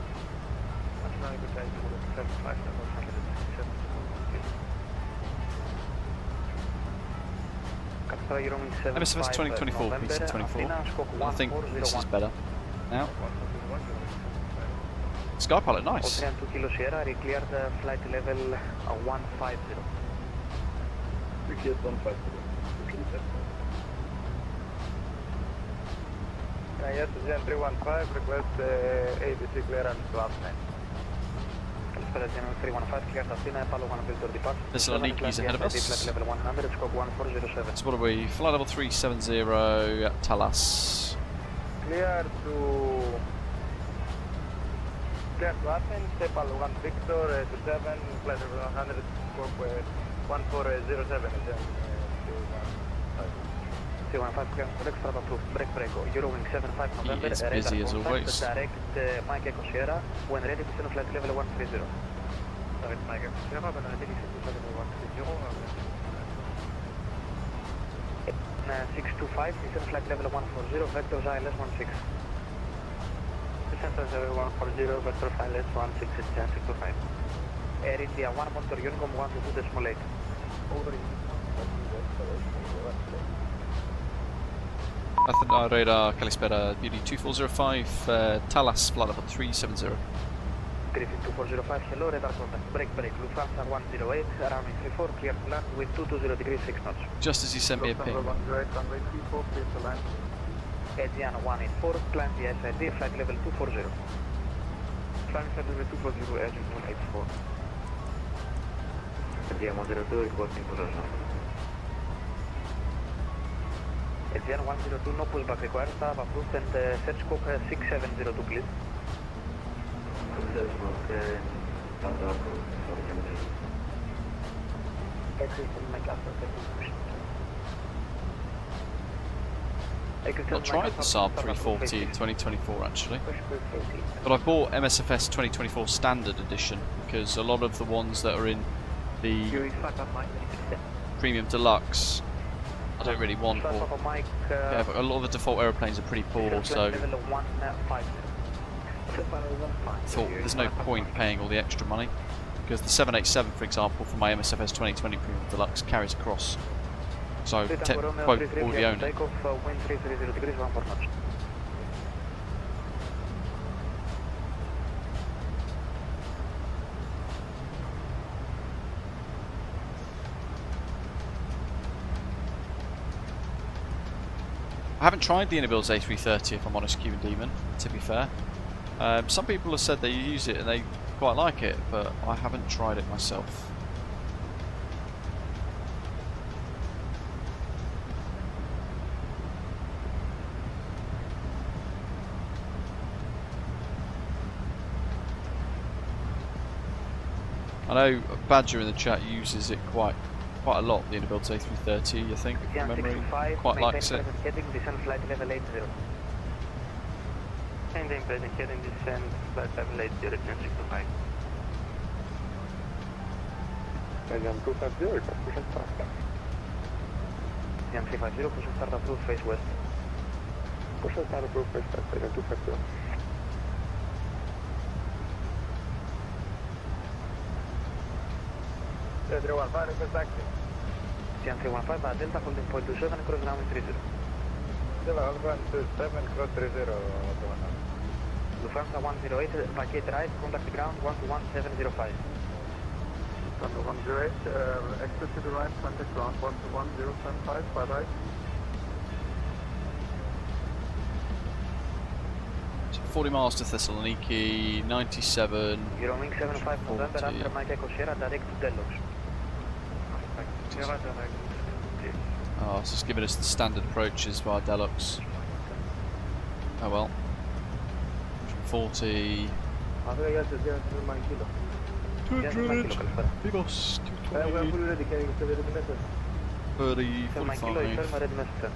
MSFS 2024, PC24. I think this is better now. Skypilot, nice. 2 Kilo Sierra, cleared flight level 150. TRICKIEST 150. Yes, Gen 315, request ATC clearance to Athens. Καλησπέρα, Gen 315, cleared Athena, Apollo 1 filter departure. Thessaloniki's ahead of us. Flight level 100, scope 1407. So what are we? Flight level 370 at Talas. Clear to Athens, Apollo 1 Victor, 27, flight level 100, scope 1407. 315, clear, correct, start approved, break, Eurowing 75 November, He is busy as always. Direct Mike Echo Sierra, when ready, descend flight level 130. Direct Mike Echo Sierra, when ready, descend flight level 130. 625, descend flight level 140, vectors ILS 16. Center 7140, vector file S1665. Air India 1 Motor Unicom 122.8. Over. Athena radar, Kalispera, BD 2405, Talas, flight level 370. Griffin 2405, hello, radar contact, break, Lufthansa 108, runway 34, clear to land, wind 220 degrees, 6 knots. Just as you sent me a ping. Runway 34, clear to land. Aegean 184, climb the SID, flight level 240. Climb flight level 240, Aegean 184. Aegean 102, requesting position. Aegean 102, no pushback required, staff approved, and set scope 6702, please. I've tried the Saab 340 in 2024 actually, but I've bought MSFS 2024 Standard Edition because a lot of the ones that are in the Premium Deluxe I don't really want. Or, yeah, but a lot of the default aeroplanes are pretty poor, so I thought there's no point paying all the extra money because the 787, for example, from my MSFS 2020 Premium Deluxe carries across. So, quote, already own it. Takeoff, wind 330 degrees, 1 for knots. I haven't tried the Innobuild's A330 if I'm honest, Q and Demon, to be fair. Some people have said they use it and they quite like it, but I haven't tried it myself. I know Badger in the chat uses it quite a lot, the Innobuild's A330, I think, from memory. Quite likes it. Heading, descent flight level 80. Maintain present heading, descent flight level 80, return 65. Aegean 250, push and start. Aegean 350, push and start approved, face west. Push and start approved, face west, Aegean 250. Aegean 315, request taxi. Aegean 315, Delta holding point 27, cross runway 30. Delta holding 27, cross 30. Lufthansa 108, vacate right, contact the ground 121.705. Thunder 108, exit to the right, contact ground 121.075, bye bye. So 40 miles to Thessaloniki, 97. Eurowing 75 November, after Mike Echo Sierra, direct to Delos. Oh, it's just giving us the standard approaches via Deluxe. Oh well. 40. 200. Vivos. 220. 30. 45.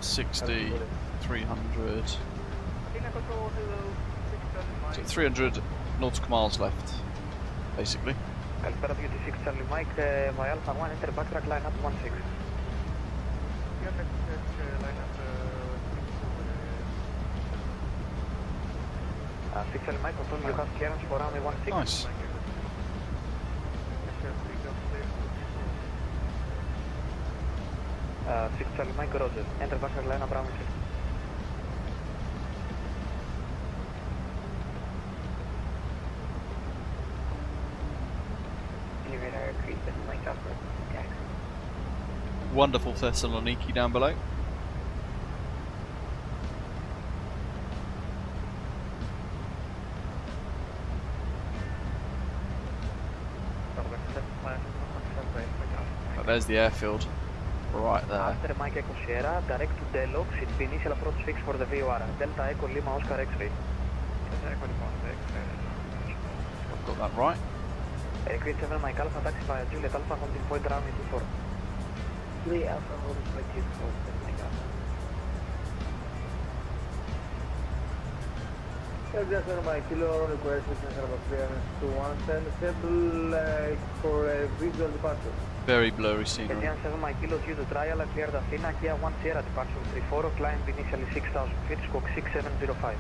60. 300. So 300 nautical miles left, basically. Calpera Beauty 6 Charlie Mike, by Alpha 1, enter backtrack line up 16. Six Charlie Mike, confirm you have clearance for runway 16. Nice. Six Charlie Mike, Roger. Enter backtrack line up runway 6. Wonderful Thessaloniki down below. But there's the airfield, right there. After Mike Echo Sierra, direct to Delos, it's the initial approach fix for the VOR. Delta Echo Lima Oscar X-ray. I've got that right. Create 7 Mike Alpha, taxi via Juliet Alpha, holding point runway 24. 3 Alpha, holding point 24, Mike Alpha. Aegean my kilo request clearance to 110, stable for a visual departure. Very blurry scenery. Aegean 7 Mike Kilo due to trial, cleared Athena, Kia 1 Sierra, departure 34, climb initially 6,000 feet, squawk 6705.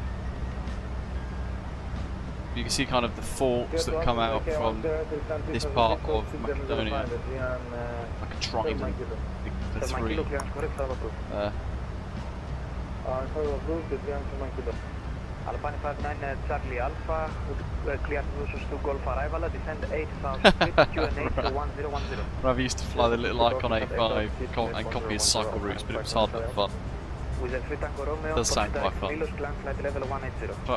You can see kind of the forks that come out from this part of Macedonia, like a triangle, the three. Alpine 59 Charlie Alpha, clear to Golf arrival, descend 8000 feet, QNH 1010. Ravi used to fly the little Icon 85 and copy his cycle routes, but it was hard but fun. Does sound quite fun.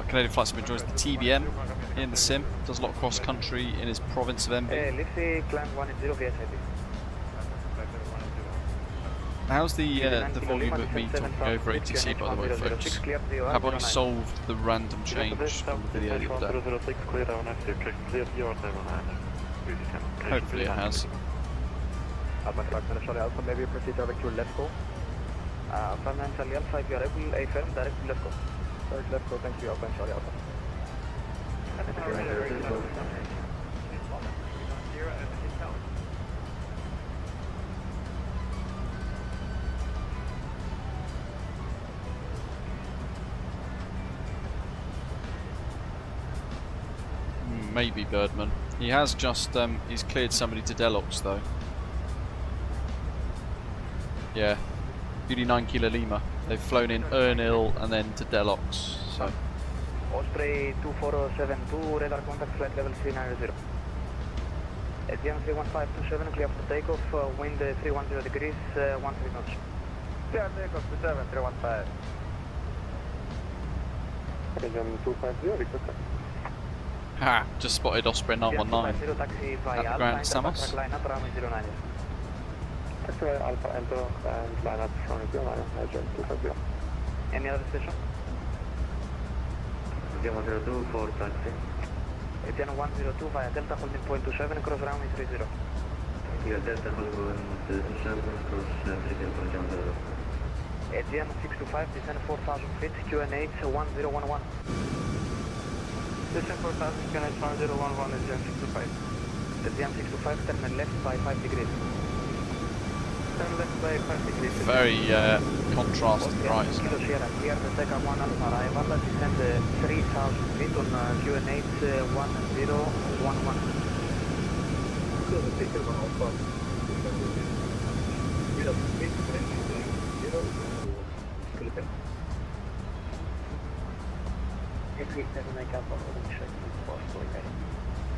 Canadian Flight Sim enjoys the TBM in the sim, does a lot of cross country in his province of MB. How's the volume of me talking over ATC, by the way, folks? Have I solved the random change from the video the other day? Hopefully it has. Maybe proceed direct to left go. 59 Charlie Alpha, if you are able, A firm, direct to left go. Direct left go, thank you, Alpine Charlie Alpha. Maybe Birdman. He has just, he's cleared somebody to Delox though. Yeah. Beauty 9 Kilo Lima. They've flown in Ernil and then to Delox, so. Osprey 2472, radar contact flight level 390. Etienne 31527, clear for takeoff, wind 310 degrees, 13 knots. Yeah, takeoff 7315. Etienne 250, request. Ha! Just spotted Osprey 919 at the ground at Samos. Alpha enter and line up from 09, Agent 250. Any other station? Etienne 102 for taxi. Etienne 102 via Delta holding point 27, cross runway 30. Yeah, Delta holding point 27, cross 30. Etienne 625, descend 4000 feet, QNH 1011. Descend 4000, QNH 1011, Etienne 625. Etienne 625, turn left by 5 degrees. Turn left by 5 degrees. Very contrasting price. Kilo Sierra, clear the Takeoff 1 Alpha arrival, descend 3000 feet on QNH 1011.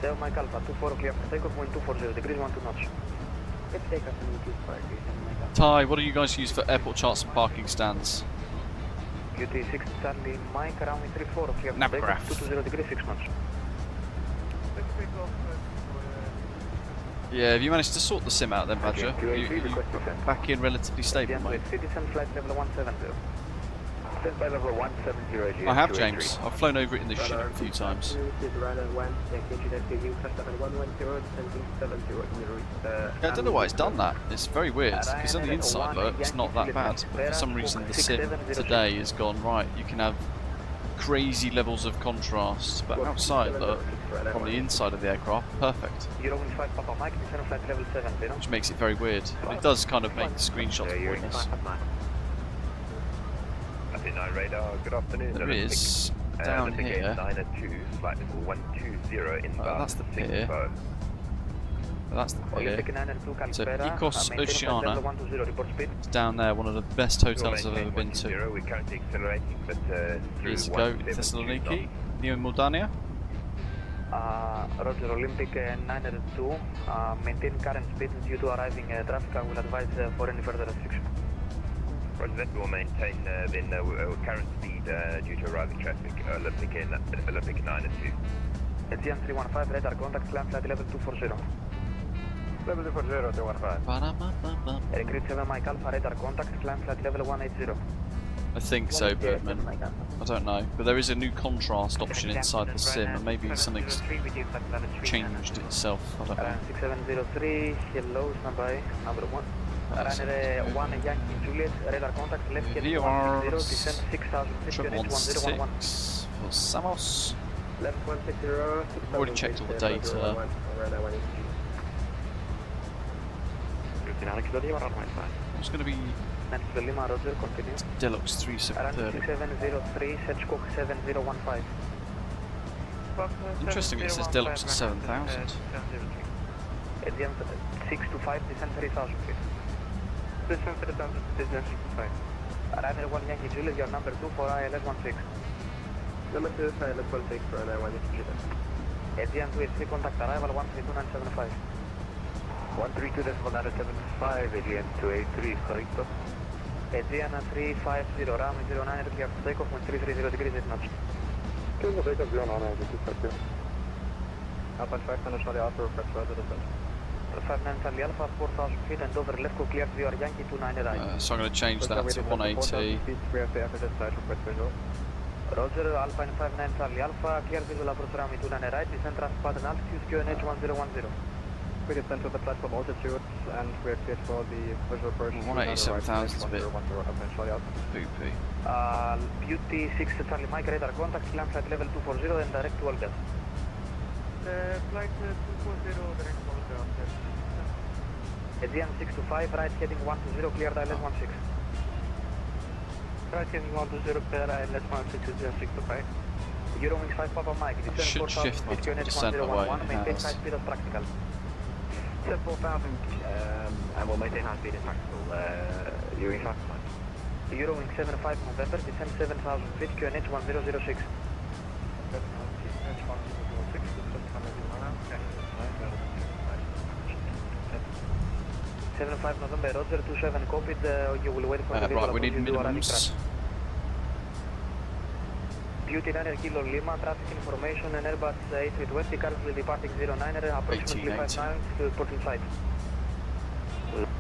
Seven Mike Alpha, 24 clear for takeoff, wind 240 degrees, 12 knots. Ty, what do you guys use for airport charts and parking stands? QT6 Charlie Mike, runway 34 clear for Navgraph. takeoff, 220 degrees, 6 knots. Yeah, have you managed to sort the sim out then, Badger? You back in relatively stable, mate? Descend flight level 170. Descend by level 170. I have, James. I've flown over it in the ship a few times. Yeah, I don't know why it's done that. It's very weird, because on the inside look, it's not that bad. But for some reason the sim today has gone, right, you can have crazy levels of contrast, but outside look, from the inside of the aircraft, perfect. Which makes it very weird. But it does kind of make the screenshots pointless. Radar, good afternoon. There is, down here, 902, flight level 120 inbound. That's the pier. That's the pier. So Ikos Oceana is down there, one of the best hotels I've ever been to. We're currently accelerating, but Years ago, Thessaloniki, Neo Moldania. Roger, Olympic 902, maintain current speed due to arriving traffic. I will advise for any further restriction. Roger that, we will maintain then current speed due to arriving traffic, Olympic 902. Etienne 315, radar contact, climb flight level 240. Level 240, 215. Recruit 7 Mike Alpha, radar contact, climb flight level 180. I think so, Birdman. I don't know. But there is a new contrast option inside the sim, and maybe something's changed itself. I don't know. 6703, hello, standby, number 1. Runner 1 Yankee Juliet, radar contact, left head 10, descend 6000 feet, unit 1011. for Samos. Left 160, Already checked all the data. It's going to be Roger, continue. Deluxe 3730. 6703, Setchcock 7015. Interesting, it says Deluxe at 7,000. Adrian 625, descend 3,000 feet. Descend 3,000, descend 625. Ryanair 1 Yankee Juliet, your number 2 for ILS 16. Number 2 is ILS 16 for Ryanair 1 Yankee Juliet. Adrian 283, contact arrival 132975. 132.975, Adrian 283, correcto. Adrian 350, runway 09, clear for takeoff, wind 330 degrees 8 knots. Clear for takeoff, 09, Alpha 5 Charlie Alpha, request weather descent. 59 Charlie Alpha, 4,000 feet and over left, go clear for your Yankee 29 right. So I'm going to change that to 180. We have the FS side request visual. Roger, Alpha 59 Charlie Alpha, clear visual approach runway 29 right, descend transport and altitude, QNH 1010. We descend to the platform altitude and we are cleared for the visual approach. 187,000 is a bit poopy. Beauty 6 Charlie Mike, radar contact, climb flight level 240 and direct to all gas. Flight 240, direct to all gas. Aegean 625, right heading 120, cleared ILS 16. Right heading 120, cleared ILS 16, Aegean 625. Eurowings 5 Papa Mike, I descend should 4,000 shift my feet, QNH descent the way 1011, it maintain has. high speed as practical. Descend 4,000, and we'll maintain high speed as practical. Eurowings 5 Mike. Eurowings 75 November, descend 7,000 feet, QNH 1006. 75 November, Roger, 27 copied, you will wait for the Right, we need minimums. Beauty 9 Kilo Lima, traffic information and Airbus A320 currently departing 09er, approximately 5 miles to port in sight.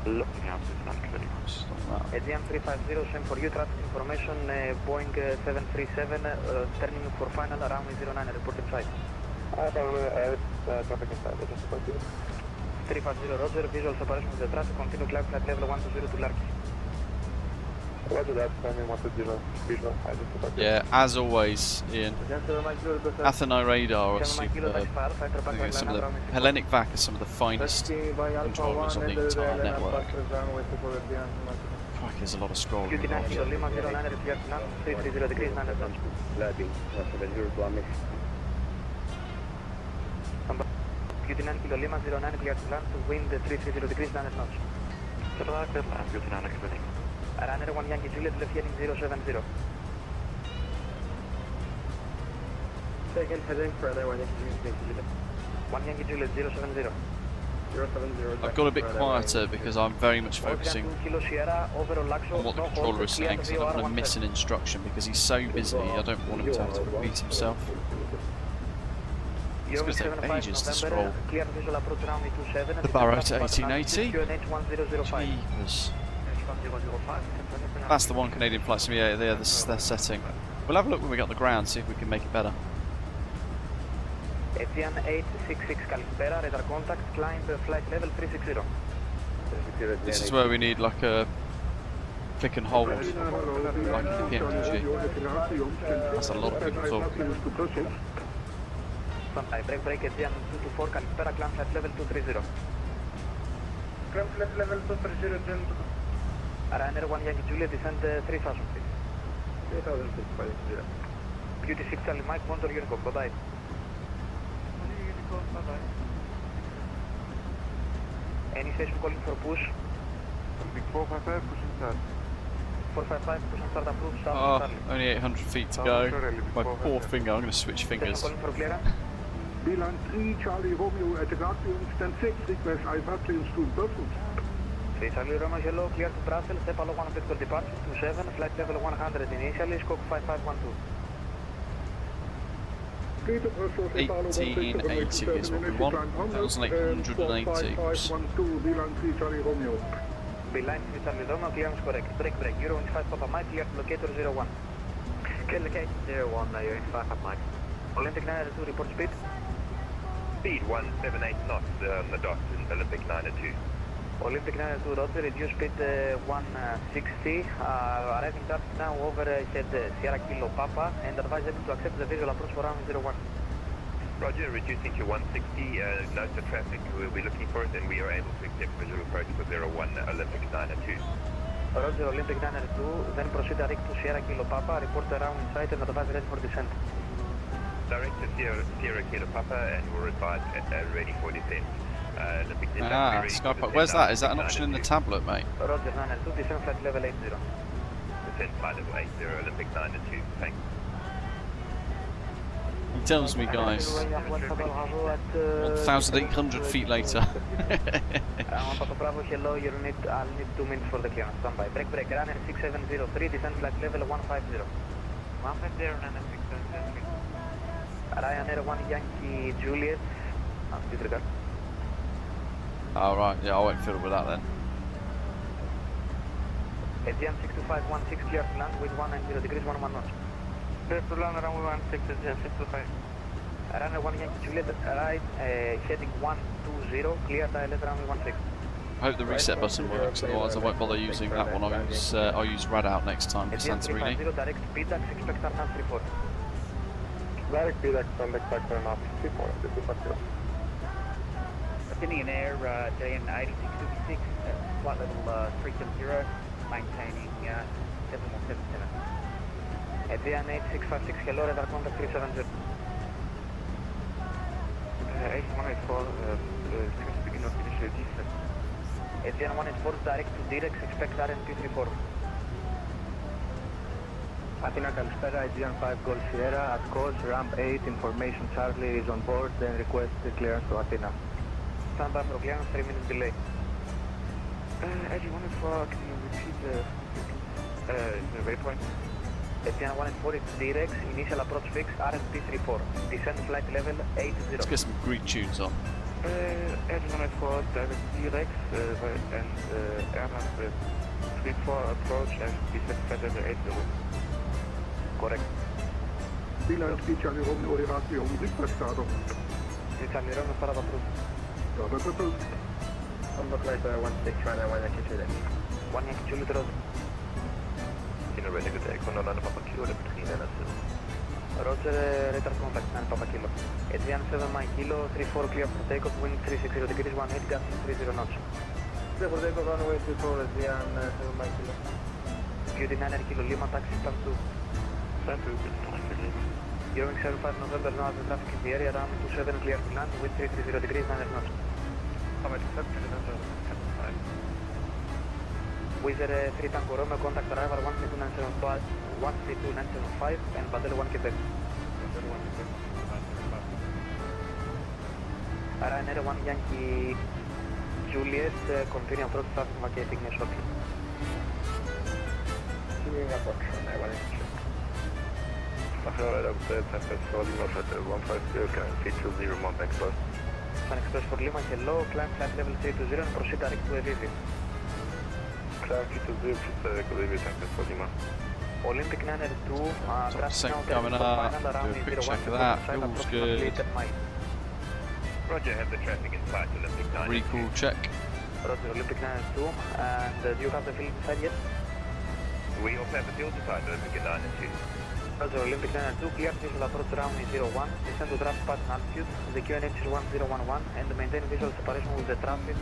Looking out, it's not pretty much. Aegean 350, same for you, traffic information, Boeing 737, turning for final, runway 09er, report in sight. Traffic inside, just about 350 Roger, visual separation of the traffic, continue climb flight level 120 to Larky. Roger that, timing 120, visual, I just about Yeah, as always, Ian. Atheno radar are superb. I think some of the Hellenic VAC are some of the finest controllers on the entire network. Crikey, there's a lot of scrolling Beauty 9 Kilo involved. Lima, 09er, clear to land, 330 degrees, 9 knots. Beauty 9 Kilo Lima, 09, clear to land, wind 330 degrees, 9 knots. Beauty 9 expecting. Runner 1 Yankee Juliet, left heading 070. Second heading for other 1 Yankee Juliet. 1 Yankee Juliet, 070. 070. I've got a bit quieter because I'm very much focusing Kilo Sierra, over on Laxo, on what the controller is saying, because I don't want to miss an instruction because he's so busy. I don't want him to have to repeat himself. It's going to take ages to scroll Clear visual approach runway 27. the Barrow to 1880. QNH 1005. Jeepers. That's the one Canadian Flight Simulator there, this is their setting. We'll have a look when we get on the ground, see if we can make it better. Aegean 866 Calispera, radar contact, climb flight level 360. This is where we need like a click and hold, like in the PMTG. That's a lot of people talking. Break, Aegean 224 Calispera, climb flight level 230. Climb flight level 230, Gen Runner 1 Yankee Juliet, descend 3,000 feet. 3,000 feet, Beauty 6 Charlie Mike, monitor Unicom, bye-bye. Any station calling for push? Big 455, pushing start. 455, push and start approved, south Oh, Charlie. only 800 feet to go. My poor finger, I'm going to switch Station fingers. calling for clearance? Bilan 3 Charlie Romeo at the ground stand 6 request iFly to Brussels. 3 Charlie Romeo, hello, clear to Brussels, step along 1 Victor departure, 27, flight level 100 initially, scope 5512. 1880 is what we want. 1,880. Bilan 3 Charlie Romeo. Beeline 3 Charlie Romeo, clearance correct. Break, Eurowings 5 Papa Mike, clear to locator 01. Clear locator 01, Eurowings 5 Papa Mike. Olympic 902, report speed. Speed 178 knots on the dot in Olympic 902. Olympic 902, Roger, reduce speed 160. Arriving traffic now over head Sierra Kilo Papa and advise them to accept the visual approach for runway 01. Roger, reducing to 160, note the traffic, we'll be looking for it and we are able to accept visual approach for 01 Olympic 902. Roger, Olympic 902, then proceed direct to Sierra Kilo Papa, report the runway in sight and advise ready for descent. direct to Sierra Kilo Papa and we're advised ready for descent. Olympic Ah, Skypark. Where's that? Is that an option in the tablet, mate? Roger, 992, descent flight level 80. Descent flight level 80, Olympic 9-2, thanks. He tells me, guys, 1,800 feet later. Papa Bravo, hello, I'll need 2 minutes for the clearance. Standby. Break, runner 6703, descent flight level 150. 150, runner 6703. Ryanair 1 Yankee Juliet, disregard. Alright, yeah, I won't fiddle with that then. Aegean 62516, clear to land with 190 degrees, 11 knots. Clear to land, runway 16, Aegean 625. Runner 1 Yankee Juliet, right, heading 120, clear dial runway 16. I hope the reset button works, otherwise I won't bother using that one. I'll use Rad Out next time for Santorini. Direct PDAX, expect our 34. Direct PDAX, expect our 34, this is Patriot. Sending an air JN 8656 at flight level 370, maintaining 7177. Aegean 8656, hello, radar contact 370. 8184, seems to be not initial descent. Aegean 184, direct to Direx, expect RNP 34. Athena Καλησπέρα, Aegean 5 Golf Sierra, at course, ramp 8, information Charlie is on board, then request the clearance to Athena. Standby for clearance, 3 minutes delay. Aegean 184, can you repeat the waypoint? Aegean 184, it's Direx, initial approach fix, RNP 34. Descent flight level 80. Let's get some Greek tunes on. Aegean 184, direct Direx and airline 34 approach and descent flight level 80. Correct. Bilanz Charlie Romeo Horatio, request start off. Charlie Romeo, start off approved. Start approved. On the flight 16, Ryanair 1 Yankee Juliet. 1 Yankee Juliet, Roger. Kilo ready to take, 1 Papa Kilo, Olympic 397. Roger, radar contact 9 Papa Kilo. Aegean 7 Mike Kilo, 34 clear for takeoff, wind 360 degrees, 18, gas 30 knots. Clear for takeoff, runway 24, Aegean 7 Mike Kilo. Beauty 9 Kilo Lima, taxi +2. Eurowing 75 November, now the traffic in the area, runway 27 clear to land, wind 330 degrees, 9 knots. Wizard 3 Tango Romeo, contact arrival 13297 and Badel 1 Quebec. Ryanair 1 Yankee Juliet, continue approach traffic vacating shortly. Continuing approach, Ryanair 1 Yankee Juliet. FS24 Lima, 150, current feet 20, Mont Express. Sun Express for Lima, hello, climb flight level 320 and proceed direct to AVV. Climb feet 20, proceed direct to AVV, FS24 Lima. Olympic 902, traffic now coming up, do a quick check of that, feels good. Roger, have the traffic in sight, Olympic 9. Recall check. Roger, Olympic 902, and do you have the field inside yet? We also have the field inside, Olympic 9-2. Roger, Olympic 902, clear visual approach runway 01, descend to traffic pattern altitude, the QNH is 1011, and maintain visual separation with the traffic,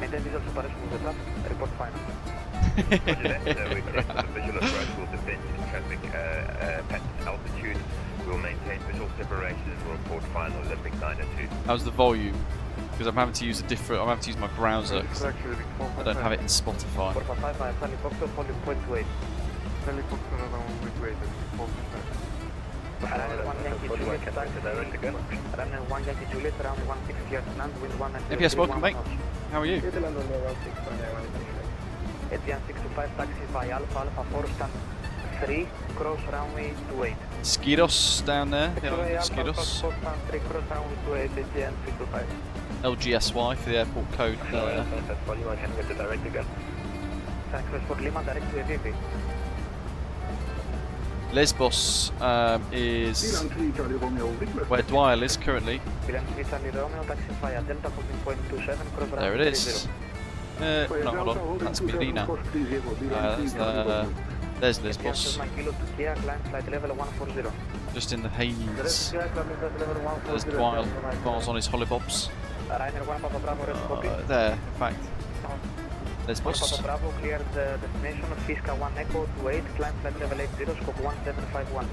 maintain visual separation with the traffic, report final. Roger that, we expect the visual approach will descend in traffic pattern altitude. We'll maintain visual separation and we'll report final, Olympic 9-2. How's the volume? Because I'm having to use I'm having to use my browser. I don't have it in Spotify. 455, I have helicopter, volume 0.28. Helicopter around midway, that's 4.5. Runner 1 Yankee Juliet, Runner 1 Yankee Juliet, around 16 clear to land with 1 and APS, welcome mate. How are you? Aegean 625, taxi by Alpha, Alpha 4, stand 3, cross runway 28. Skidos down there. Alpha Skidos. 4, stand 3, cross runway 28, Aegean 625. LGSY for the airport code there. FS24 Lima, can get the direct again. Thanks for Lima, direct to AVV. Lesbos is Bilanz Charlie Romeo, request. where Dwyer is currently. Bilanz Charlie Romeo, taxi via Delta 14.27, cross runway There it is. 30. No, hold on. That's Medina. There's Lesbos. Flight level 140. Just in the haze. There's Dwyer. Dwyer's on his hollybobs. Ryanair 1 Papa Bravo, red copy. There, in fact. Lesbos. Papa Bravo cleared the destination, Fiska 1 Echo 28, climb flight level 80, scope 1751.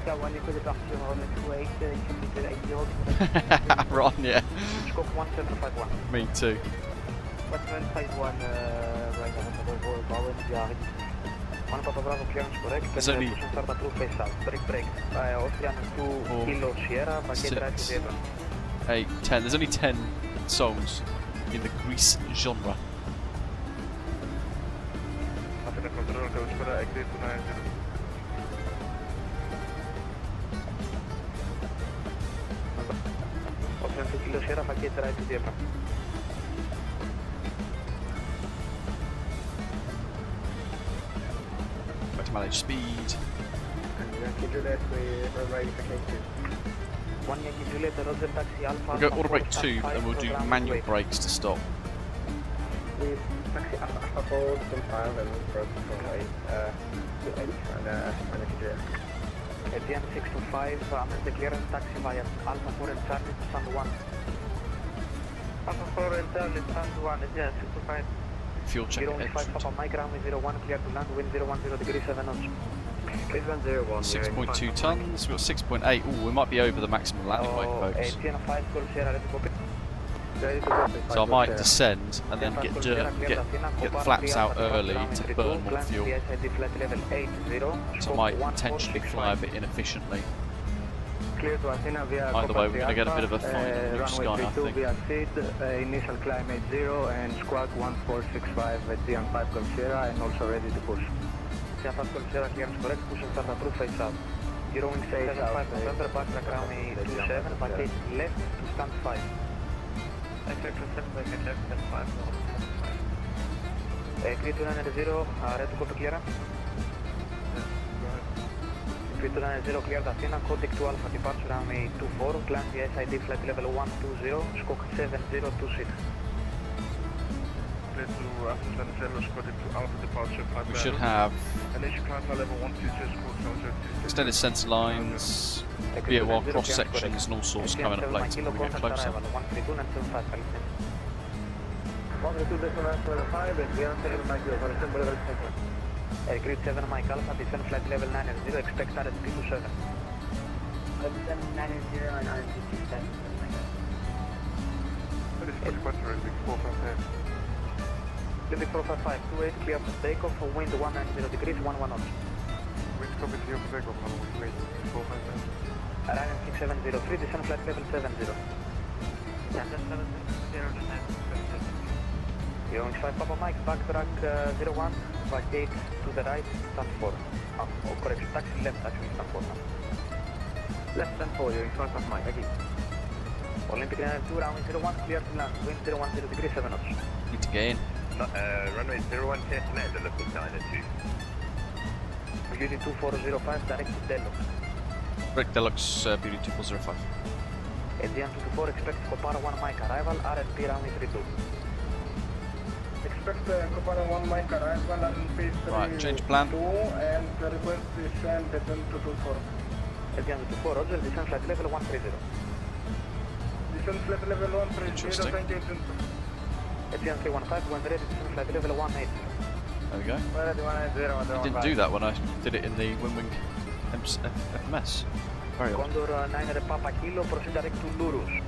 One liquid departure on the 28, you should be to 80. Ron, yeah. Scope 1751. Me too. 1751, right now, Bowen, we are ready. One Papa Bravo clearance correct. There's only push and start approve face out. Break. Austrian 2 Kilo Sierra, packet right to zebra. 8, 10. There's only 10 songs in the Greece genre. After the control goes for the exit to 90. Austrian 2 Kilo Sierra, packet right to zebra. Try to manage speed. One Yankee Juliet, Roger taxi Alpha. We'll go all the way 2 and we'll do manual brakes to stop. Taxi Alpha 4, 5 and approach runway 28 and Juliet. Etienne 625, I'm in the clearance taxi via Alpha 4 and Charlie to stand 1. Alpha 4 and Charlie stand 1, Etienne 625. Fuel check 015 exit. Papa Mike, runway 01, clear to land, wind 010 degrees 7 knots. 6.2 tons, we've got 6.8. Ooh, we might be over the maximum landing weight, folks. Etienne 5, Golf Sierra, ready to copy. So I might descend and then get the flaps out early to burn more fuel. So I might intentionally fly a bit inefficiently. Either way, we're going to get a bit of a fight in the blue sky, I think. Initial climb 80 and squawk 1465 at DN5 Golf Sierra and also ready to push. DN5 Golf Sierra, clearance correct, push and start approve, face out. Eurowing 75 November, backtrack runway 27, vacate left to stand 5. Exit 7, vacate left, stand 5. Clear to 990, ready to copy clearance. 3290 cleared Athena, contact to Alpha departure runway 24, climb the SID flight level 120, squawk 7026. Clear to Ascent Zero, contact to Alpha departure 5. We should have Initial climb level 122, squawk 0. extended centre lines, VOR cross sections and all sorts coming up later when we get closer. 132 and 75 California. 132.5 and DN7 Grid 7 Mike Alpha, descend flight level 990, expect RSP to 7. 990 and RSP 7. That is 455. Limit 455, 28, clear for takeoff, wind 190 degrees, 11 knots. Wind copy to your takeoff, wait, 455. Ryan 6703, descend flight level 70. Eurowings 5 Papa Mike, backtrack 01, vacate to the right, stand 4. Oh, correction, taxi left, actually stand 4 now. Left stand 4, Eurowings 5 Papa Mike, again. Olympic 992, runway 01, clear to land, wind 010 degrees, 7 knots. Need to gain. Runway 01, test land, looking 902. Beauty 2405, direct to Delos. Break Deluxe, Beauty 2405. Indian 224, expect Copara 1 Mike arrival, RSP runway 32. Expect Copara 1 Mike arrival and phase 3 Right, change plan. 2 and the request is sent to 24. Indian 224, Roger, descend flight level 130. Descend flight level 130, Interesting. thank you. Indian 315, when ready, descend flight level 180. There we go. Ready, 180, I didn't do that when I did it in the Wing FMS. Very odd. Condor 9 Papa Kilo, proceed direct to Lurus.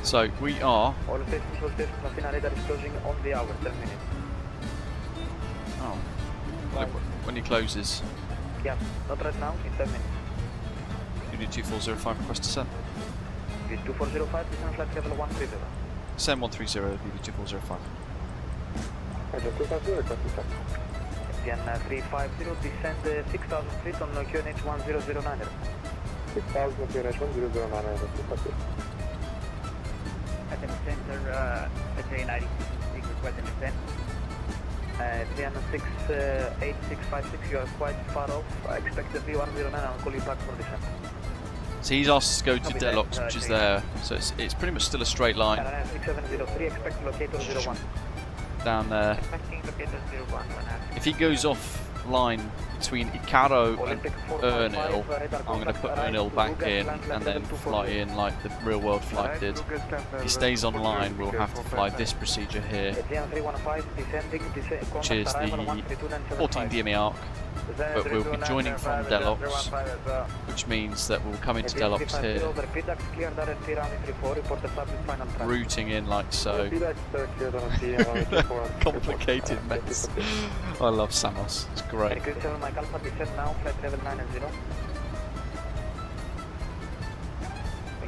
So we are. All stations, Athena radar is closing on the hour, 10 minutes. Oh. When he closes. Yeah, not right now, in 10 minutes. Unit 2405 request descent. Unit 2405, descend flight level 130. Send 130, Unit 2405. Indian 350, descend 6,000 feet on QNH 1009. 6,000 QNH 1009. At the center, SA90, request and descent. Indian 68656, you are quite far off. I expect the V109, I'll call you back for descent. So he's asked us to go to Deluxe, which is there. So it's pretty much still a straight line. 6703, expect locator 01. Down there. Expecting locator 01. If he goes off line between Icaro and Ernil, I'm going to put Ernil back in and then fly in like the real world flight did. If he stays on line, we'll have to fly this procedure here, which is the 14 DME arc. but we'll be joining from Delox, which means that we'll come into Delox here, routing in like so. Complicated mess. I love Samos, it's great. Thank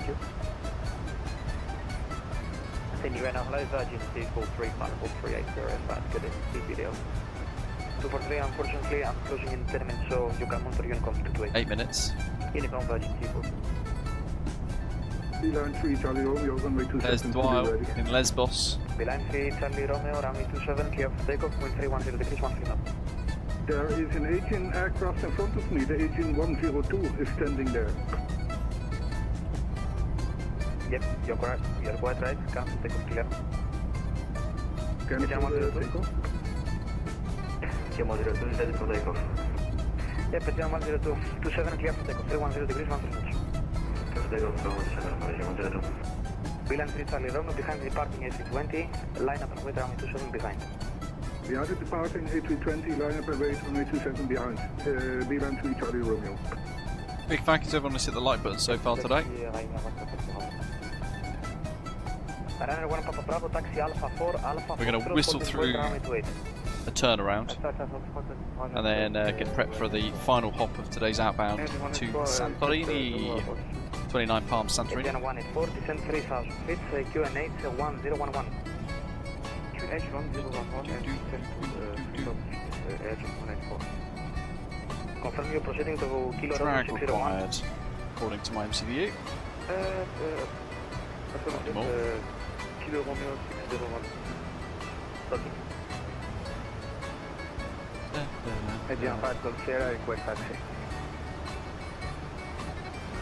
you. Then you ran a hello Virgin 2435438 good CPDL. 243, unfortunately I'm closing in 10 minutes, so you can monitor Unicom to 8 minutes. Unicom Virgin 243. Beeline 3 Charlie Romeo, runway 27. There's Dwile in Lesbos. Beeline 3 Charlie Romeo, runway 27, clear for takeoff, wind 310 degrees, 1 knot. There is an Asian aircraft in front of me, the Asian 102 is standing there. Yep, you're correct. You're quite right. Cancel takeoff clear. Cancel takeoff. Yep, Pigeon 102, 27 clear for takeoff, 310 degrees, 1 knots. Beeline 3 Charlie Romeo, behind the departing AC-20, line up and wait runway 27 behind. We are departing A320, line up and wait runway 27 behind. Beeline 3 Charlie Romeo. Big thank you to everyone who's hit the like button so far today. We're going to whistle through a turnaround and then get prepped for the final hop of today's outbound to Santorini. 29 Palms, Santorini. Confirm you're proceeding to Kilo Drag 601. required, according to my MCVU. Kilo Romeo 601. Okay. Adrian 5 Golf Sierra, request taxi.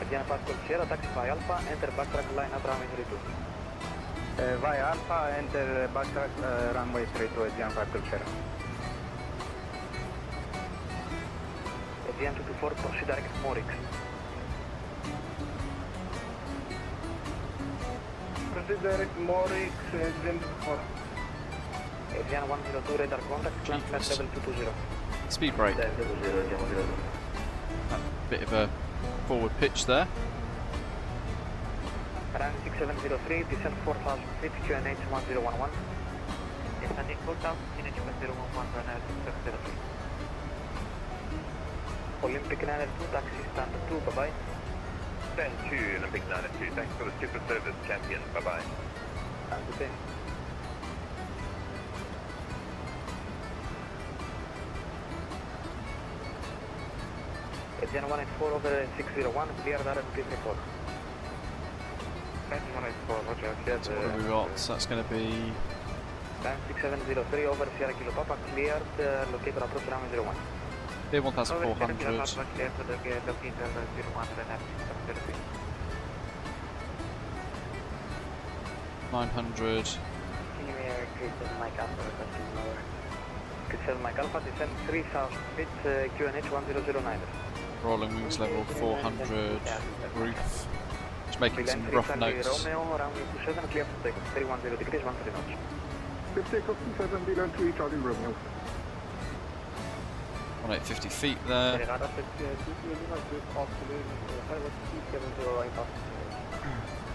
Adrian 5 Golf Sierra, taxi by Alpha, enter backtrack line at runway 32. Via Alpha, enter backtrack runway 32, Adrian 5 Golf Sierra. Adrian 224, proceed direct Morix. Proceed direct Morix, Adrian 24. Adrian 102, radar contact, climb flight level 220. Speed brake. A bit of a forward pitch there. Run 6703, descend 4000 feet, QNH 1011. Descending 4000, QNH 1011, run 6703. Olympic 902, taxi standard 2, bye-bye. Stand 2, Olympic 902, thanks for the super service champion, bye-bye. That's the same. Adrian 184 over 601, cleared RMP report. 184, roger, cleared. So what have we got? So that's going to be... Time 6703 over Sierra Kilo Papa, cleared, locator approach runway 01. Here 1400. 900. Can you increase the mic alpha, requesting lower? Could sell mic alpha, descend 3000 feet, QNH 1009. Rolling wings level 400. Roof. Just making some rough notes. Romeo, runway 27, clear for takeoff, 310 degrees, 13 knots. Good takeoff 27, Beeline 3 Charlie Romeo. 1850 feet there.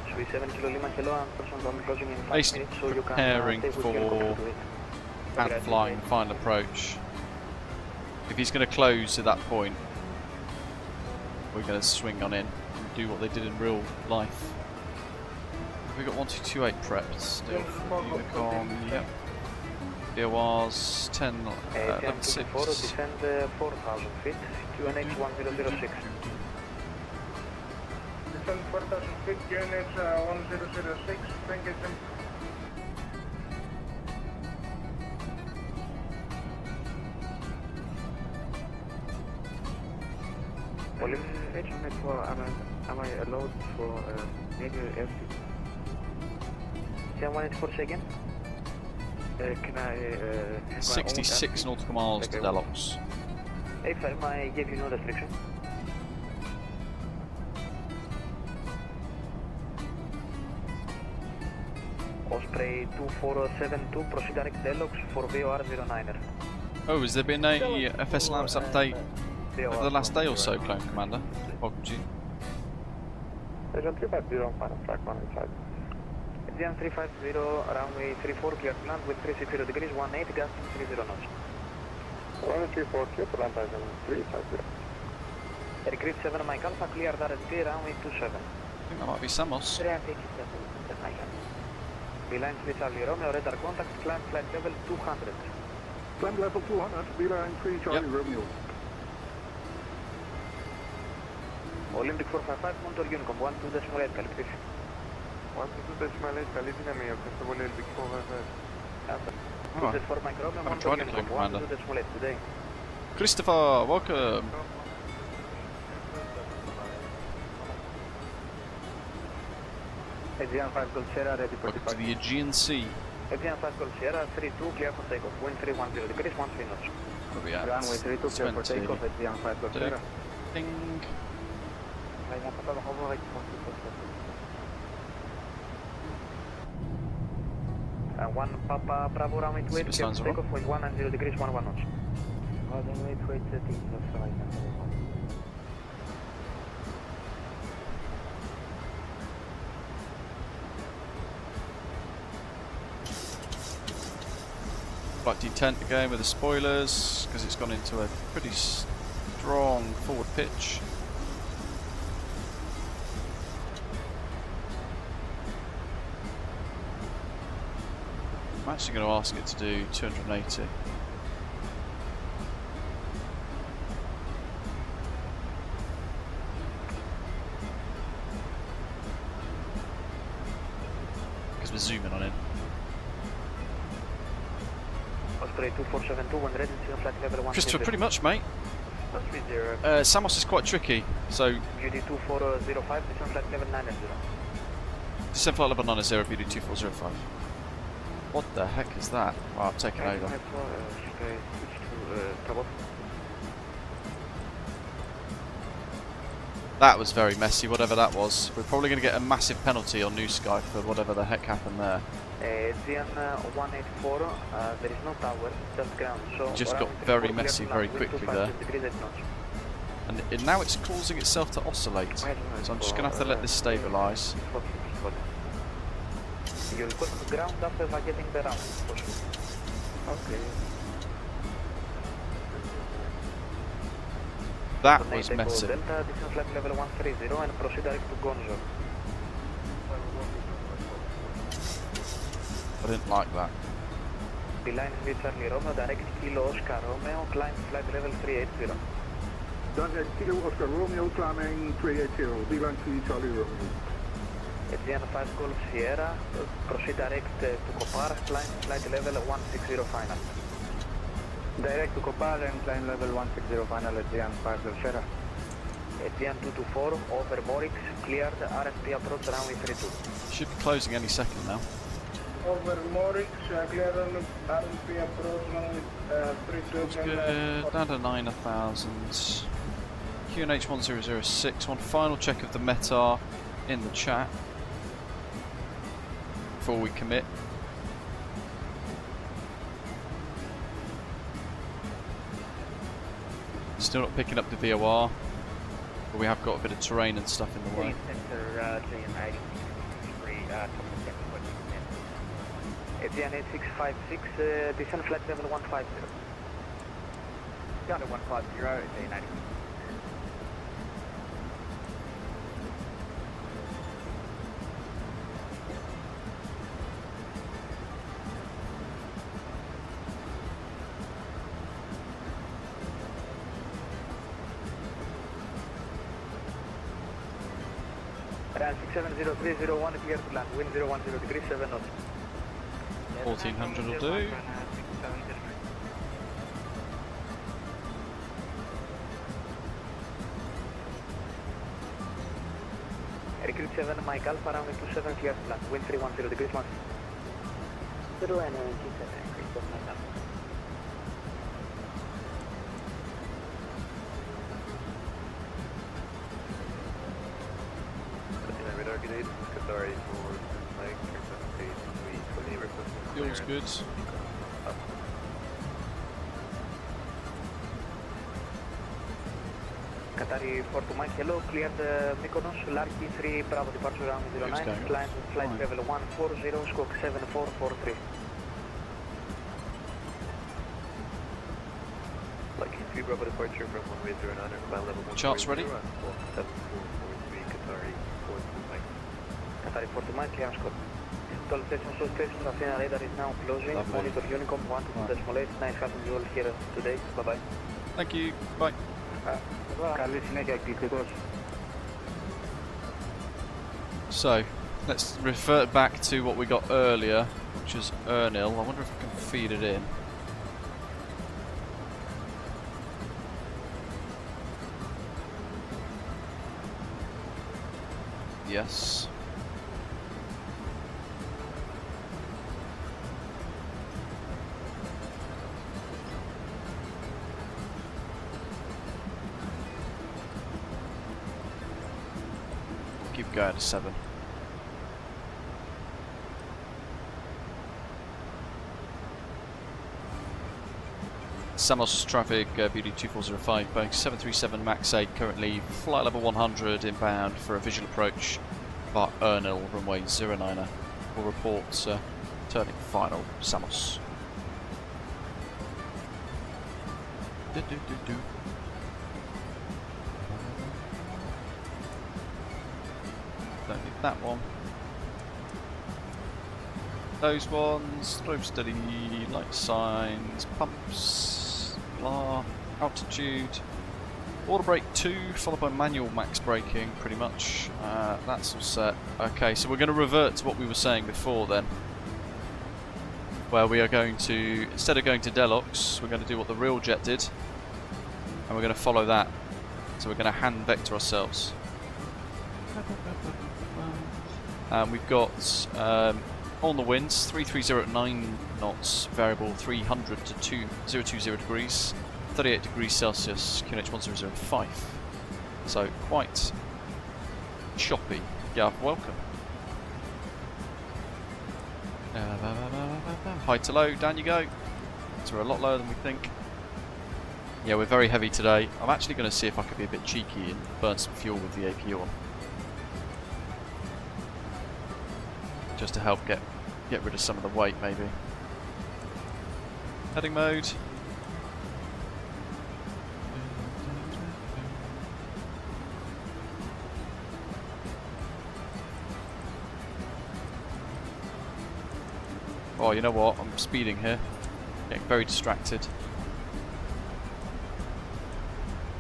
Should be 7 Kilo Lima Kilo and persons on closing in 5 Basically minutes, so you can preparing take with for your and flying the final approach. If he's going to close at that point, we're going to swing on in and do what they did in real life. Have we got 1228 prepped still for Unicom? Yep. DOR's 10, 11, 6. Descend 4000 feet, QNH 1006. Descend 4000 feet, QNH 1006, thank you. Agent 4, am I allowed for major airspeed? Can 184 say again? Can I... 66 nautical miles to Delox. iFly, I gave you no restriction. Osprey 2472, proceed direct Delox for VOR 09er. Oh, has there been a FS Lamps update over the last day or so, Clone Commander? Welcome to you. Agent 350 on final track 1 inside. Aegean 350, runway 34, clear to land with 360 degrees, 18, gas 30 knots. Runway 34, clear to land, Agent 350. Recruit 7 Mike Alpha, cleared RST, runway 27. I think that might be Samos. Beeline 3 Charlie Romeo, radar contact, climb flight level 200. Climb level 200, Beeline 3 Charlie Romeo. Olympic 455, Montor Unicom, 12.8, καλή πτήση. 122.8, καλή δύναμη, ευχαριστώ πολύ, Olympic 455. Alright. 4 Mike Romeo, I'm Montor trying to Unicom, click, Commander. 12.8 today. Christopher, welcome. Aegean 5 Gold Sierra, ready for Welcome to departure. the Aegean Sea. Aegean 5 Golf Sierra, 32, clear for takeoff, wind 310 degrees, 13 knots. Where are we at? Runway 32, clear for 20. takeoff, Aegean 5 Gold Sierra. Ding. One Papa Bravo runway 28, clear Signs for are on. takeoff, wind 190 degrees, 11 knots. Flight detent again with the spoilers because it's gone into a pretty strong forward pitch. I'm actually going to ask it to do 280. Because we're zooming on it. Osprey 2472, when ready to flight level 1. Christopher, pretty much, mate. 30. Samos is quite tricky, so UD 2405, descent flight level 90. descent flight level 90, BD 2405. What the heck is that? Wow, I've taken over. That was very messy, whatever that was. We're probably going to get a massive penalty on New Sky for whatever the heck happened there. Aegean 184, there is no tower, just ground. So It just got very messy very quickly there. And now it's causing itself to oscillate. So I'm just going to have to let this stabilise. You'll go to the ground after getting the round. Okay. That was messy. Delta, descent flight level 130 and proceed direct to Gonzo. I didn't like that. Beeline 3 Charlie Romeo, direct Kilo Oscar Romeo, climb flight level 380. Direct Kilo Oscar Romeo, climbing 380, Beeline 3 Charlie Romeo. Aegean 5 Golf Sierra, proceed direct to Copar, climb flight level 160 final. Direct to Copar and climb level 160 final, Aegean 5 Gold Sierra. Aegean 224, over Morix, cleared RSP approach runway 32. Should be closing any second now. Over Morix, clear on RMP approach runway 32. That's good. Down to 9,000. QNH 1006. One final check of the METAR in the chat before we commit. Still not picking up the VOR, but we have got a bit of terrain and stuff in the way. Aegean 8656, descent flight level 150. Got it 150, Aegean 90. Run 670-301, clear to land, wind 010 degrees, 7 knots. 1400 will do. Recruit 7 Mike Alpha, runway 27, clear to land, wind 310 degrees, 1. Zero and 27, Christoph Mike Alpha. Feels good. Qatari 4 to Mike, hello, cleared Mykonos, Larky 3, Bravo departure runway 09, flight level 140, squawk 7443. Like 3 Bravo departure from runway 09 and climb level 140. Charts ready? 7443 Qatari 4 to Mike. Qatari 4 to Mike, clearance code. Toll station, so station, Athena radar is now closing. Lovely. Monitor Unicom 1.8, nice having you all here today. Bye bye. Thank you. Bye. Καλή συνέχεια, εκπληκτικός. So, let's revert back to what we got earlier, which was Ernil. I wonder if I can feed it in. Yes. Keep going to 7. Samos traffic, Beauty 2405, Boeing 737 MAX 8, currently flight level 100 inbound for a visual approach via Ernil, runway 09er. Will report turning final, Samos. Don't need that one. Those ones, slow steady, light signs, pumps, blah, altitude, order brake 2 followed by manual max braking pretty much. That's all set. Okay, so we're going to revert to what we were saying before then, where we are going to, instead of going to Deluxe, we're going to do what the real jet did, and we're going to follow that. So we're going to hand vector ourselves. And we've got on the winds 330 at 9 knots, variable 300 to 2020 degrees, 38 degrees Celsius, QNH 1005. So quite choppy. Yeah, welcome. High to low, down you go. So we're a lot lower than we think. Yeah, we're very heavy today. I'm actually going to see if I could be a bit cheeky and burn some fuel with the APU on, just to help get rid of some of the weight, maybe. Heading mode. Oh, you know what? I'm speeding here. Getting very distracted.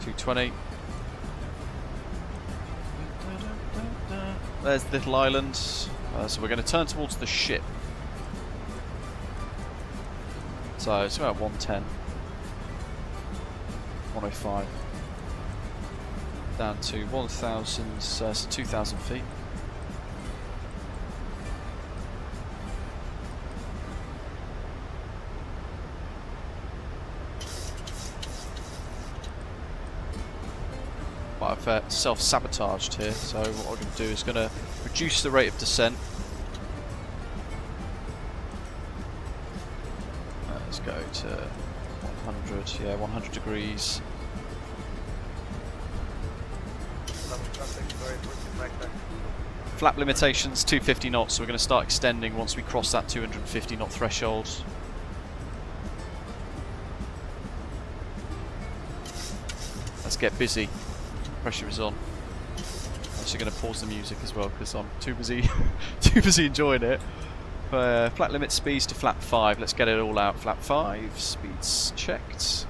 220. There's the little island. So we're going to turn towards the ship. So it's about 110. 105. Down to 1,000, so 2,000 feet. I've self-sabotaged here, so what I'm going to do is going to reduce the rate of descent. Let's go to 100, yeah, 100 degrees. Flap limitations 250 knots, so we're going to start extending once we cross that 250 knot threshold. Let's get busy. Pressure is on. I'm actually going to pause the music as well because I'm too busy enjoying it. Flat limit speeds to flap 5. Let's get it all out. Flap 5, speeds checked.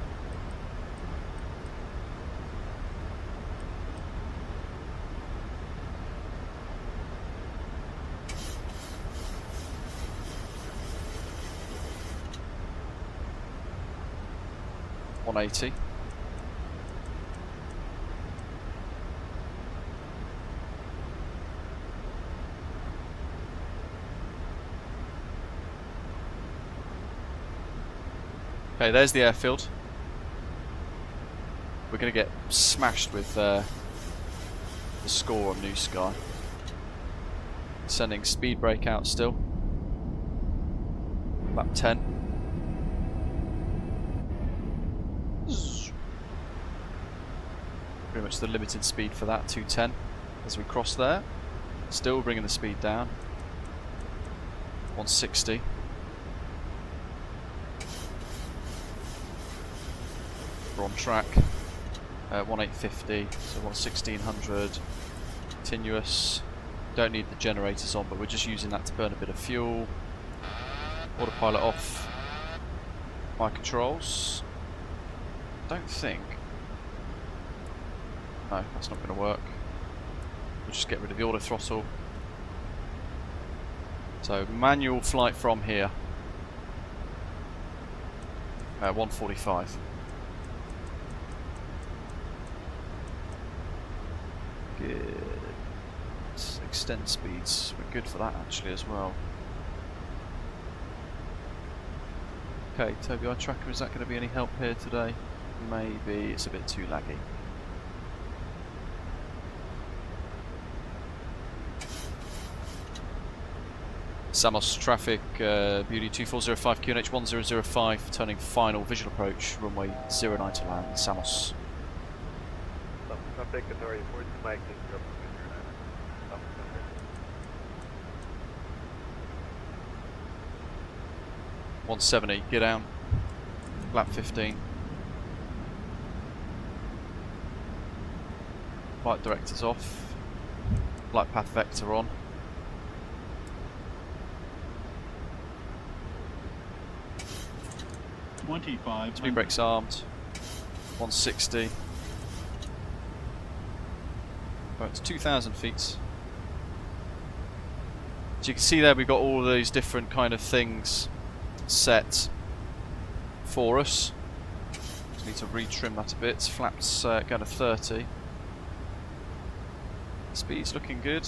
$180. Okay, there's the airfield. We're going to get smashed with the score on New Sky. Sending speed brake out still. Lap 10. Pretty much the limited speed for that, 210. As we cross there, still bringing the speed down. 160. We're on track. 1850, so 1600. Continuous. Don't need the generators on, but we're just using that to burn a bit of fuel. Autopilot off. My controls. Don't think. No, that's not going to work. We'll just get rid of the auto throttle. So manual flight from here. 145. Good. Extend speeds. We're good for that actually as well. Okay, Toby, our tracker, is that going to be any help here today? Maybe it's a bit too laggy. Samos traffic, Beauty 2405 QNH 1005, turning final visual approach, runway 09 to land, Samos. Traffic authority, forward to Mike, 170, get down, lap 15. Flight directors off, flight path vector on. Speed brakes armed, 160. Oh, it's 2,000 feet. So you can see there we've got all of these different kind of things set for us. Just need to retrim that a bit. Flaps going to 30. Speed's looking good.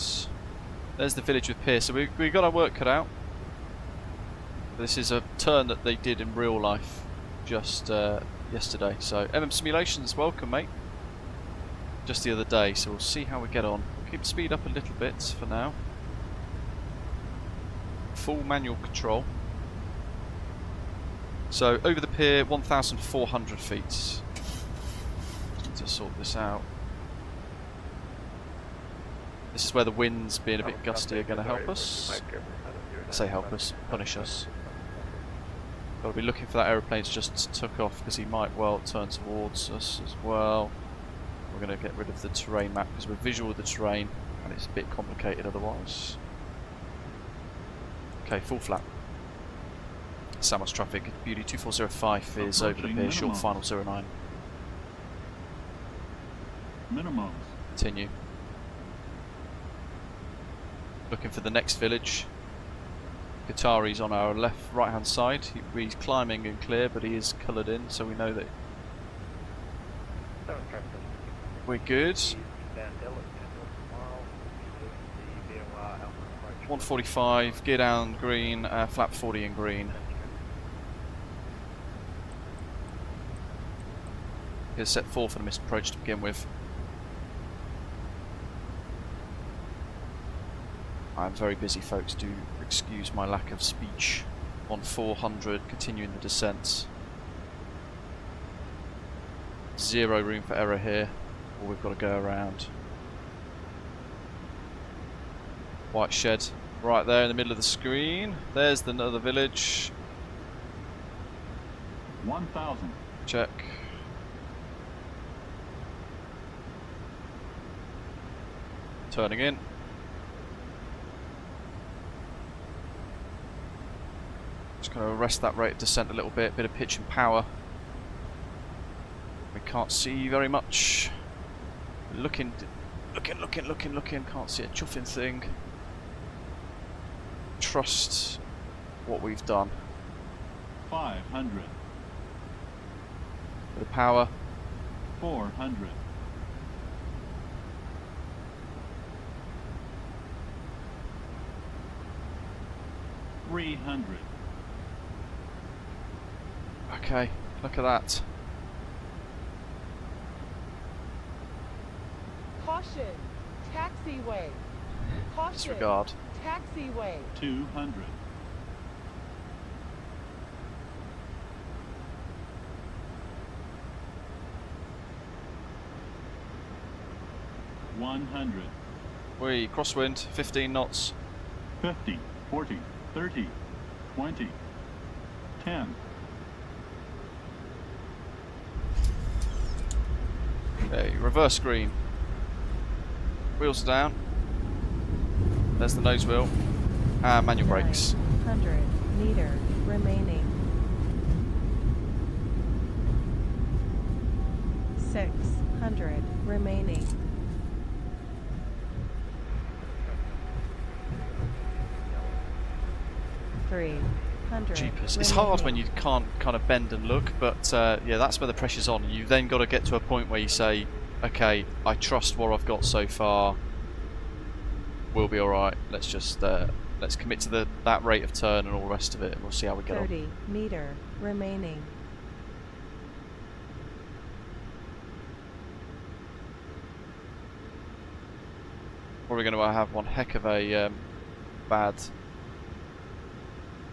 There's the village with pier. So we got our work cut out. This is a turn that they did in real life just yesterday. So M'M Simulations, welcome mate. Just the other day, so we'll see how we get on. We'll keep speed up a little bit for now. Full manual control. So over the pier, 1,400 feet. Just need to sort this out. This is where the winds being a bit gusty are going to help us. I say help us, punish us. Got to be looking for that aeroplane to just took off because he might well turn towards us as well. We're going to get rid of the terrain map because we're visual with the terrain and it's a bit complicated otherwise. Okay, full flap. Samos traffic, Beauty 2405 is over the pier, short final 09. Minimums. Continue. Looking for the next village. Qatari's on our right hand side. He's climbing and clear, but he is coloured in, so we know that we're good. 145, gear down green, flap 40 in green. Here's set 4 for the missed approach to begin with. I'm very busy folks, do excuse my lack of speech. On 400, continuing the descent. Zero room for error here, or we've got to go around. White shed, right there in the middle of the screen. There's another village. 1,000. Check. Turning in. Just going to arrest that rate of descent a little bit of pitch and power. We can't see very much. Looking, can't see a chuffing thing. Trust what we've done. 500. Bit of power. 400. 300. Okay, look at that. Caution, taxiway. Caution, Disregard. taxiway. 200. 100. We crosswind, 15 knots. 50, 40, 30, 20, 10. Okay, reverse green. Wheels are down. There's the nose wheel. And manual brakes. 100 meter remaining. 600 remaining. 300 Jeepers. It's hard when you can't kind of bend and look, but yeah, that's where the pressure's on. You've then got to get to a point where you say, okay, I trust what I've got so far. We'll be alright. Let's just let's commit to that rate of turn and all the rest of it, and we'll see how we get 30 meter remaining. Probably going to have one heck of a bad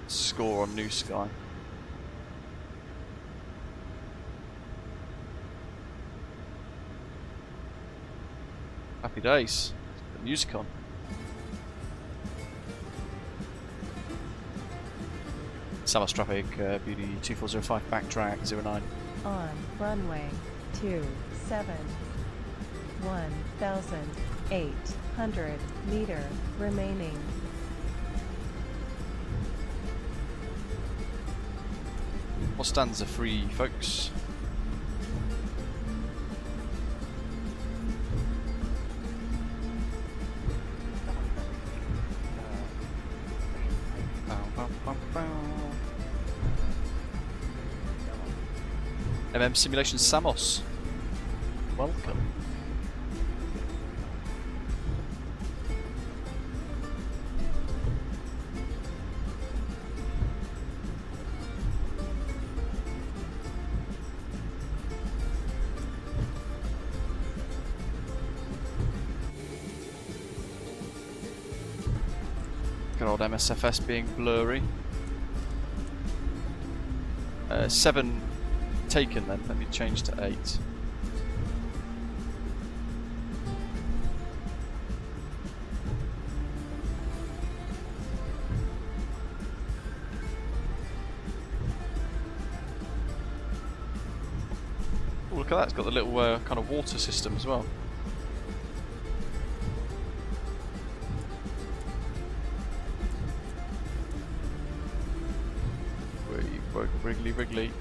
score on New Sky. Happy days. The music on. Samos traffic, Beauty 2405, backtrack 09. On runway 27. 1,800 meter remaining. All stands are free, folks. M'M Simulations SAMOS. Welcome. Good old msfs being blurry. 7 taken then, let me change to 8. Oh, look at that, it's got the little kind of water system as well. Wriggly wriggly.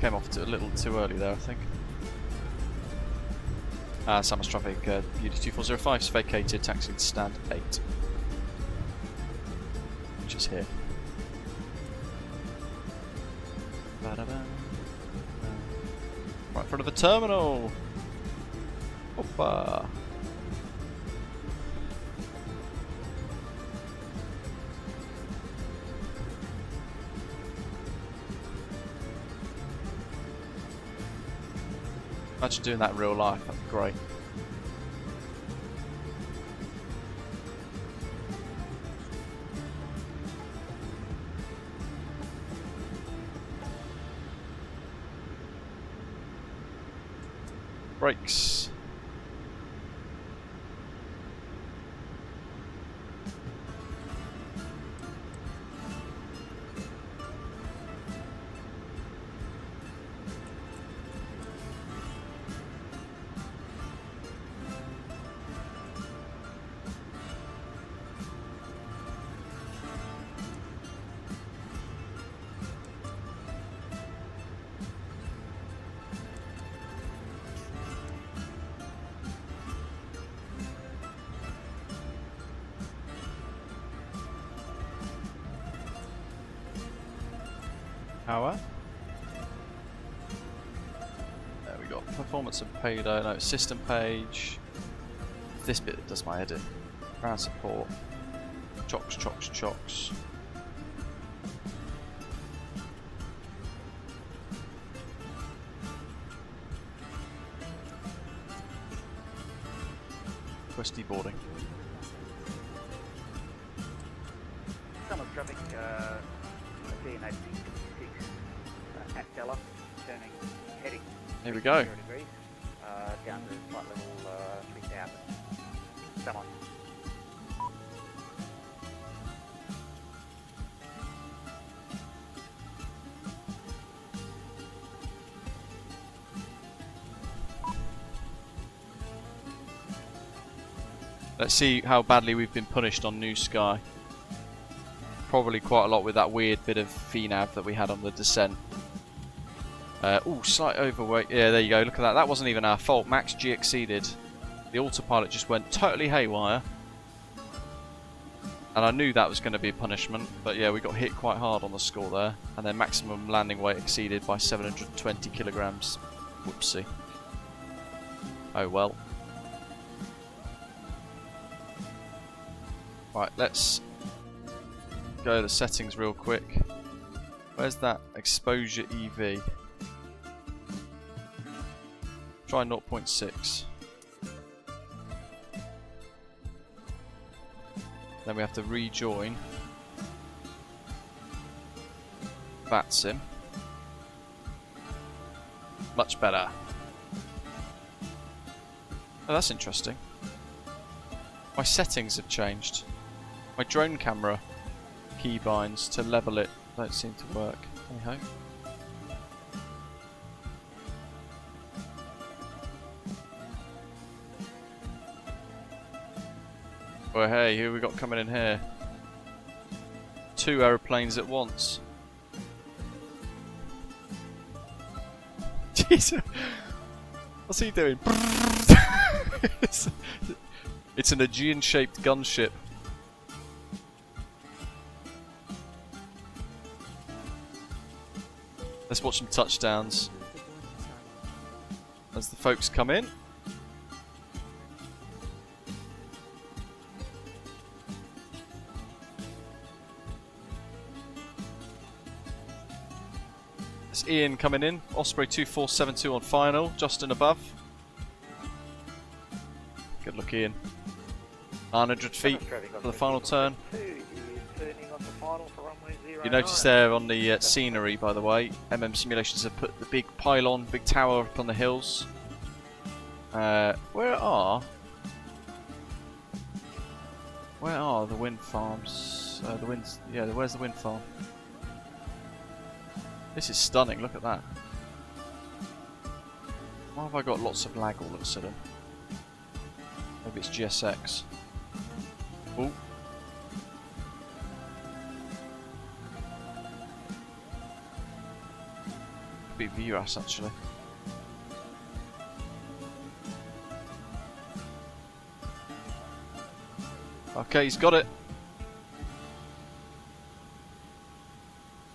Came off a little too early there, I think. Samos traffic, Beauty 2405 is vacated, taxiing to stand 8. Which is here. Right in front of the terminal! Hoppa! Imagine doing that in real life, that'd be great. Brakes. Power. There we go. Performance and payload. No, system page. This bit that does my edit. Ground support. Chocks, chocks, chocks. Questy boarding. Samos traffic, let's say 96 at Stella, turning, heading. Here we go. 0 degrees. down to flight level 3000. Samos. Let's see how badly we've been punished on New Sky. Probably quite a lot with that weird bit of VNAV that we had on the descent. Oh, slight overweight. Yeah, there you go. Look at that. That wasn't even our fault. Max G exceeded. The autopilot just went totally haywire. And I knew that was going to be a punishment. But yeah, we got hit quite hard on the score there. And then maximum landing weight exceeded by 720 kilograms. Whoopsie. Oh well. Right, let's go to the settings real quick. Where's that exposure EV? Try 0.6. Then we have to rejoin VATSIM. Much better. Oh, that's interesting. My settings have changed. My drone camera keybinds to level it don't seem to work. Hey ho. Well, hey, who we got coming in here? 2 aeroplanes at once. Jesus, what's he doing? It's an Aegean-shaped gunship. Let's watch some touchdowns as the folks come in. It's Ian coming in. Osprey 2472 on final, just and above. Good look, Ian. 900 feet for the final turn. You notice there on the scenery, by the way, M'M Simulations have put the big pylon, big tower up on the hills. Where are the wind farms? Where's the wind farm? This is stunning. Look at that. Why have I got lots of lag all of a sudden? Maybe it's GSX. Oh. Be VRAS actually. Okay, he's got it.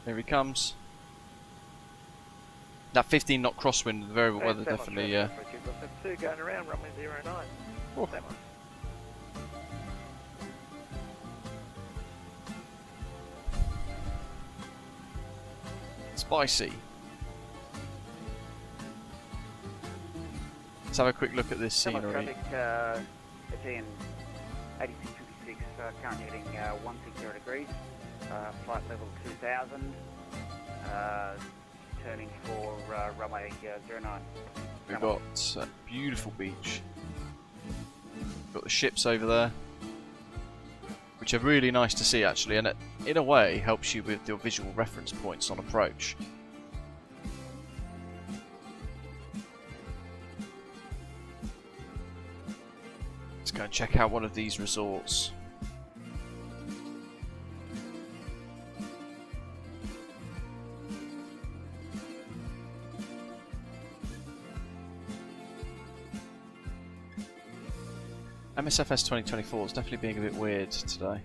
Here he comes. That 15 knot crosswind, the variable weather definitely. Going around runway 09. Oh. Spicy. Let's have a quick look at this scenery. Traffic, Aegean 8626, currently heading 160 degrees, flight level 2000, turning for runway 09. We've got a beautiful beach. Got the ships over there, which are really nice to see actually, and it, in a way, helps you with your visual reference points on approach. Let's go and check out one of these resorts. msfs 2024 is definitely being a bit weird today.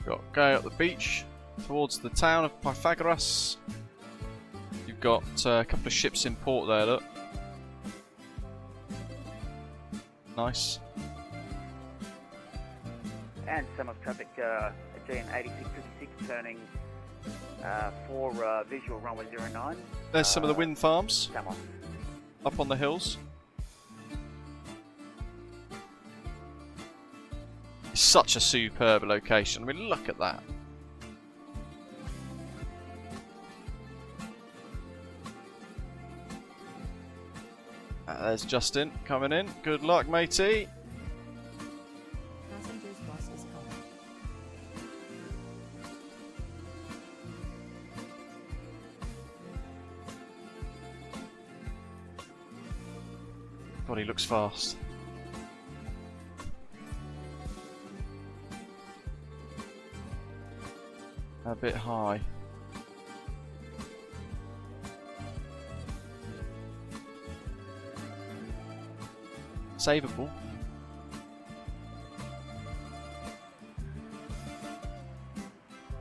Got going up the beach towards the town of Pythagoras. You've got a couple of ships in port there, look. Nice. And some of traffic, GN 8656 turning for visual runway 09. There's some of the wind farms Samos. up on the hills. It's such a superb location. I mean, look at that. There's Justin coming in. Good luck, matey. Passengers bus is coming. God, he looks fast. A bit high. Savable.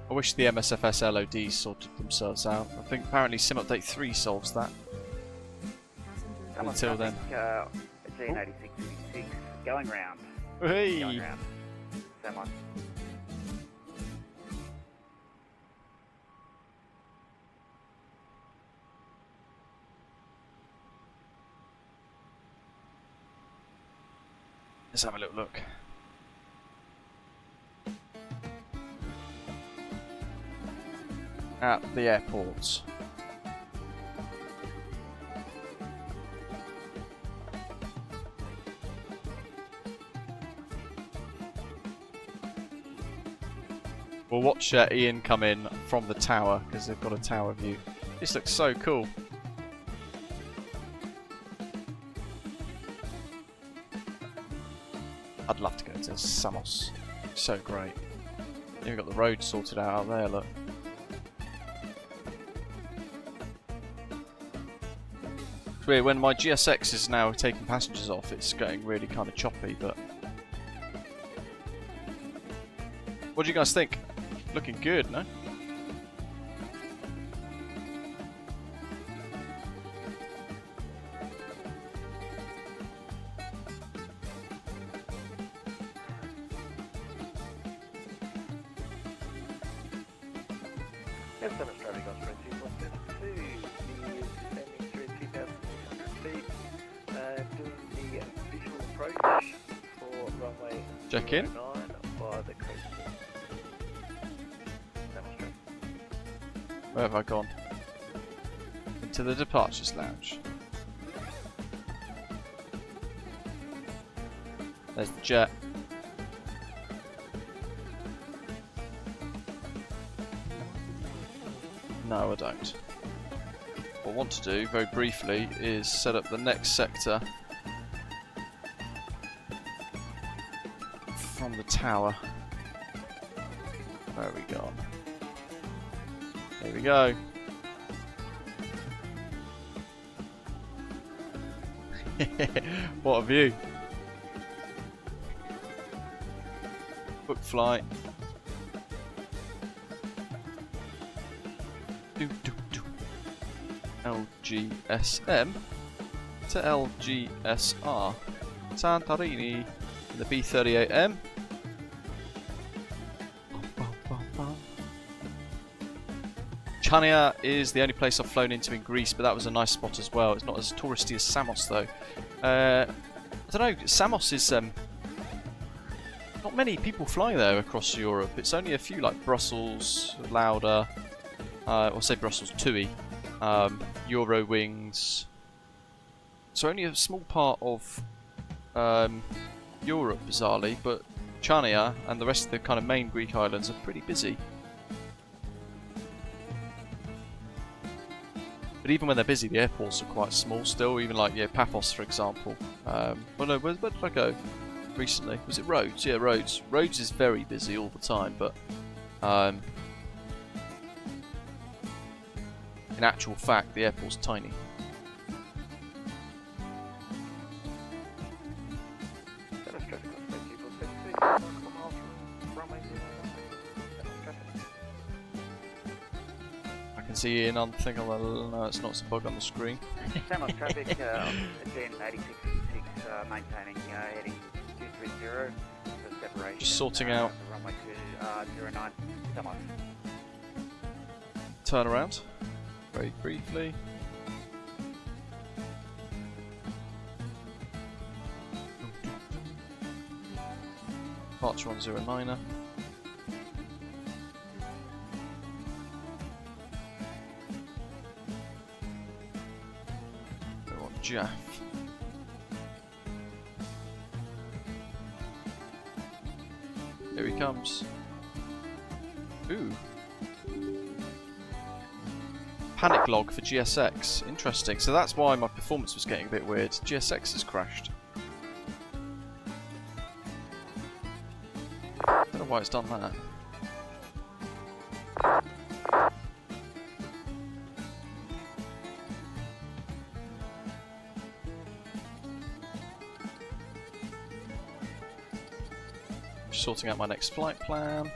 I wish the MSFS LODs sorted themselves out. I think apparently Sim Update 3 solves that. Samos Until then. traffic, GN 8656 going round. Hey! Going round. Samos. Let's have a little look. At the airport. We'll watch Ian come in from the tower because they've got a tower view. This looks so cool. I'd love to go to Samos. So great. You've got the road sorted out there, look. It's weird, when my GSX is now taking passengers off, it's getting really kind of choppy, but... What do you guys think? Looking good, no? Yes, Samos traffic on 2152 is standing through 2,600 feet, doing the visual approach for runway Check in. 09 via the coast. Samos traffic. Where have I gone? Into the departures lounge. There's the jet. No, I don't. What I want to do, very briefly, is set up the next sector from the tower. Where are we gone? Here we go. What a view. Book flight. LGSM to LGSR. Santorini in the B38M. Chania is the only place I've flown into in Greece, but that was a nice spot as well. It's not as touristy as Samos though. I don't know, Samos is not many people fly there across Europe. It's only a few like Brussels, Lauda, or say Brussels, TUI, Eurowings. So only a small part of Europe, bizarrely, but Chania and the rest of the kind of main Greek islands are pretty busy. But even when they're busy, the airports are quite small still. Even like Paphos, for example. Well, no, where did I go recently? Was it Rhodes? Yeah, Rhodes. Rhodes is very busy all the time, but in actual fact, the airport's tiny. I can see Ian on the thing on the... No, it's not, it's a bug on the screen. Samos traffic, GN 8656 maintaining heading 230 for separation. Just sorting out. Runway 09 Samos. Turn around. Very briefly. Departure on 09er. We're on Jaff. Here he comes. Ooh. Panic log for GSX. Interesting. So that's why my performance was getting a bit weird. GSX has crashed. Don't know why it's done that. Just sorting out my next flight plan.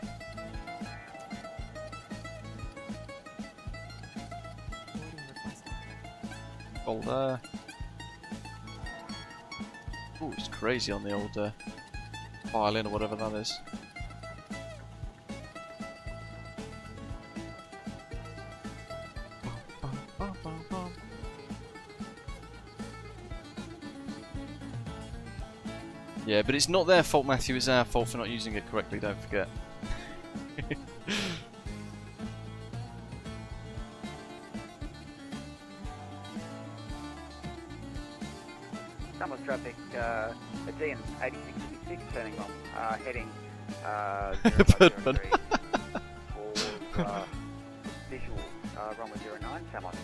All there. Ooh, it's crazy on the old violin or whatever that is. Yeah, but it's not their fault, Matthew. It's our fault for not using it correctly, don't forget. Samos traffic, Aegean 8666 turning on, heading 053 for visual runway 09 Samos.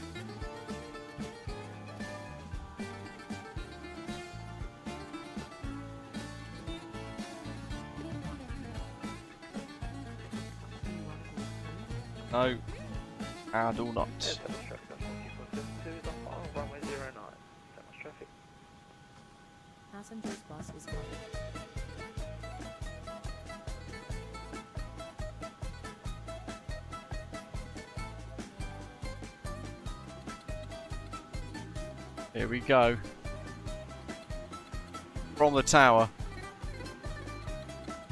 No, I do not. Samos traffic on 2472 is on final, runway 09. Samos traffic. Passengers bus is coming. Here we go. From the tower.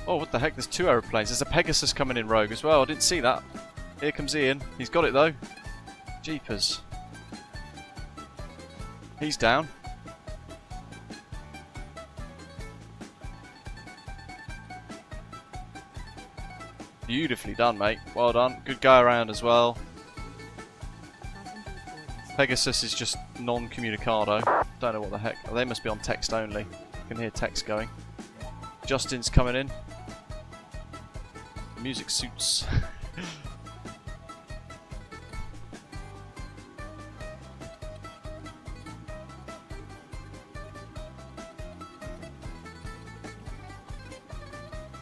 Oh, what the heck? There's two aeroplanes. There's a Pegasus coming in rogue as well. I didn't see that. Here comes Ian. He's got it though. Jeepers. He's down. Beautifully done, mate. Well done. Good go around as well. Pegasus is just non-communicado. Don't know what the heck. Oh, they must be on text only. You can hear text going. Justin's coming in. Music suits.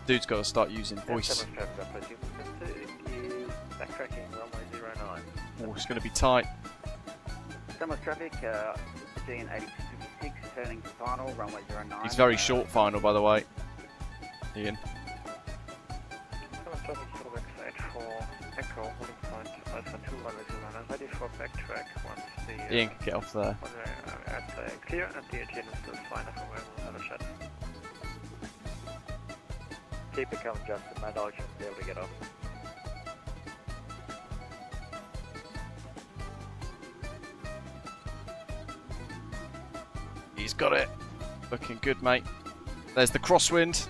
Dude's got to start using voice. Samos traffic on 2472 is backtracking runway 09. Oh, it's going to be tight. Samos traffic, Aegean 8656 turning to final, runway 09. He's very short final, by the way. Ian. Samos traffic still backside for Echo, holding point Alpha 2 runway 09, ready for backtrack once the Ian can get off there. at clear and the Aegean is still fine for where we'll have a shot. Keep it coming, Justin. My dog should be able to get off. He's got it. Looking good, mate. There's the crosswind.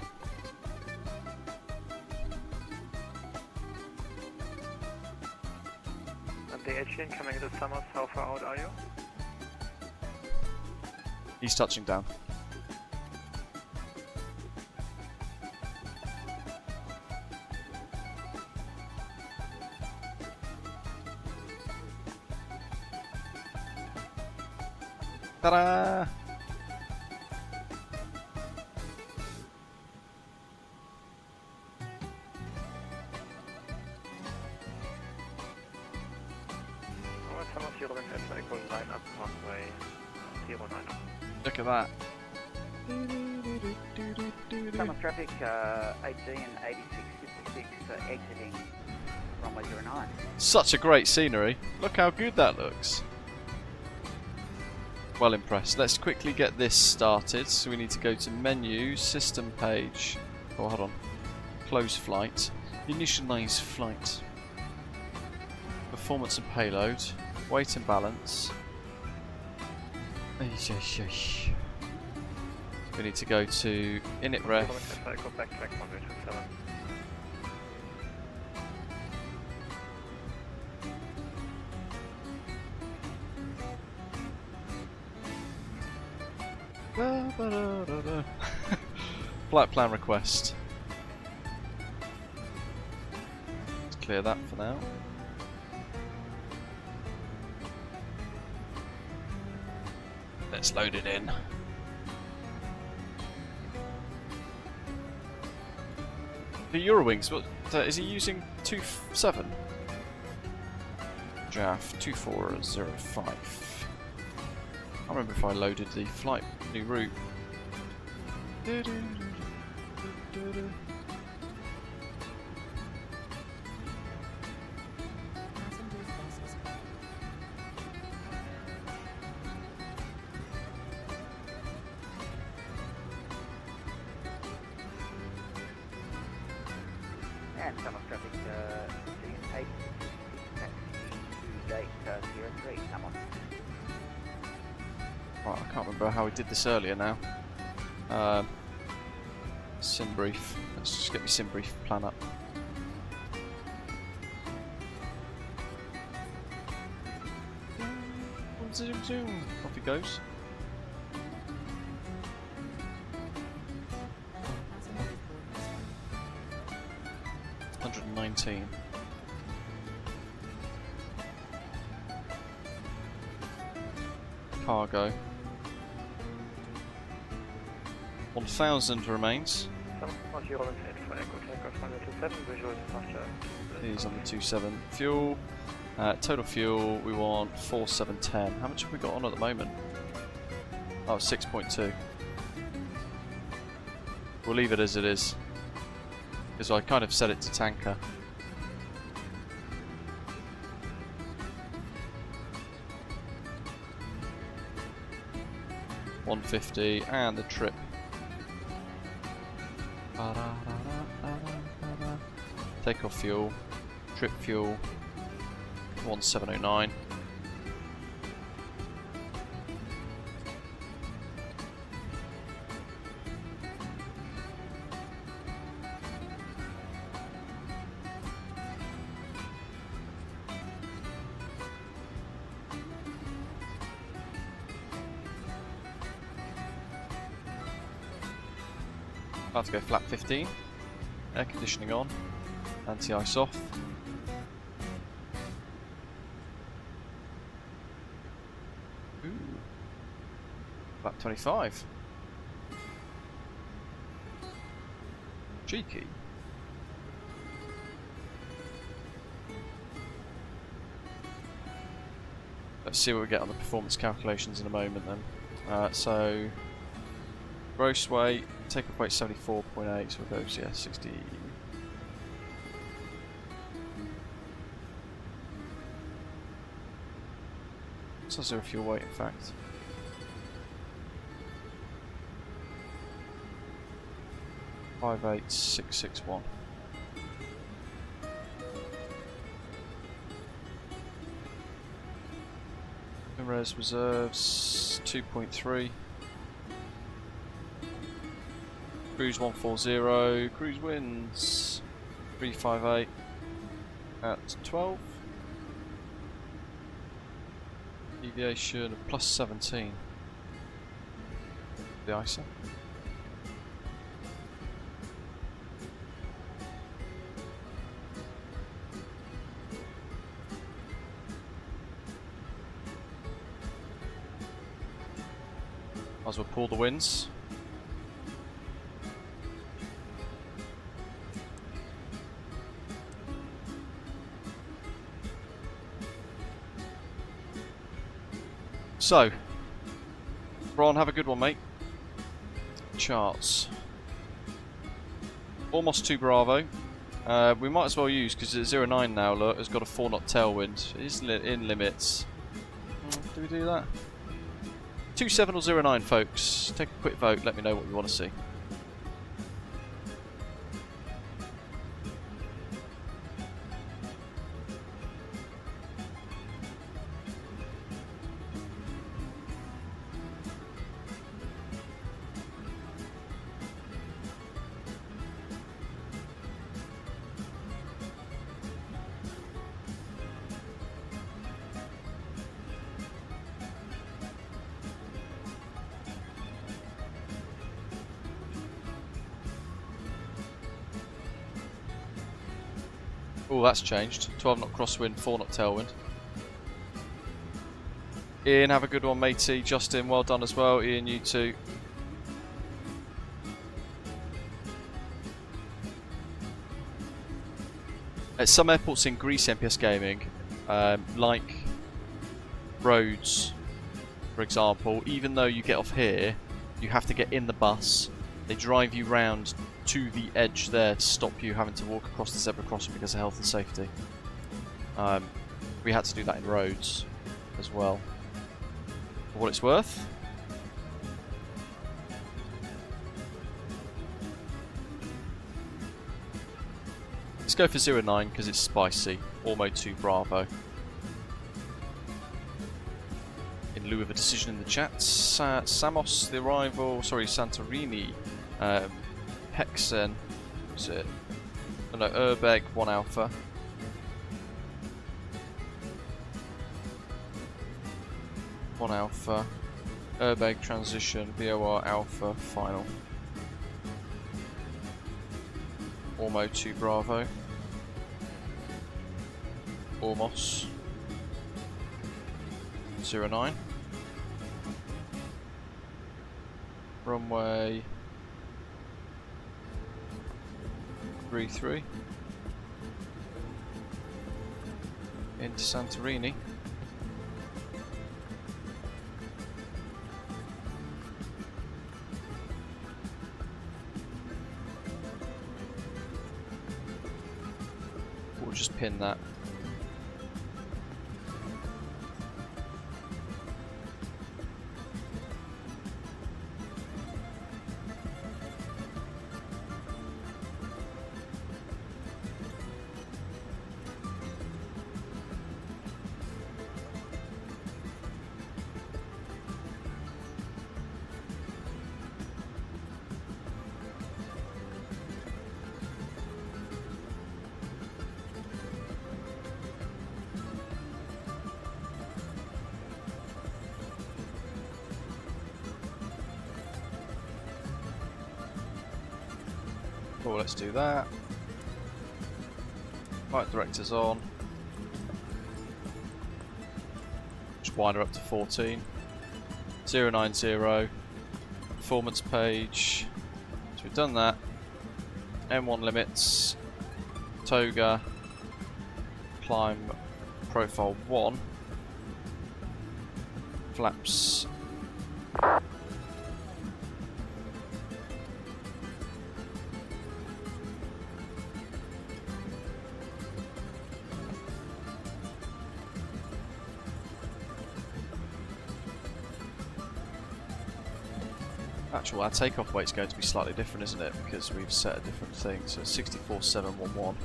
And the Aegean coming to Samos, how far out are you? He's touching down. Ta-da! Samos 09 equals 9 up runway 09. Look at that. Samos traffic, Aegean 8656 exiting runway 09. Such a great scenery. Look how good that looks. Well impressed. Let's quickly get this started. So we need to go to menu, system page, Oh, hold on. Close flight. Initialize flight. Performance and payload. Weight and balance. We need to go to init ref. Go back track 127. Flight plan request. Let's clear that for now. Let's load it in. The Eurowings, what is he using? 27? JAF 2405. I remember if I loaded the flight new route. Passengers bus is called. And some of traffic, take taxi to gate 03, Samos. Right, I can't remember how we did this earlier now. Sim brief. Let's just get my sim brief plan up. Zoom, zoom. Off he goes. Passengers board 119. Cargo. 1,000 remains. He's on the 27. Fuel. Total fuel, we want 4710. How much have we got on at the moment? Oh, 6.2. We'll leave it as it is. Because I kind of set it to tanker. $150 and the trip. Takeoff fuel, trip fuel, 1709. About to go flat 15. Air conditioning on. Anti-ice off. Ooh. Flat 25. Cheeky. Let's see what we get on the performance calculations in a moment then. So gross weight, takeoff weight 74.8, so we'll go, yeah, 60. So zero fuel weight, in fact. $58661. Res reserves 2.3. Cruise 140. Cruise winds 358 at 12. Deviation of plus 17. The ISO. Might as well pull the winds. So, Ron, have a good one, mate. Charts. Almost 2 Bravo. We might as well use, because it's 09 now, look, it's got a 4 knot tailwind. It is in limits. Do we do that? 27 or 09, folks. Take a quick vote, let me know what you want to see. Oh, that's changed. 12 knot crosswind, 4 knot tailwind. Ian, have a good one, matey. Justin, well done as well. Ian, you too. At some airports in Greece, MPS Gaming, like Rhodes, for example, even though you get off here, you have to get in the bus. They drive you round to the edge there to stop you having to walk across the zebra crossing because of health and safety. We had to do that in Rhodes as well. For what it's worth. Let's go for 09 because it's spicy. Ormo 2 Bravo. In lieu of a decision in the chat, Samos, the arrival, sorry, Santorini, Hexen, what's it? Oh no, Urbeg 1 Alpha. Alpha, Urbeg transition, VOR Alpha final. Ormo 2 Bravo. Ormos 09. Runway 33 into Santorini. We'll just pin that. Cool, let's do that. Flight director's on. Just wind her up to 14. 090. Performance page. So we've done that. M1 limits. Toga. Climb profile 1. Flaps. Actually, our takeoff weight's going to be slightly different, isn't it? Because we've set a different thing. So 64,711.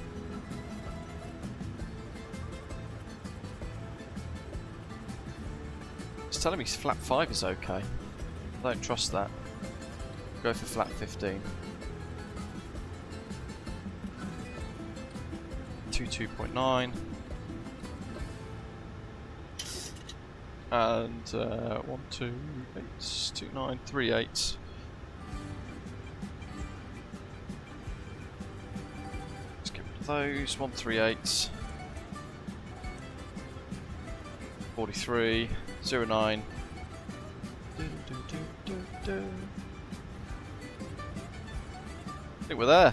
It's telling me flap 5 is okay. I don't trust that. Go for flap 15. 22.9. And 1, 2, 8, 2, 9, 3, 8. Let's get rid of those. 1, 3, 8. 43, 0, 9. I think we're there.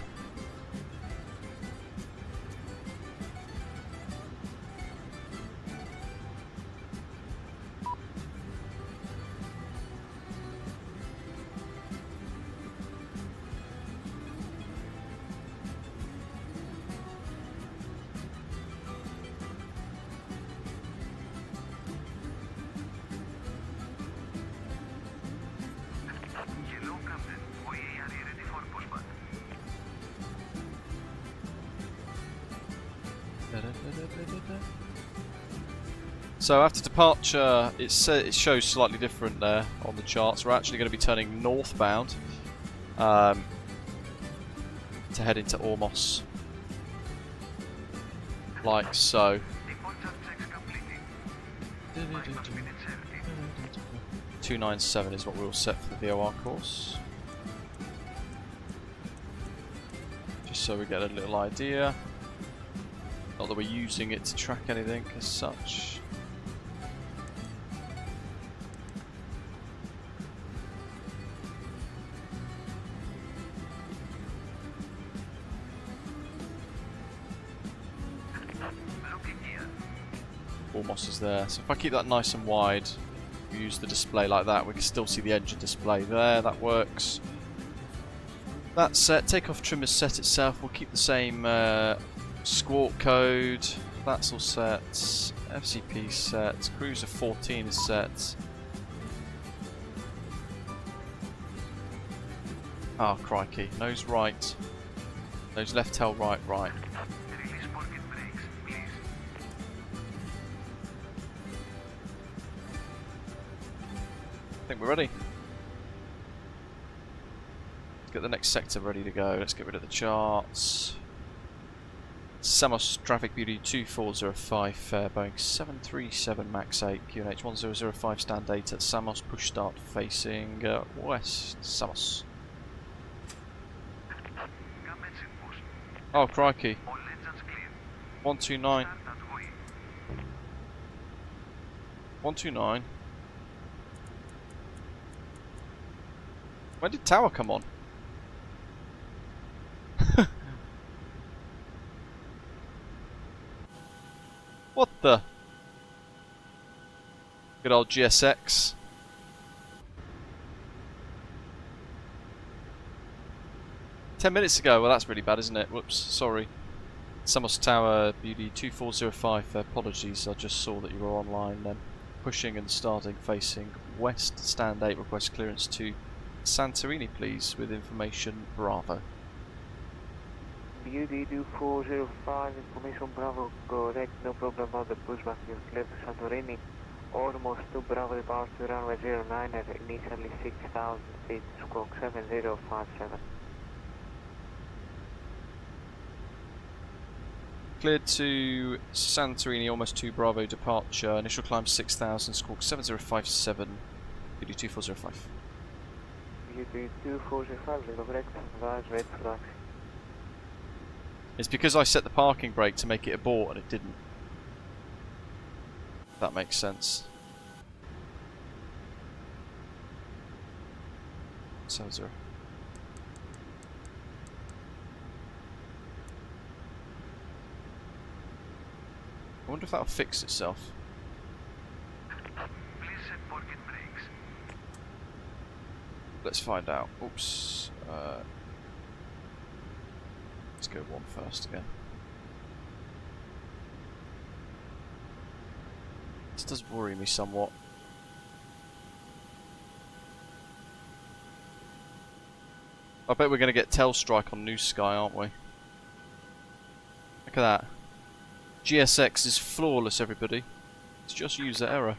So after departure, it shows slightly different there on the charts. We're actually going to be turning northbound to head into Ormos, like so. 297 is what we'll set for the VOR course. Just so we get a little idea. Not that we're using it to track anything as such. Almost is there. So if I keep that nice and wide, we use the display like that, we can still see the engine display there. That works. That's set. Takeoff trim is set itself. We'll keep the same squawk code. That's all set. FCP set. Cruiser 14 is set. Ah, crikey. Nose right. Nose left, tail right, right. I think we're ready. Let's get the next sector ready to go. Let's get rid of the charts. Samos Traffic Beauty 2405 Boeing 737 MAX 8 QNH 1005 stand 8 at Samos, push start facing west Samos. Oh crikey. 129. 129. When did tower come on? What the? Good old GSX. $10 ago. Well, that's really bad, isn't it? Whoops, sorry. Samos Tower Beauty 2405. Apologies, I just saw that you were online then. Pushing and starting facing west. Stand 8. Request clearance to Santorini, please, with information Bravo. Beauty 2405, information Bravo, correct, no problem about the pushback, you're clear to Santorini. Almost to Bravo departure, runway 09 at initially 6,000 feet, squawk 7057. Cleared to Santorini, almost to Bravo departure, initial climb 6,000, squawk 7057, Beauty 2405. Beauty 2405, legal correct, advise, wait for taxi. It's because I set the parking brake to make it abort and it didn't. If that makes sense. 70. I wonder if that'll fix itself. Please set parking brakes. Let's find out. Oops. Let's go one first again. This does worry me somewhat. I bet we're going to get tail strike on New Sky, aren't we? Look at that. GSX is flawless, everybody. It's just user error.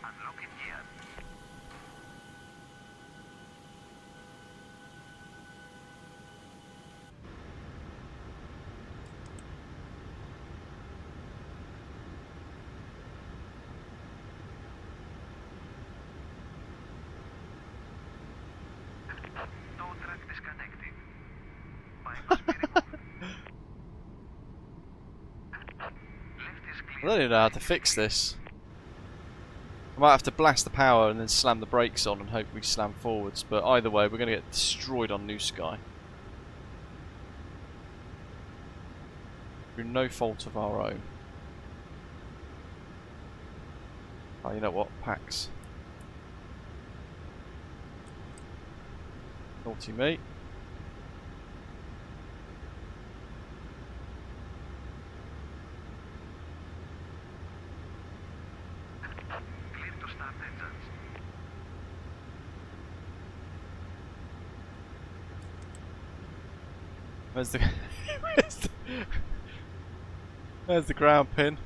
I don't even know how to fix this. I might have to blast the power and then slam the brakes on and hope we slam forwards, but either way we're going to get destroyed on New Sky. Through no fault of our own. Oh, you know what? Packs. Naughty me. Where's the where's the ground pin?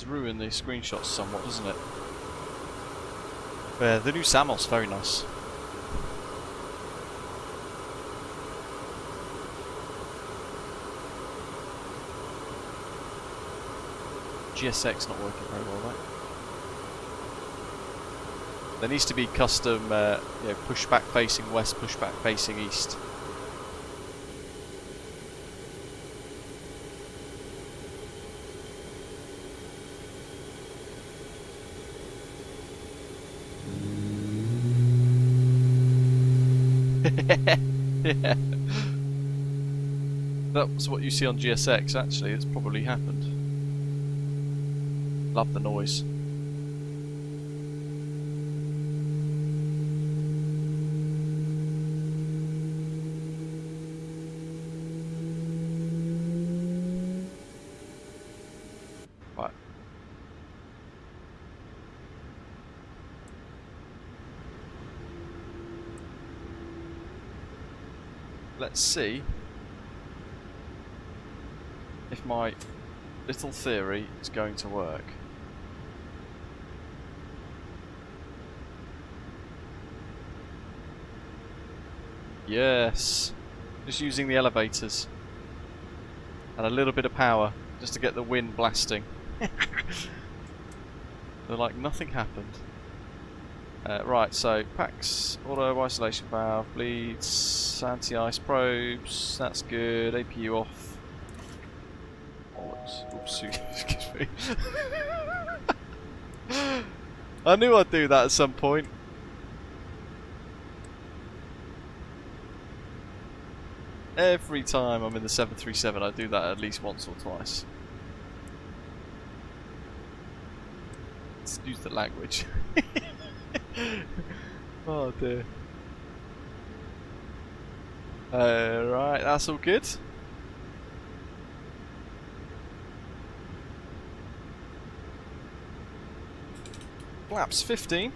does ruin the screenshots somewhat, doesn't it? The new Samos, very nice. GSX not working very well, right? There needs to be custom, pushback facing west, pushback facing east. Yeah. That's what you see on GSX, actually. It's probably happened. Love the noise. Right. Let's see if my little theory is going to work. Yes, just using the elevators and a little bit of power just to get the wind blasting. They're like nothing happened. Right, so packs, auto isolation valve, bleeds, anti-ice probes, that's good, APU off. Oops, excuse me. I knew I'd do that at some point. Every time I'm in the 737 I do that at least once or twice. Excuse the language. Oh dear. Right, that's all good. Flaps 15.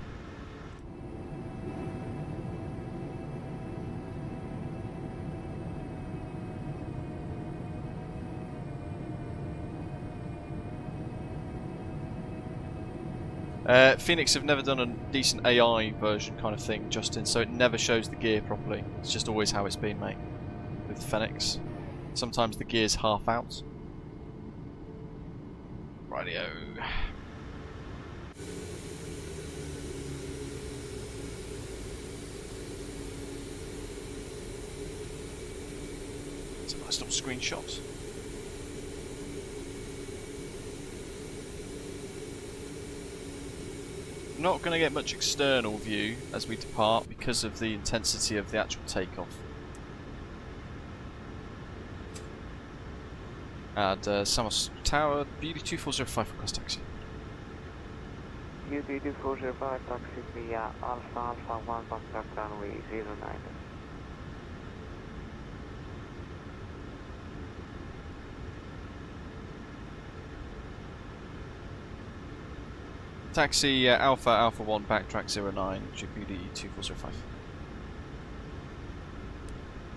Phoenix have never done a decent AI version kind of thing, Justin, so it never shows the gear properly. It's just always how it's been, mate, with Phoenix. Sometimes the gear's half out. Rightio. It's a nice little screenshot. Not going to get much external view as we depart because of the intensity of the actual takeoff. And Samos Tower, BD2405 request taxi. BD2405 taxi via Alpha 1 backtrack runway 09. Taxi Alpha 1 backtrack 09, GPD 2405.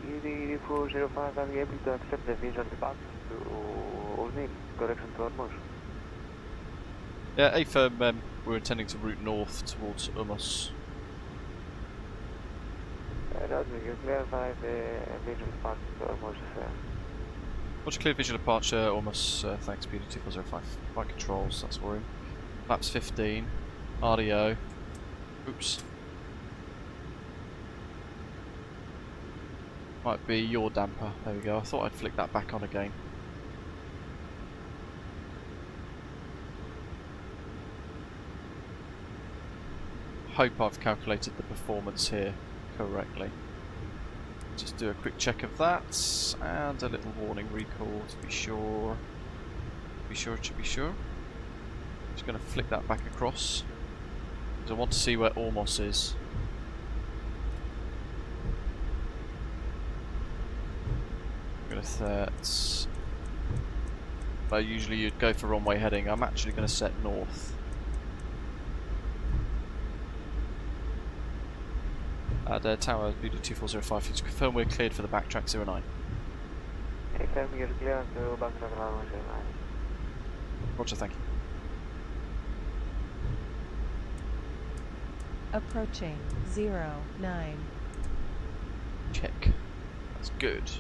BD2405, are we able to accept the visual departure to Ornil, correction to Ormuz? Yeah, AFIRM, we're intending to route north towards Umos. Roger, you clarify the visual departure to Ormuz. Roger, clear visual departure, Umos, thanks, BD 2405. Flight controls, that's worrying. Flaps 15, RDO, oops. Might be your damper, there we go, I thought I'd flick that back on again. Hope I've calculated the performance here correctly. Just do a quick check of that, and a little warning recall to be sure. To be sure. Just going to flick that back across because I want to see where Ormos is. I'm going to set. Well, usually you'd go for runway heading. I'm actually going to set north. At Tower BD2405, to confirm we're cleared for the backtrack 09. Confirm you're clear to backtrack runway 09. Roger, thank you. Approaching 09. Check. That's good.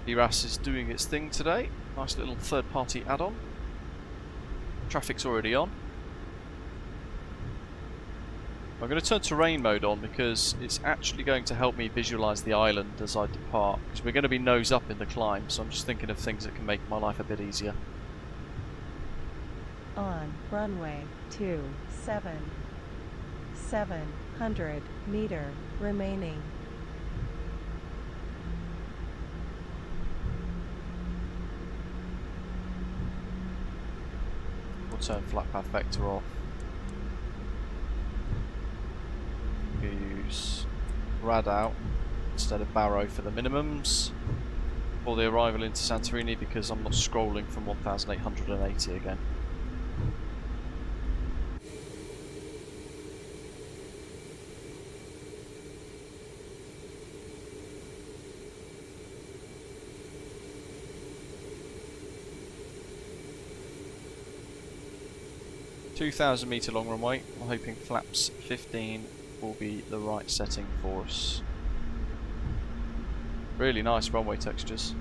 ERAS is doing its thing today. Nice little third-party add-on. Traffic's already on. I'm going to turn terrain mode on because it's actually going to help me visualise the island as I depart. Because we're going to be nose up in the climb, so I'm just thinking of things that can make my life a bit easier. On runway 27. 700 meter remaining. We'll turn flat path vector off. Use rad out instead of barrow for the minimums for the arrival into Santorini because I'm not scrolling from 1880 again. .2,000 metre long runway. I'm hoping flaps 15 will be the right setting for us. Really nice runway textures.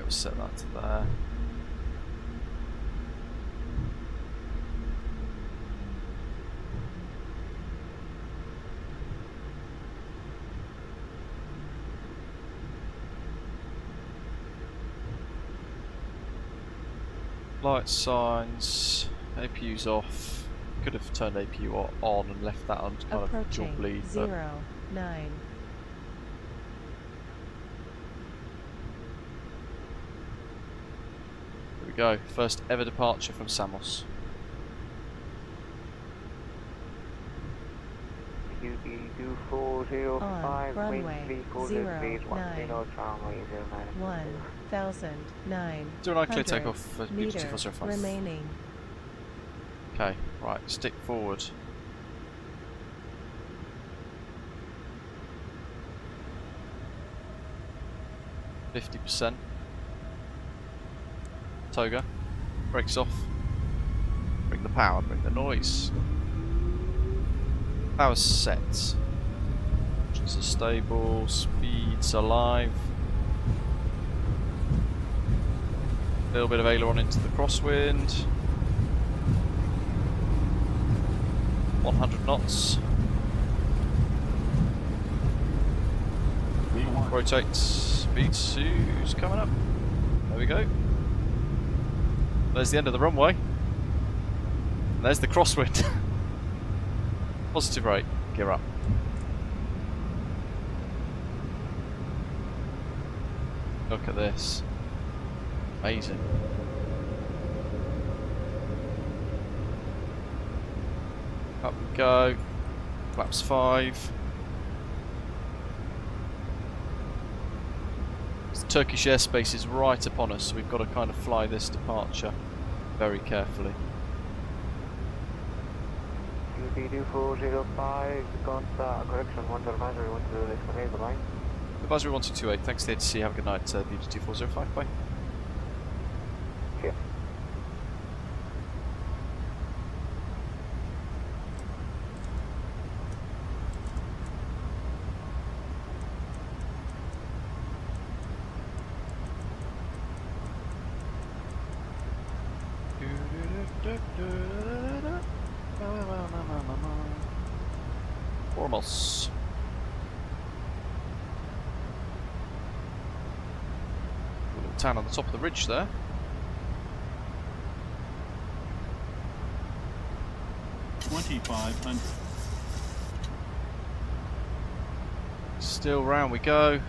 Set that to there. Light signs, APU's off. Could have turned APU on and left that on to kind of dual bleed. 09. Go. First ever departure from Samos. QB2405, runway 09. 1,900 Do an clear takeoff for meter QB2405. remaining. Okay, right, stick forward. %. Toga, brakes off, bring the power, bring the noise. Power's set. Engines are stable, speed's alive. A little bit of aileron into the crosswind. 100 knots. Rotate, speed 2's coming up. There we go. There's the end of the runway. And there's the crosswind. Positive rate. Gear up. Look at this. Amazing. Up we go. Flaps 5. Turkish airspace is right upon us, so we've got to kind of fly this departure very carefully. QB2405, got correction, one advisory, want to disconnect the line. Advisory 1228, thanks to the ATC, have a good night, BT2405, bye. Cheers. Almost. A little town on the top of the ridge there. $2,500. Still round we go.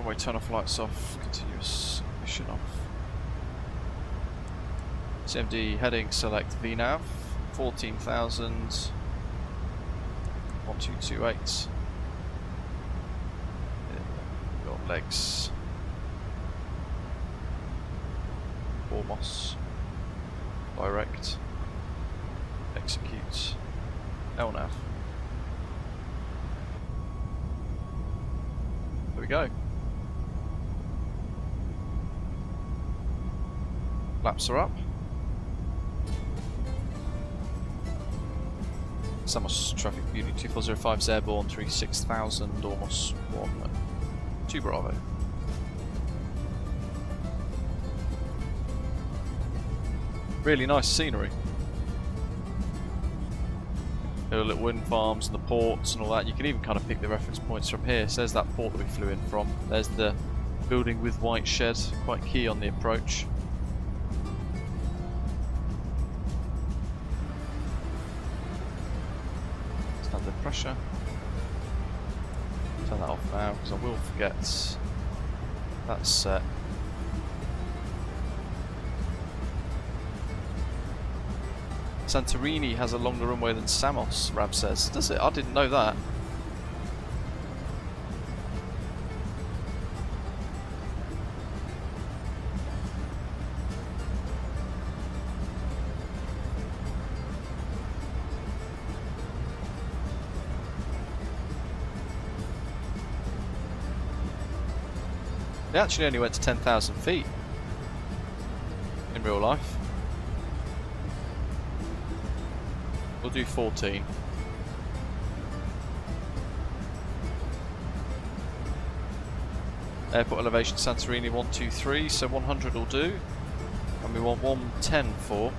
runway turn off, lights off, continuous mission off. CMD heading, select VNAV, 14,000, 1228. Got legs. Almost. Direct. Execute. LNAV. There we go. Flaps are up. Samos traffic beauty 2405's airborne 36,000, almost 2 Bravo. Really nice scenery. There are little wind farms and the ports and all that. You can even kind of pick the reference points from here. So there's that port that we flew in from. There's the building with white shed, quite key on the approach. Standard pressure. Turn that off now because I will forget that's set. Santorini has a longer runway than Samos, Rab says. Does it? I didn't know that. They actually only went to 10,000 feet in real life. We'll do 14. Airport elevation Santorini 123, so 100 will do. And we want 110 for.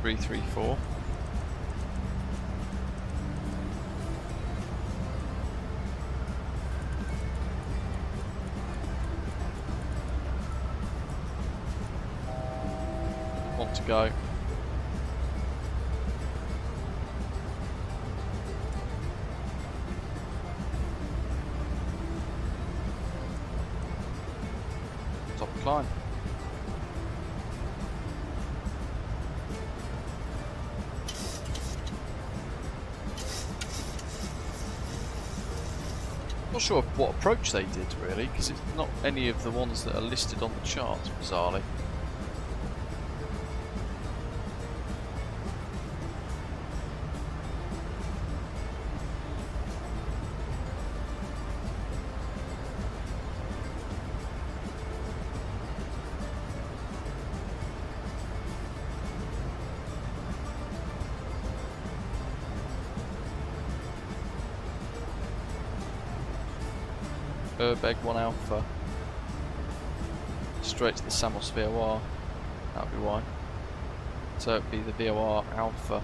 Three, 3, 4. To go. Top climb. Not sure what approach they did really, because it's not any of the ones that are listed on the charts, bizarrely. Pushback 1 Alpha. Straight to the Samos VOR. That would be why. So it would be the VOR Alpha.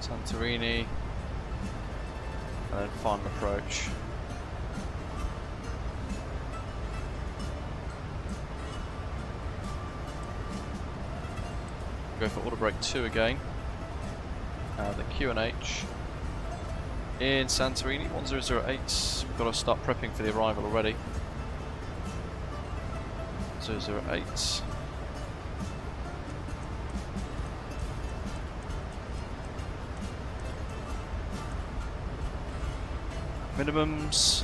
Santorini, and then final approach. Go for auto brake 2 again. The QNH in Santorini 1008. We've got to start prepping for the arrival already. 008. Minimums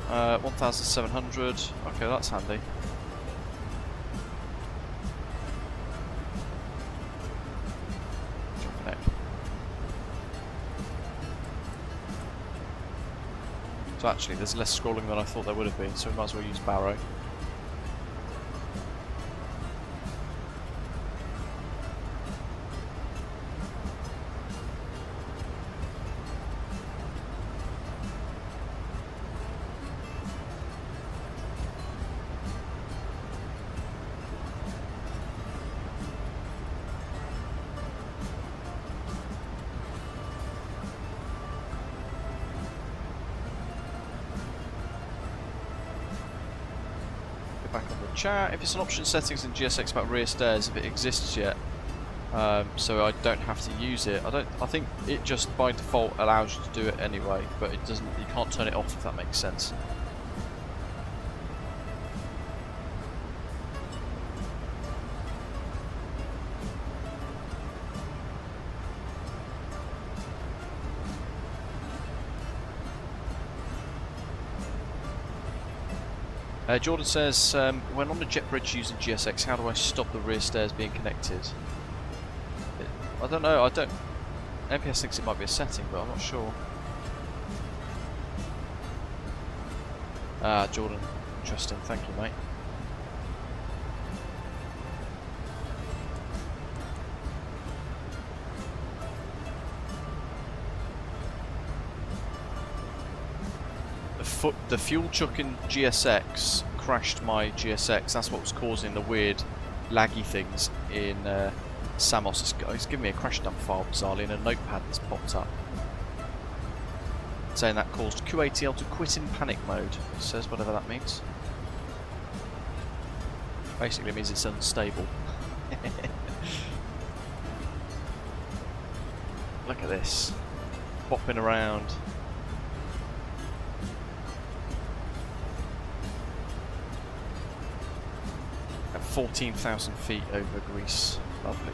1,700. Okay, that's handy. So actually, there's less scrolling than I thought there would have been, so we might as well use Barrow. go back on the chat. If it's an option settings in GSX about rear stairs, if it exists yet, so I don't have to use it. I think it just by default allows you to do it anyway, but it doesn't. You can't turn it off if that makes sense. Jordan says, when on the jet bridge using GSX, how do I stop the rear stairs being connected? I don't know, MPS thinks it might be a setting, but I'm not sure. Ah, Jordan, interesting, thank you, mate. The fuel chuck in GSX crashed my GSX. That's what was causing the weird laggy things in Samos. It's giving me a crash dump file bizarrely in a notepad that's popped up, saying that caused QATL to quit in panic mode. It says whatever that means. Basically it means it's unstable. Look at this, bopping around. At 14,000 feet over Greece. Lovely.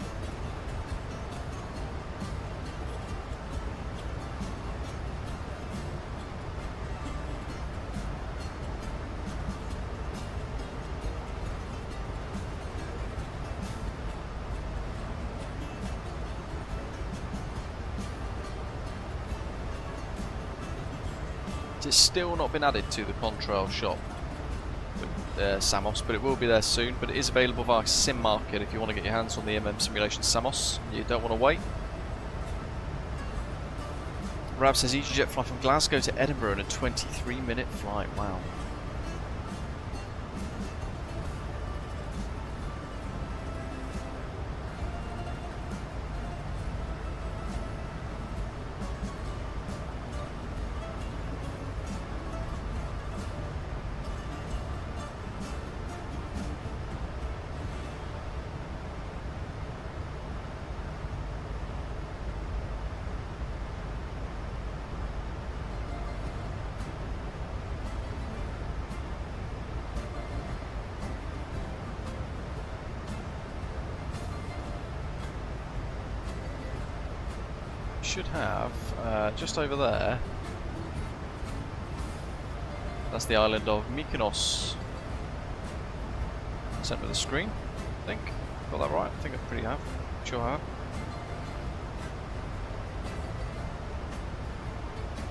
It's still not been added to the Contrail shop. Samos, but it will be there soon. But it is available via Sim Market if you want to get your hands on the M'M Simulations Samos. You don't want to wait. Rab says EasyJet fly from Glasgow to Edinburgh in a 23-minute flight. Wow. Should have just over there. That's the island of Mykonos. Sent with the screen. I think got that right. I think I pretty have. Sure I have.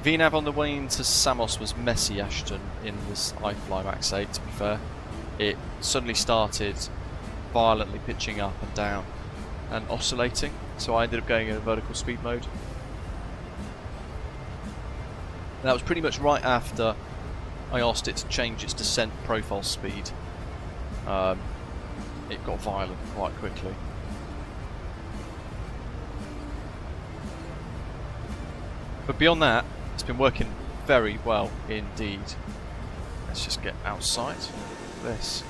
VNAV on the way into Samos was messy, Ashton, in this iFly Max 8. To be fair, it suddenly started violently pitching up and down and oscillating. So I ended up going in a vertical speed mode. And that was pretty much right after I asked it to change its descent profile speed. It got violent quite quickly. But beyond that, it's been working very well indeed. Let's just get outside. Look at this.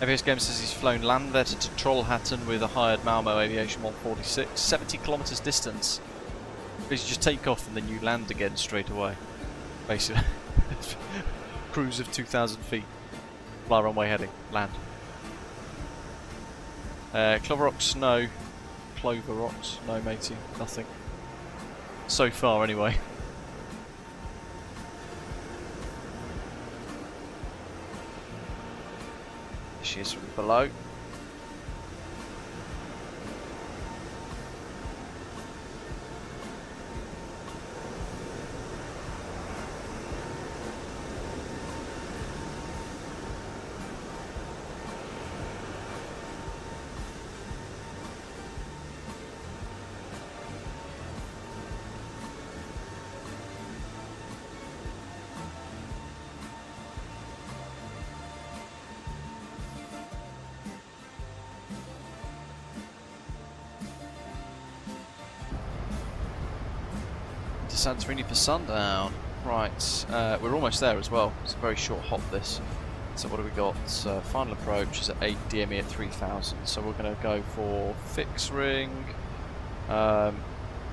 FS Game says he's flown Landvetter to Trollhättan with a hired Malmo Aviation 146, 70 kilometers distance. Basically just take off and then you land again straight away. Basically, cruise of 2,000 feet, fly runway heading, land. Clover Rocks, no. Clover Rocks, no matey, nothing. So far anyway. She is from below. Santorini for sundown. Right, we're almost there as well. It's a very short hop this. So what do we got? Final approach is at 8, DME at 3000. So we're going to go for fixed ring,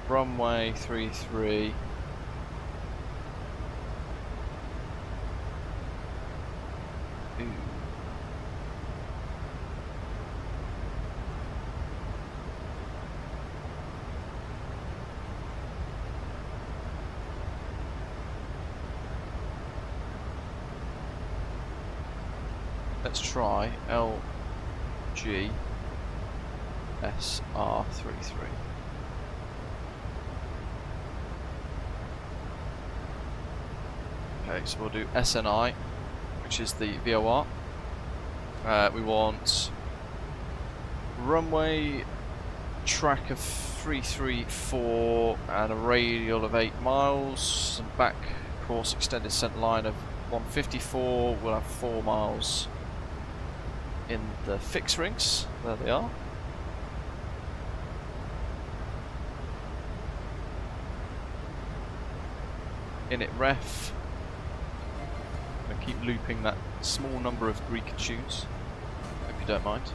runway 33. Ooh. Let's try LGSM 33. Okay, so we'll do SNI, which is the VOR. We want runway track of 334 and a radial of 8 miles, and back course extended center line of 154. We'll have 4 miles in the fixed rings. There they are. Init ref. I'm going to keep looping that small number of Greek tunes. Hope you don't mind.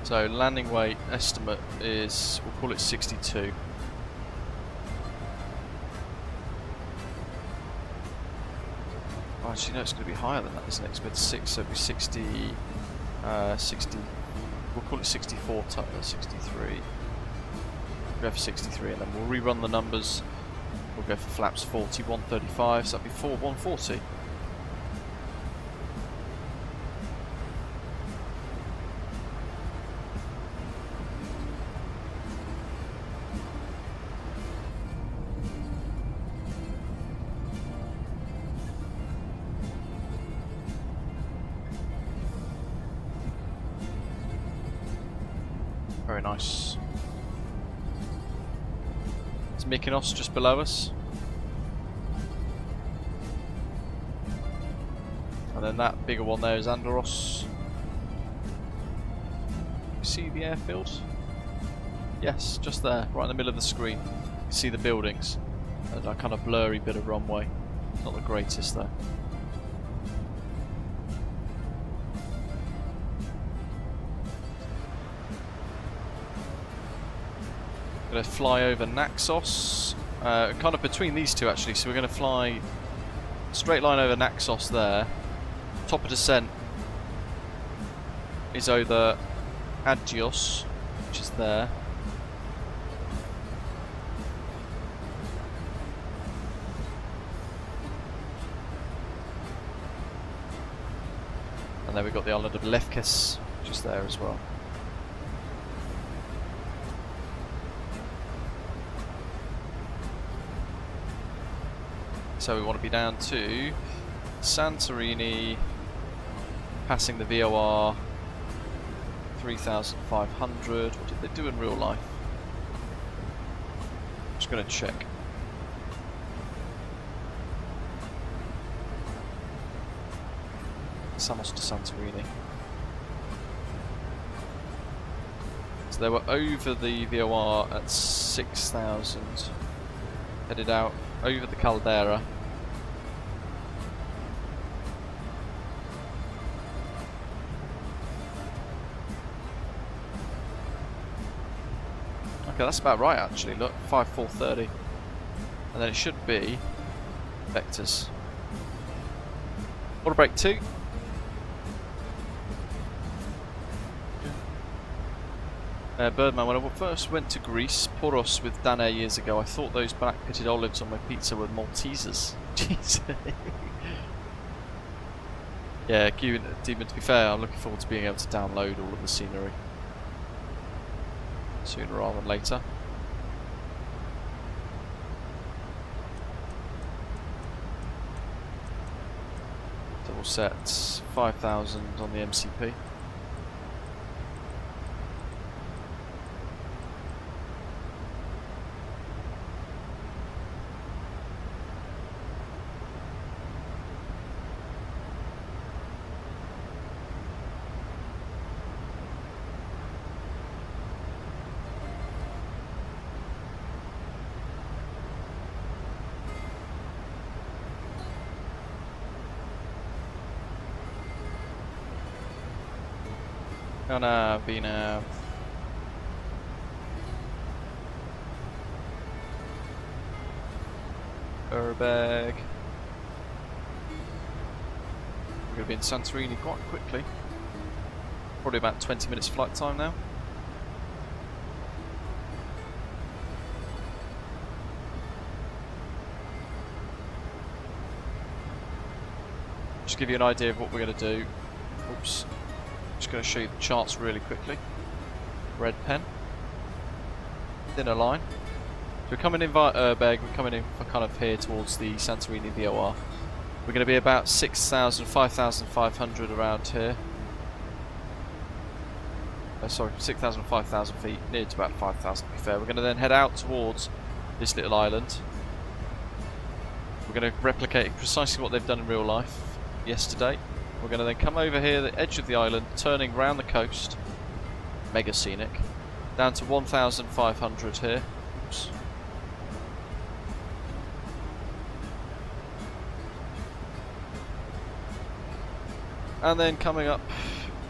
So landing weight estimate is, we'll call it 62. Oh, actually no, it's going to be higher than that, isn't it? It's with 6, so it'll be 60, 60, we'll call it 64, 63. We'll go for 63 and then we'll rerun the numbers. We'll go for flaps 40, 135, so that'll be 140. Very nice. It's Mykonos just below us. And then that bigger one there is Andorros. See the airfield? Yes, just there, right in the middle of the screen. You can see the buildings. And a kind of blurry bit of runway. Not the greatest though. Going to fly over Naxos, kind of between these two actually, so we're going to fly straight line over Naxos there. Top of descent is over Agios, which is there. And then we've got the island of Lefkes, which is there as well. So we want to be down to Santorini, passing the VOR 3,500. What did they do in real life? Just going to check. Samos to Santorini. So they were over the VOR at 6,000. Headed out over the caldera. Okay, that's about right actually, look, 5430. And then it should be vectors. Water break 2. Birdman, when I first went to Greece, Poros with Danae years ago, I thought those black pitted olives on my pizza were Maltesers. Jeez. Yeah, Demon, to be fair, I'm looking forward to being able to download all of the scenery sooner rather than later. Double set 5,000 on the MCP. Gonna be now. Airbag. We're gonna be in Santorini quite quickly. Probably about 20 minutes flight time now. Just give you an idea of what we're going to do. Oops. Just going to show you the charts really quickly. Red pen. Thinner line. So we're coming in via Airbag, we're coming in for kind of here towards the Santorini VOR. We're going to be about 6,000, 5,500 around here. Sorry, 6,000, 5,000 feet, near to about 5,000 to be fair. We're going to then head out towards this little island. We're going to replicate precisely what they've done in real life yesterday. We're going to then come over here, the edge of the island, turning round the coast, mega scenic, down to 1,500 here. Oops. And then coming up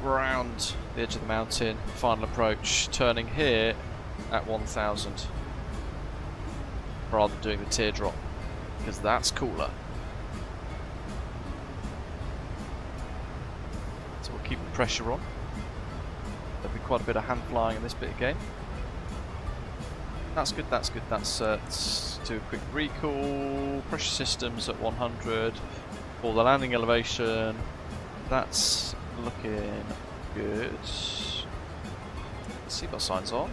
round the edge of the mountain, final approach, turning here at 1,000, rather than doing the teardrop, because that's cooler. So we'll keep the pressure on. There'll be quite a bit of hand flying in this bit again. That's good, that's good. Let's do a quick recall. Pressure systems at 100. For the landing elevation, that's looking good. Seatbelt signs on.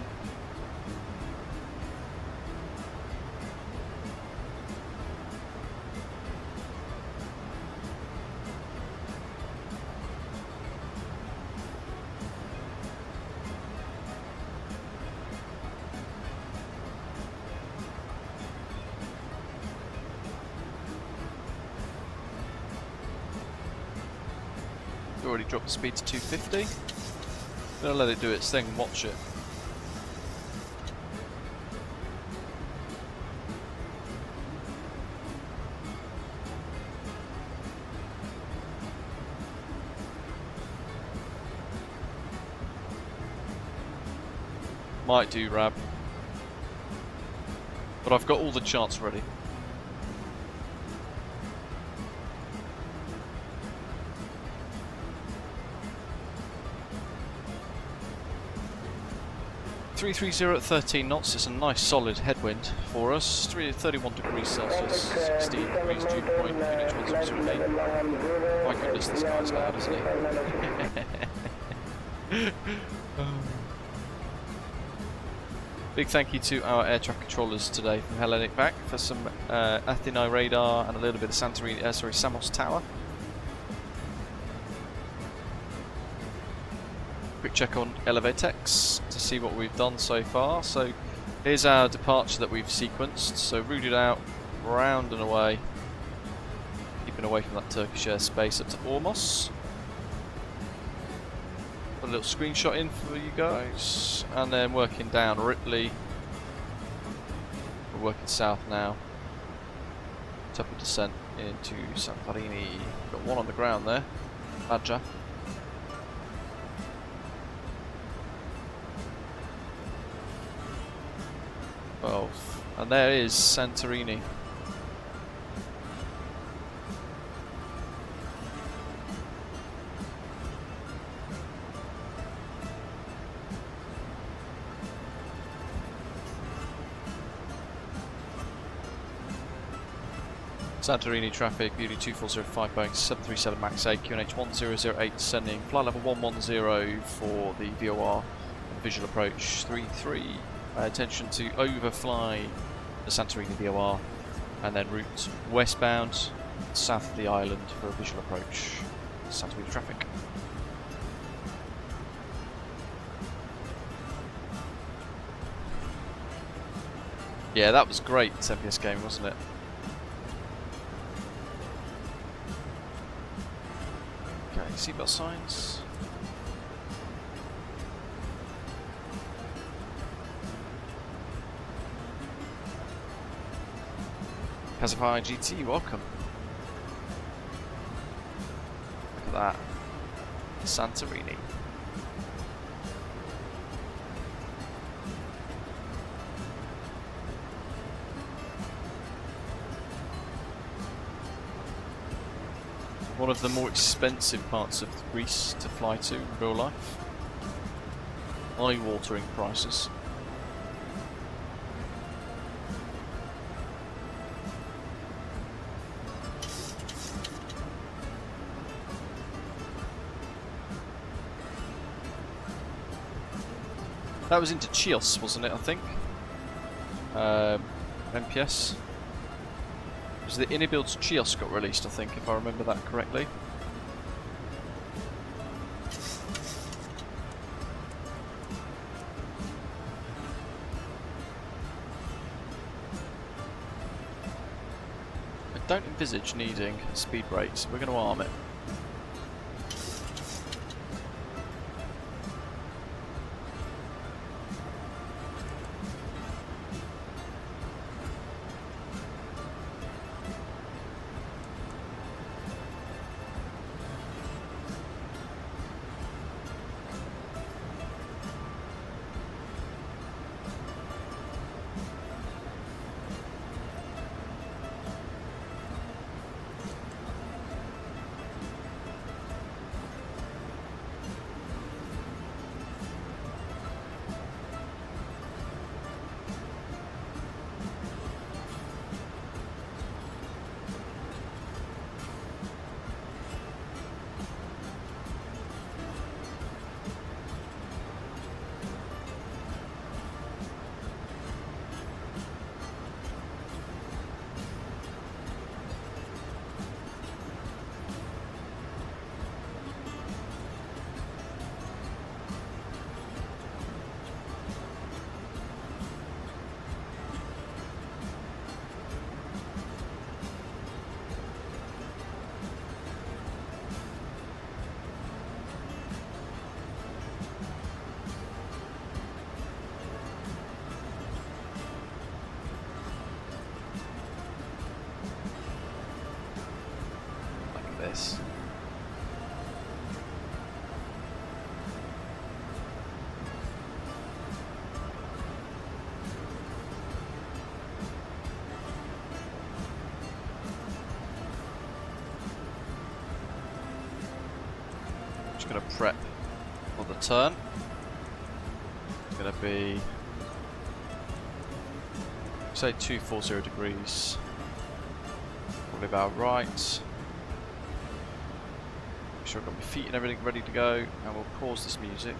Already dropped the speed to 250. Gonna let it do its thing and watch it. Might do Rab, but I've got all the charts ready. .330 at 13 knots, it's a nice solid headwind for us. 31 degrees Celsius, 16 degrees dew point, QNH108. My goodness, this guy's loud, isn't he? Big thank you to our air traffic controllers today from Hellenic back for some Athena radar and a little bit of Santorini, Samos Tower. Quick check on Elevatex to see what we've done so far. So here's our departure that we've sequenced. So routed out, round and away, keeping away from that Turkish airspace up to Ormos. Put a little screenshot in for you guys, and then working down Ripley. We're working south now. Top of descent into Santorini. Got one on the ground there, Badger. And there is Santorini. Santorini traffic, Beauty 2405 Boeing 737 MAX 8, QNH 1008 descending, flight level 110 for the VOR visual approach 33. Attention to overfly the Santorini VOR and then route westbound south of the island for a visual approach. Santorini traffic. Yeah, that was great FPS gaming, wasn't it? Okay, seatbelt signs. Casify GT, welcome. Look at that. Santorini. One of the more expensive parts of Greece to fly to in real life. Eye-watering prices. That was into Chios, wasn't it, I think? MPS. It was the inner builds Chios got released, I think, if I remember that correctly. I don't envisage needing speed brakes. We're going to arm it. This. Just going to prep for the turn. It's going to be, say, 240 degrees. Probably about right. Sure I've got my feet and everything ready to go, and we'll pause this music.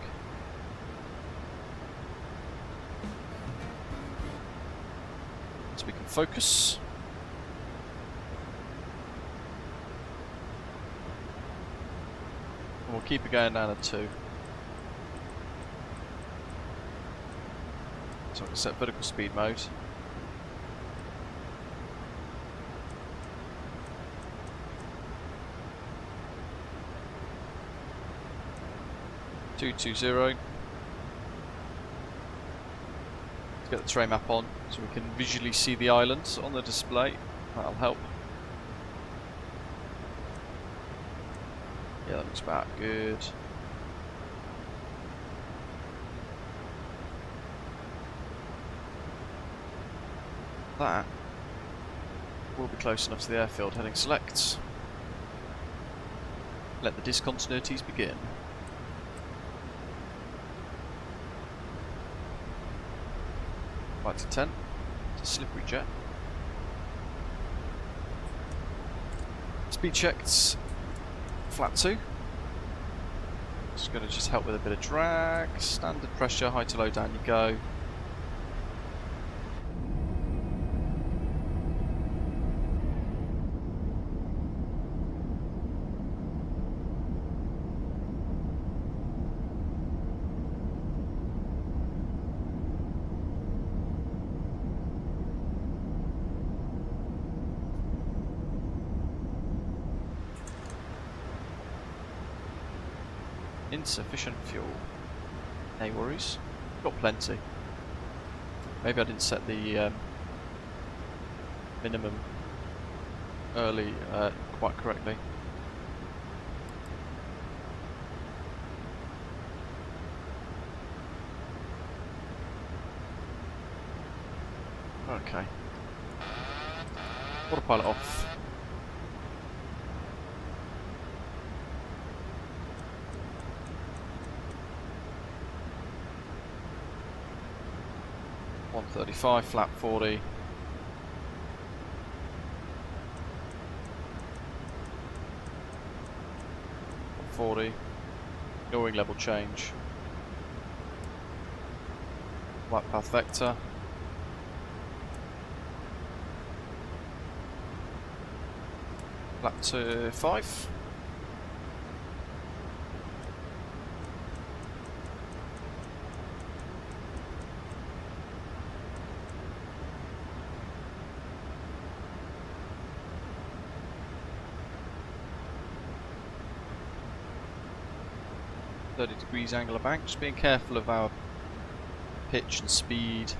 So we can focus. And we'll keep it going down at 2. So I can set vertical speed mode. Let's get the tray map on so we can visually see the islands on the display. That'll help. Yeah, that looks about good. That will be close enough to the airfield. Heading select. Let the discontinuities begin. Right to 10. It's a slippery jet. Speed checked. Flat 2. It's going to just help with a bit of drag. Standard pressure, high to low, down you go. Insufficient fuel. No worries. Got plenty. Maybe I didn't set the minimum early quite correctly. Okay. Autopilot off. 135, flap 40. Ignoring level change. Flight path vector. Flap to 5. Degrees angle of bank, just being careful of our pitch and speed.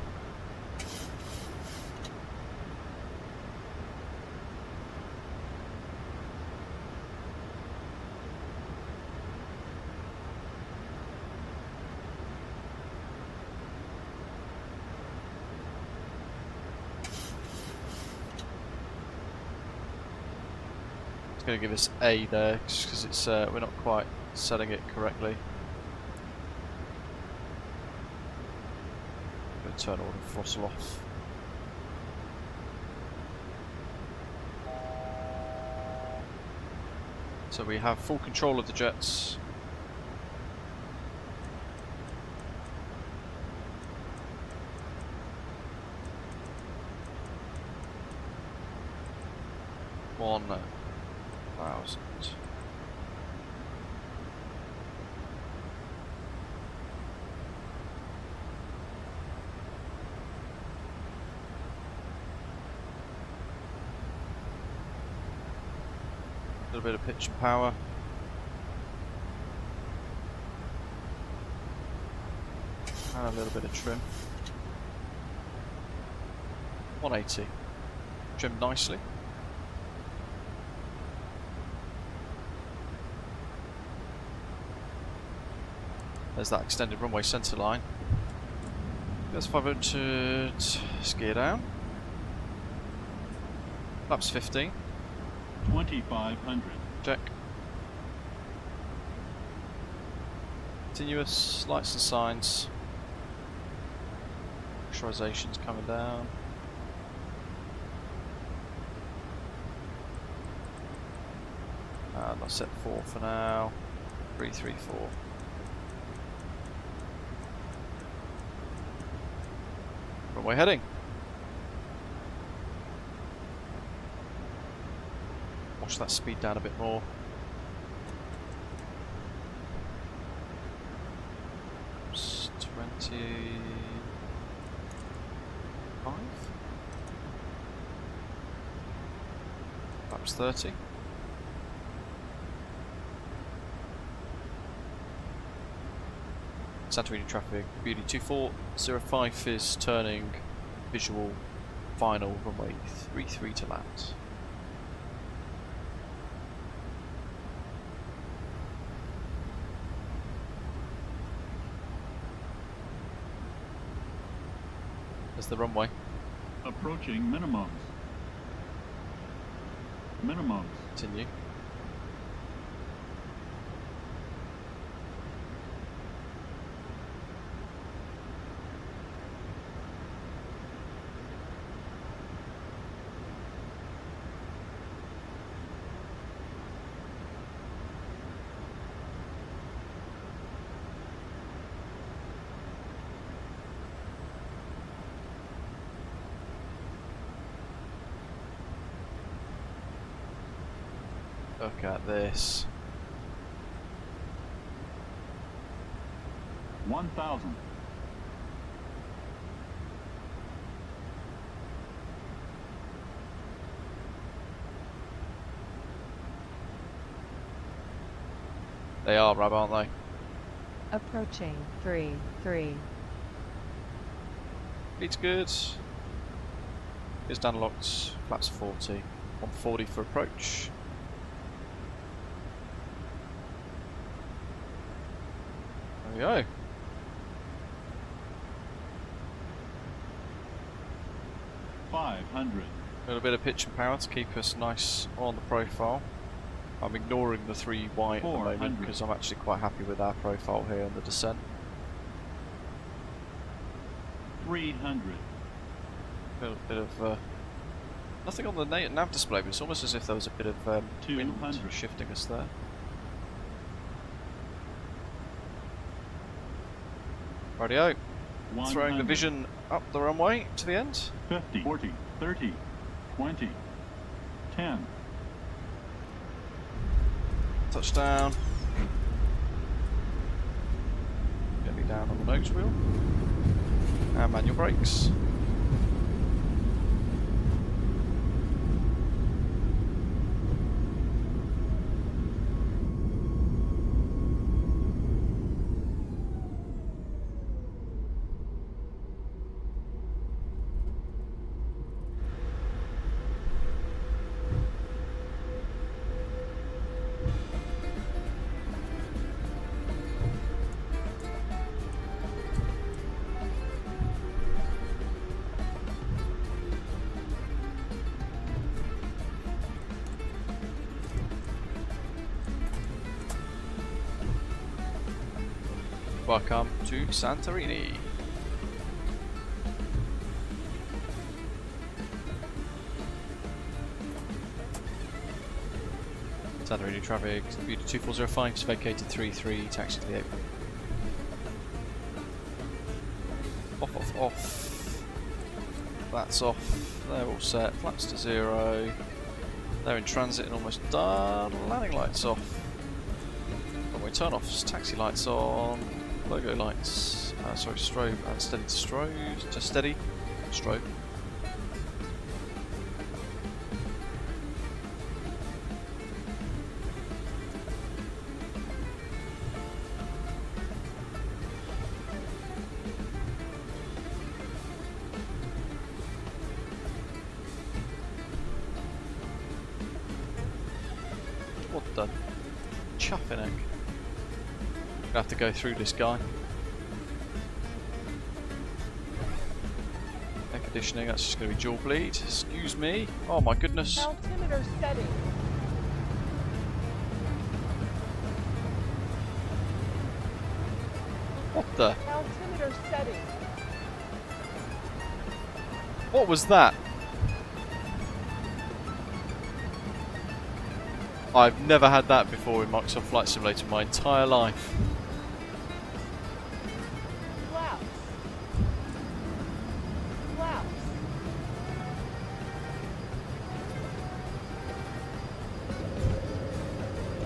It's going to give us A there just because it's we're not quite setting it correctly. Turn all the throttle off. So we have full control of the jets. $1,000. A little bit of pitch and power. And a little bit of trim. 180. Trimmed nicely. There's that extended runway centre line. There's 500 skier down. Flaps 15. 2,500. Check. Continuous lights and signs. Pressurization's coming down. And I'll set 4 for now. 334. Runway heading. Watch that speed down a bit more. It's 25. Perhaps 30. Santorini traffic, Beauty 2405 is turning visual final runway 33 to land. There's the runway. Approaching minimums. Minimums. Continue. Look at this. 1,000. They are, Rab, aren't they? Approaching 3-3. Speed's good. It's down locked. Flaps 40. 140 for approach. There we go. $500. A little bit of pitch and power to keep us nice on the profile. I'm ignoring the 3 white at the moment because I'm actually quite happy with our profile here in the descent. 300. Bit of nothing on the nav display, but it's almost as if there was a bit of wind 200. shifting us there. Rightio. Throwing the 100. vision up the runway to the end. 50, 40, 30, 20, 10. Touchdown. Gently down on the nose wheel. And manual brakes. Welcome to Santorini. Santorini traffic, Beauty 2405, vacated 33, taxi to the apron. Off. That's off. They're all set. Flaps to 0. They're in transit and almost done. Landing lights off. Runway turn offs. Taxi lights on. Logo lights. Sorry, strobe and steady to strobe. To steady. Strobe. What the chuffing egg? Gonna have to go through this guy. Air conditioning, that's just gonna be dual bleed. Excuse me. Oh my goodness. Altimeter setting. What the? Altimeter setting. What was that? I've never had that before in Microsoft Flight Simulator in my entire life. Flaps. Flaps.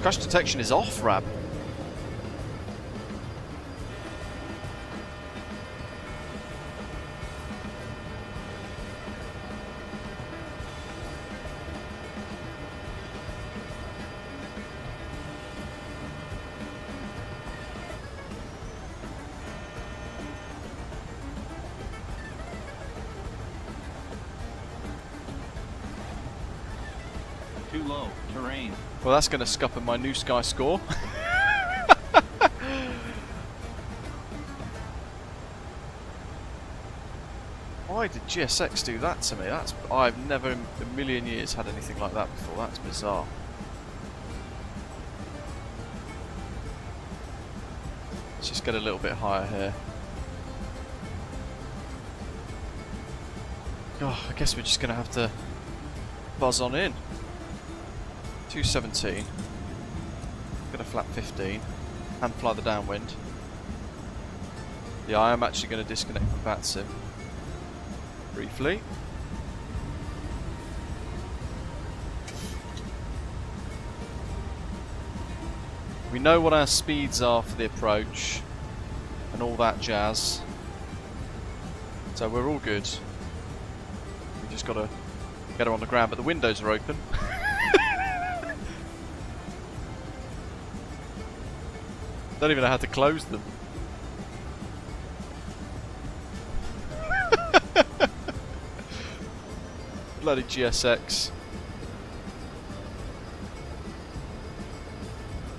Crash detection is off, Rab. Too low. Terrain. Well, that's going to scupper my new Sky score. Why did GSX do that to me? I've never in a million years had anything like that before. That's bizarre. Let's just get a little bit higher here. Oh, I guess we're just going to have to buzz on in. 217. Gonna flap 15 and fly the downwind. Yeah, I am actually going to disconnect from VATSIM briefly. We know what our speeds are for the approach and all that jazz, so we're all good. We just got to get her on the ground, but the windows are open. Don't even know how to close them. Bloody GSX.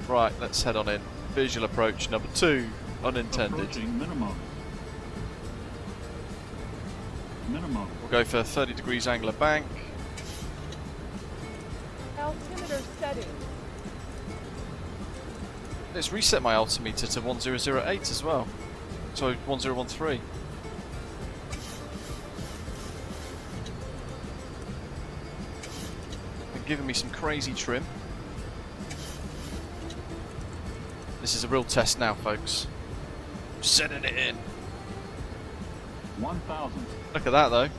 Right, let's head on in. Visual approach number 2, unintended. Approaching minimum. Minimum. We'll go for 30 degrees angular bank. Altimeter setting. Let's reset my altimeter to 1008 as well. So 1013. giving me some crazy trim. This is a real test now, folks. I'm sending it in. 1,000. Look at that, though.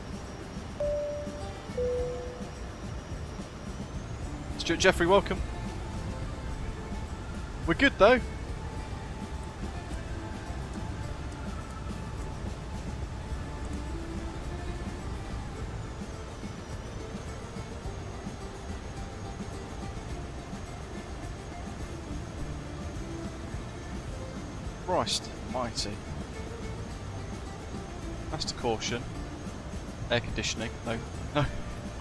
Stuart Jeffrey, welcome. We're good, though. Christ almighty. Master caution. Air conditioning. No. No.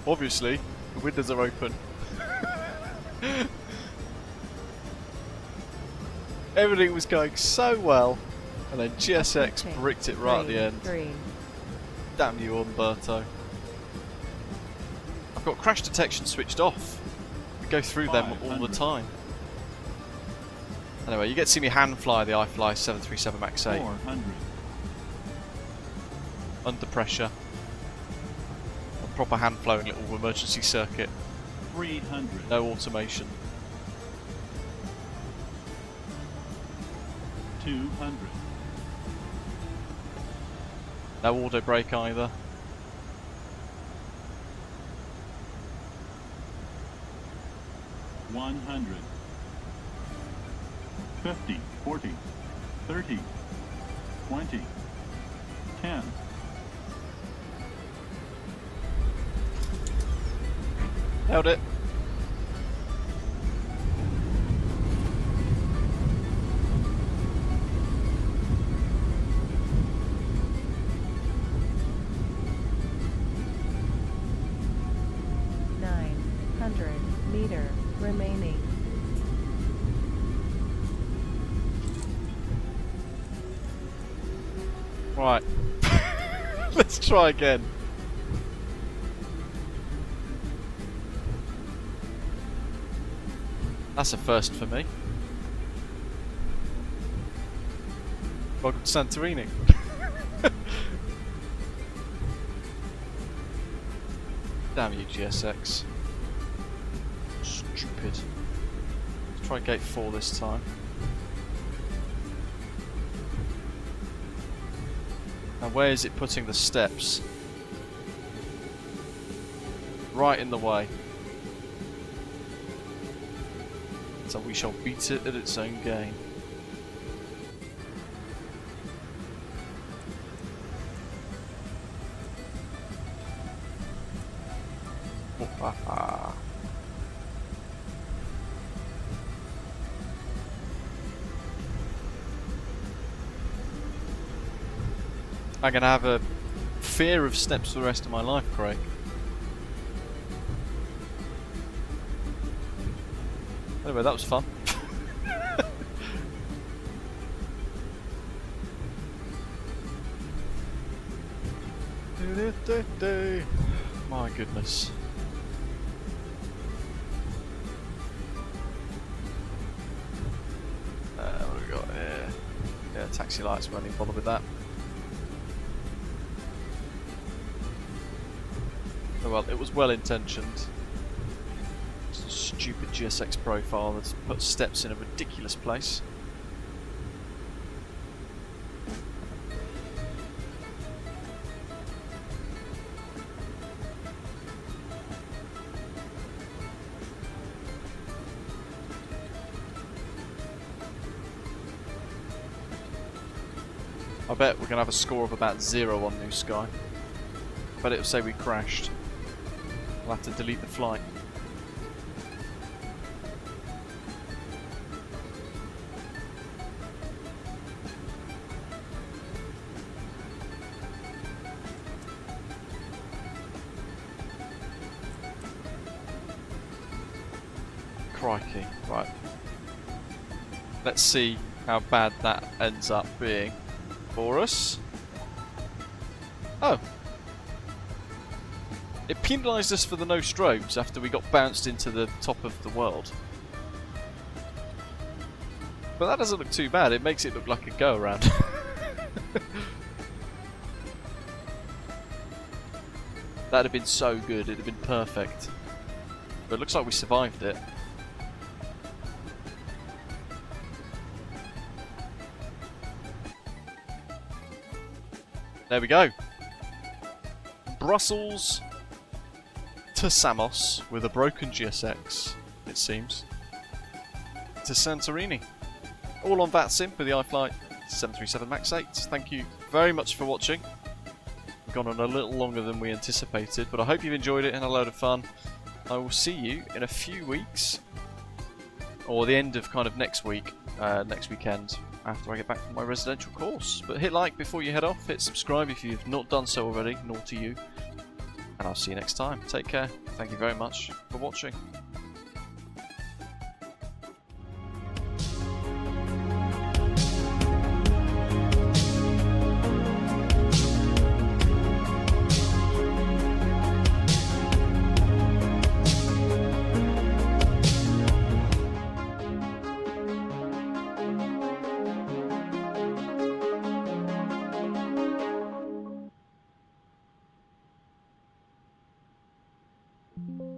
Obviously, the windows are open. Everything was going so well, and then GSX bricked it right at the end. Damn you, Umberto. I've got crash detection switched off. We go through them all the time. Anyway, you get to see me hand fly the iFly 737 MAX 8. 400. Under pressure. A proper hand flowing little emergency circuit. 300. No automation. 200. No auto brake either. 100. 50, 40, 30, 20, 10. Held it. Meter remaining. Right. Let's try again. That's a first for me. Welcome to Santorini. Damn you, GSX. Stupid. Let's try gate 4 this time. Now where is it putting the steps? Right in the way. So we shall beat it at its own game. I'm gonna have a fear of steps for the rest of my life, Craig. Anyway, that was fun. My goodness. What have we got here? Yeah, taxi lights, won't even bother with that. Oh well, it was well intentioned. It's a stupid GSX profile that's put steps in a ridiculous place. I bet we're going to have a score of about 0 on New Sky. I bet it'll say we crashed. We'll have to delete the flight. Crikey. Right. Let's see how bad that ends up being for us. Oh. It penalised us for the no strobes after we got bounced into the top of the world. But that doesn't look too bad, it makes it look like a go-around. That'd have been so good, it'd have been perfect. But it looks like we survived it. There we go. Brussels to Samos with a broken GSX, it seems, to Santorini. All on VATSIM with the iFly 737 MAX 8. Thank you very much for watching. We've gone on a little longer than we anticipated, but I hope you've enjoyed it and a load of fun. I will see you in a few weeks, or the end of kind of next week, next weekend, after I get back from my residential course. But hit like before you head off, hit subscribe if you've not done so already, naughty you. And I'll see you next time. Take care. Thank you very much for watching. Thank you.